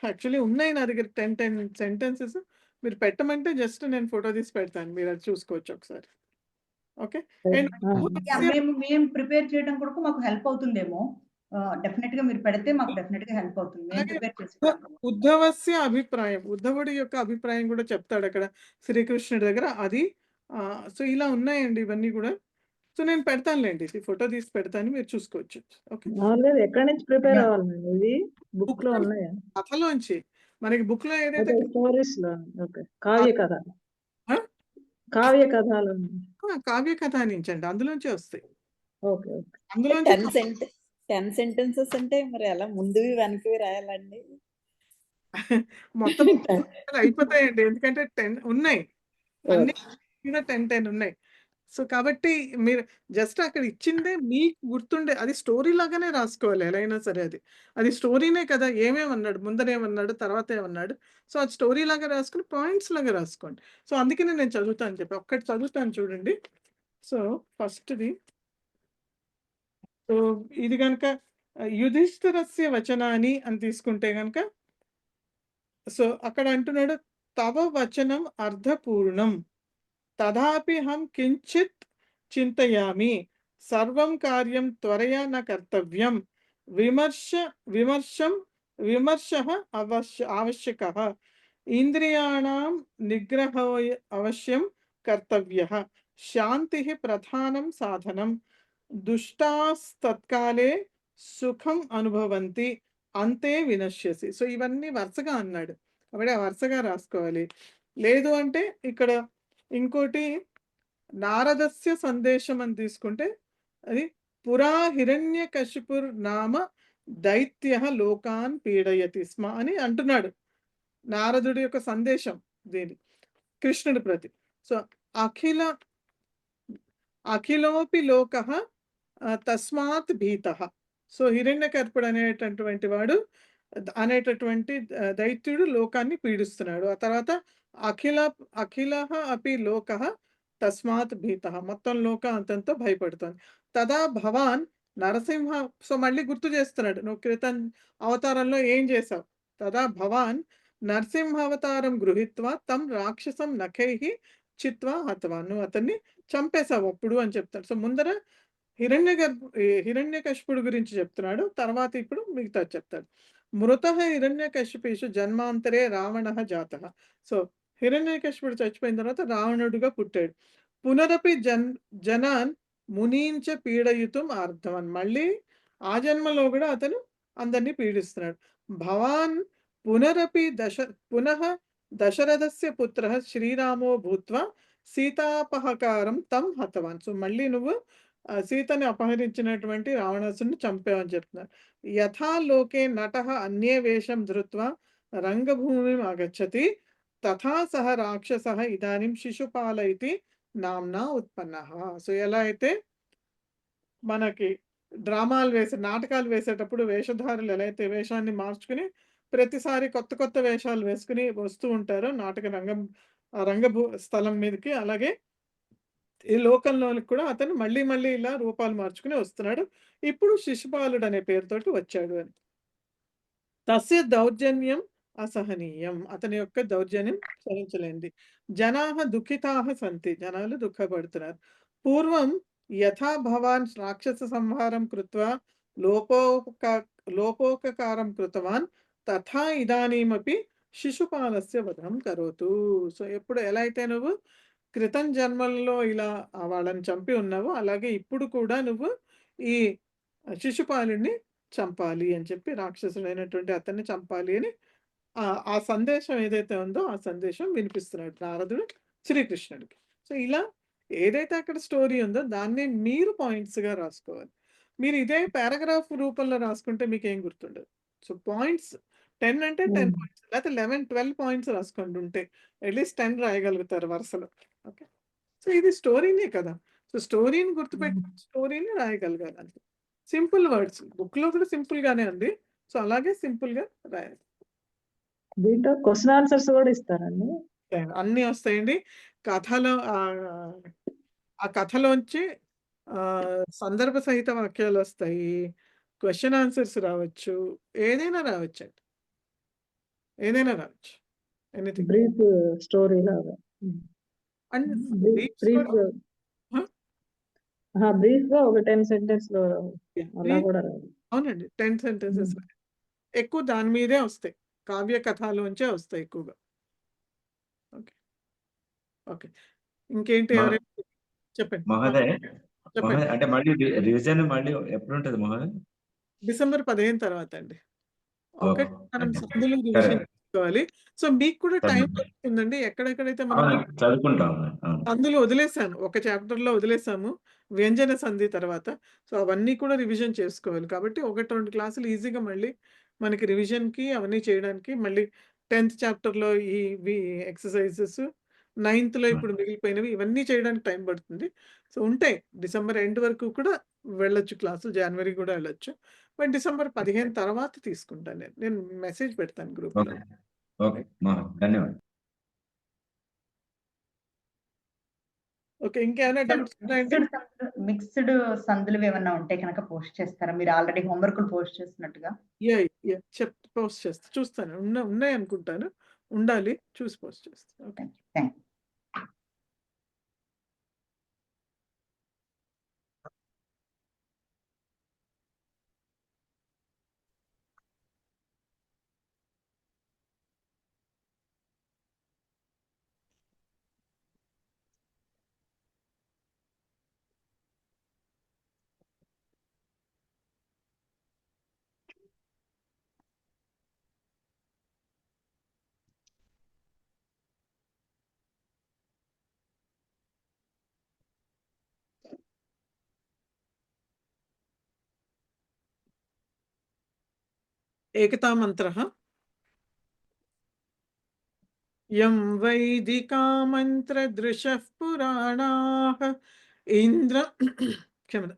యాక్చువల్లీ ఉన్నాయి నా దగ్గర 10 సెంటెన్సెస్. మీరు పెట్టమంటే జస్ట్ నేను ఫోటో తీసి పెడతాను. మీరు అది చూసుకోవచ్చు ఒకసారి. ఓకే. And yeah! మేము ప్రిపేర్ చేయడం కొరకు మాకు హెల్ప్ అవుతుందేమో. డెఫినిట్‌గా మీరు పెడితే మాకు డెఫినిట్‌గా హెల్ప్ అవుతుంది. మేము అలాగే ప్రిపేర్ చేసుకోవడానికి. ఉద్ధవస్య అభిప్రాయం. ఉద్ధవుడి యొక్క అభిప్రాయం కూడా చెప్తాడక్కడ శ్రీకృష్ణుడి దగ్గర. అది సో, ఇలా ఉన్నాయండి ఇవన్నీ కూడా. సో, నేను పెడతానులెండి. ఈ ఫోటో తీసి పెడతాను. మీరు చూసుకోవచ్చు. ఓకే. లేదు ఎక్కడి నుంచి ప్రిపేర్ యాహ్! అవ్వాలి ఇది బుక్‌లో బుక్‌లో ఉన్నాయా? కథలోంచి. మనకి బుక్‌లో ఏదైతే అదే స్టోరీస్‌లో. ఓకే. కావ్య కథ. ఆ? కావ్య కథలు. కావ్య కథ నుంచండి. అందులోంచే వస్తాయి. ఓకే. ఓకే. అందులోంచి 10 సెంటెన్సెస్ అంటే మరి ఎలా ముందువి వెనక్కివి రాయాలండి? మొత్తం అయిపోతాయండి. ఎందుకంటే 10 ఉన్నాయి. అన్ని మీద 10 ఉన్నాయి. సో, కాబట్టి మీరు జస్ట్ అక్కడ ఇచ్చిందే మీకు గుర్తుండే అది స్టోరీ లాగానే రాసుకోవాలి ఎలా అయినా సరే అది. అది స్టోరీనే కదా! ఏమేమన్నాడు, ముందరేమన్నాడు, తర్వాత ఏమన్నాడు. సో, అది స్టోరీ లాగా రాసుకొని పాయింట్స్ లాగా రాసుకోండి. సో, అందుకనే నేను చదువుతాను చెప్పి. ఒక్కటి చదువుతాను చూడండి. సో, ఫస్ట్‌ది సో, ఇది గనక యుధిష్ఠిరస్య వచనాని అని తీసుకుంటే గనక సో, అక్కడ అంటున్నాడు తవ వచనం అర్థపూర్ణం. తథాపి హం కించిత్ చింతయామి. సర్వం కార్యం త్వరయా న కర్తవ్యం. విమర్శః ఆవశ్యకః. ఇంద్రియాణాం నిగ్రహో అవశ్యం కర్తవ్యః. శాంతిః ప్రధానం సాధనం. దుష్టాస్తత్కాలే సుఖం అనుభవంతి. అంతే వినశ్యసి. సో, ఇవన్నీ వరుసగా అన్నాడు. కాబట్టి ఆ వరుసగా రాసుకోవాలి. లేదు అంటే ఇక్కడ ఇంకోటి నారదస్య సందేశం అని తీసుకుంటే అది పురా హిరణ్యకశిపుర్ నామ దైత్యః లోకాన్ పీడయతి స్మ అని అంటున్నాడు. నారదుడి యొక్క సందేశం దీని కృష్ణుడి ప్రతి. సో, అఖిలోపి లోకః తస్మాత్ భీతః. సో, హిరణ్యకర్పుడు అనేటటువంటి దైత్యుడు లోకాన్ని పీడిస్తున్నాడు. ఆ తర్వాత అఖిలః అపి లోకః తస్మాత్ భీతః. మొత్తం లోకం అతనితో భయపడుతోంది. తదా భవాన్ నరసింహ. సో, మళ్ళీ గుర్తు చేస్తున్నాడు. నువ్వు క్రితం అవతారంలో ఏం చేశావు? తదా భవాన్ నరసింహావతారం గృహీత్వా తం రాక్షసం నఖైః చిత్వా హతవాన్. నువ్వు అతన్ని చంపేశావు అప్పుడు అని చెప్తాడు. సో, ముందర హిరణ్యకశిపుడు గురించి చెప్తున్నాడు. తర్వాత ఇప్పుడు మిగతాది చెప్తాడు. మృతః హిరణ్యకశిపేషు జన్మాంతరే రావణః జాతః. సో, హిరణ్యకశిపుడు చచ్చిపోయిన తర్వాత రావణుడిగా పుట్టాడు. పునరపి జనాన్ మునీంచ పీడయుతుం ఆర్ధవన్. మళ్ళీ ఆ జన్మలో కూడా అతను అందరినీ పీడిస్తున్నాడు. భవాన్ పునః దశరథస్య పుత్రః శ్రీరామో భూత్వా సీతాపహకారం తం హతవాన్. సో, మళ్ళీ నువ్వు సీతని అపహరించినటువంటి రావణాసురుడిని చంపామని చెప్తున్నారు. యథా లోకే నటః అన్యే వేషం ధృత్వా రంగభూమిం ఆగచ్చతి తథా సహ రాక్షసః ఇదానీం శిశుపాల ఇతి నామ్నా ఉత్పన్నః. సో ఎలా అయితే మనకి నాటకాలు వేసేటప్పుడు వేషధారులు ఎలా అయితే వేషాన్ని మార్చుకుని ప్రతిసారి కొత్త కొత్త వేషాలు వేసుకుని వస్తూ ఉంటారో రంగభూ స్థలం మీదకి, అలాగే ఈ లోకంలోనికి కూడా అతను మళ్ళీ మళ్ళీ ఇలా రూపాలు మార్చుకుని వస్తున్నాడు. ఇప్పుడు శిశుపాలుడు అనే పేరుతోటి వచ్చాడు అని. తస్య దౌర్జన్యం అసహనీయం, అతని యొక్క దౌర్జన్యం సహించలేనిది. జనాః దుఃఖితాః సంతి, జనాలు దుఃఖపడుతున్నారు. పూర్వం యథా భవాన్ రాక్షస సంహారం కృత్వా లోపోపకారం కృతవాన్ తథా ఇదానీమపి శిశుపాలస్య వధం కరోతు. సో ఎప్పుడు ఎలా అయితే నువ్వు క్రితం జన్మల్లో ఇలా వాళ్ళని చంపి ఉన్నావో అలాగే ఇప్పుడు కూడా నువ్వు ఈ శిశుపాలుడిని చంపాలి అని చెప్పి, రాక్షసుడైనటువంటి అతన్ని చంపాలి అని ఆ సందేశం ఏదైతే ఉందో ఆ సందేశం వినిపిస్తున్నాడు నారదుడు శ్రీకృష్ణుడికి. సో ఇలా ఏదైతే అక్కడ స్టోరీ ఉందో దాన్ని మీరు పాయింట్స్గా రాసుకోవాలి. మీరు ఇదే పారాగ్రాఫ్ రూపంలో రాసుకుంటే మీకు ఏం గుర్తుండదు. సో పాయింట్స్ 10 అంటే 10 పాయింట్స్, లేకపోతే 11-12 పాయింట్స్ రాసుకోండి. ఉంటే అట్లీస్ట్ 10 రాయగలుగుతారు వరుసలో. ఓకే, సో ఇది స్టోరీనే కదా. సో స్టోరీని గుర్తుపెట్టుకుని స్టోరీని రాయగలగాలి అంతే. సింపుల్ వర్డ్స్, బుక్ లో కూడా సింపుల్ గానే ఉంది. సో అలాగే సింపుల్ గా రాయాలి. దీంట్లో క్వశ్చన్ ఆన్సర్స్ కూడా ఇస్తారండి? అన్ని వస్తాయండి. కథలో ఆ కథలోంచి సందర్భ సహిత వాక్యాలు వస్తాయి, క్వశ్చన్ ఆన్సర్స్ రావచ్చు, ఏదైనా రావచ్చు అండి, ఏదైనా రావచ్చు. ఎనీథింగ్. బ్రీఫ్ స్టోరీ లాగా. అండ్ బ్రీఫ్ గా ఒక 10 సెంటెన్స్ లో అలా కూడా రాదు. అవునండి, 10 సెంటెన్సెస్ ఎక్కువ దాని మీదే వస్తాయి, కావ్య కథలోంచే వస్తాయి ఎక్కువగా. ఓకే ఓకే, ఇంకేంటి ఎవరైనా చెప్పండి. మహోదయ్, చెప్పండి. అంటే మళ్ళీ రివిజన్ మళ్ళీ ఎప్పుడు ఉంటుంది మహోదయ్? డిసెంబర్ 15 తర్వాత అండి. ఓకే, ఒకటి మనం అంటే సందులు సరే. రివిజన్ చేసుకోవాలి. సో మీకు కూడా టైం సరే. దొరుకుతుందండి. ఎక్కడెక్కడైతే మనం అవును, చదువుకుంటాం. అవును. సందులు వదిలేసాను, ఒక చాప్టర్లో వదిలేసాము వ్యంజన సంధి తర్వాత. సో అవన్నీ కూడా రివిజన్ చేసుకోవాలి. కాబట్టి 1-2 క్లాసులు ఈజీగా మళ్ళీ మనకి రివిజన్కి అవన్నీ చేయడానికి, మళ్ళీ 10th చాప్టర్లో ఈ ఎక్సర్సైజెస్, 9th ఇప్పుడు మిగిలిపోయినవి ఇవన్నీ చేయడానికి టైం పడుతుంది. సో ఉంటాయి, డిసెంబర్ ఎండ్ వరకు కూడా వెళ్ళొచ్చు క్లాసులు, జనవరి కూడా వెళ్ళొచ్చు. బట్ డిసెంబర్ 15 తర్వాత తీసుకుంటాను. నేను మెసేజ్ పెడతాను గ్రూప్లో. ఓకే ఓకే మహోదయ్, ధన్యవాదాలు. ఓకే, ఇంకేమైనా డౌట్స్ ఉన్నాయండి? మిక్స్డ్ సందులు ఏమన్నా ఉంటే కనుక పోస్ట్ చేస్తారా? మీరు ఆల్రెడీ హోంవర్క్ పోస్ట్ చేసినట్టుగా. పోస్ట్ చేస్తా, చూస్తాను. ఉన్నాయి అనుకుంటాను, ఉండాలి, చూసి పోస్ట్ చేస్తాను. Okay, thank you. ఏకతా మంత్రః. యం వైదికా మంత్రదృశః పురాణాః క్షమత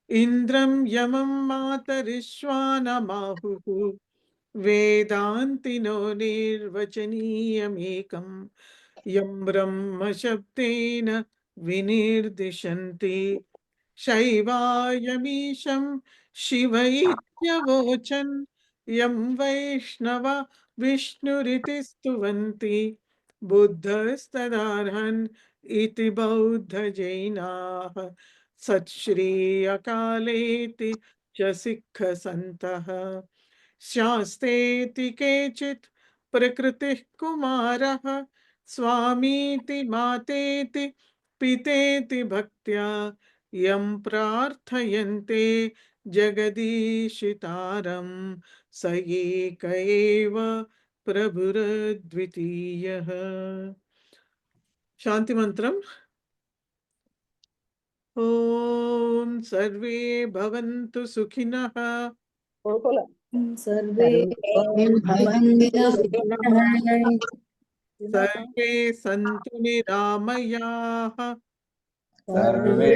ఇంద్రం యమం మాతరిశ్వానమాహుః వేదాంతినో నిర్వచనీయమేకం యం బ్రహ్మ శబ్దేన వినిర్దిశంతి శైవాయమీశం శివ ఇత్యవోచన్ యం వైష్ణవ విష్ణురితి స్తువంతి బుద్ధస్తదార్హన్ ఇతి బౌద్ధ జైనాః సత్శ్రీ అకాలేతి చ సిక్ఖ సంతః శాస్తేతి కేచిత్ ప్రకృతిః కుమారః స్వామీతి మాతేతి పితేతి భక్త్యా యం ప్రార్థయంతే జగదీశితారం స ఏక ఏవ ప్రభురద్వితీయః. శాంతి మంత్రం. ॐ सर्वे भवन्तु सुखिनः सर्वे सर्वे सन्तु निरामयाः सर्वे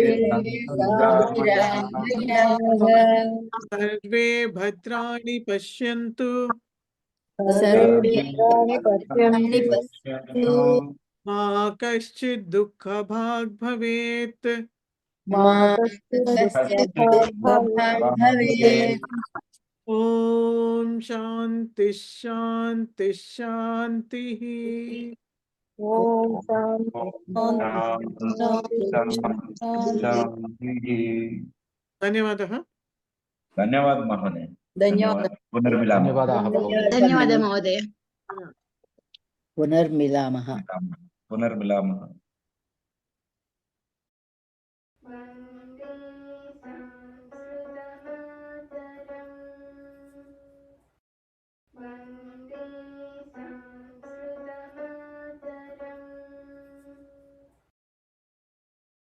सर्वे भद्राणि पश्यन्तु मा कश्चित् दुःखभाग् भवेत् ॐ शान्ति शान्ति शान्तिः धन्यवादः धन्यवाद महोदय धन्यवाद पुनर्मिलामः ధన్యవాదः మహోదయ पुनर्मिलामः पुनर्मिलामः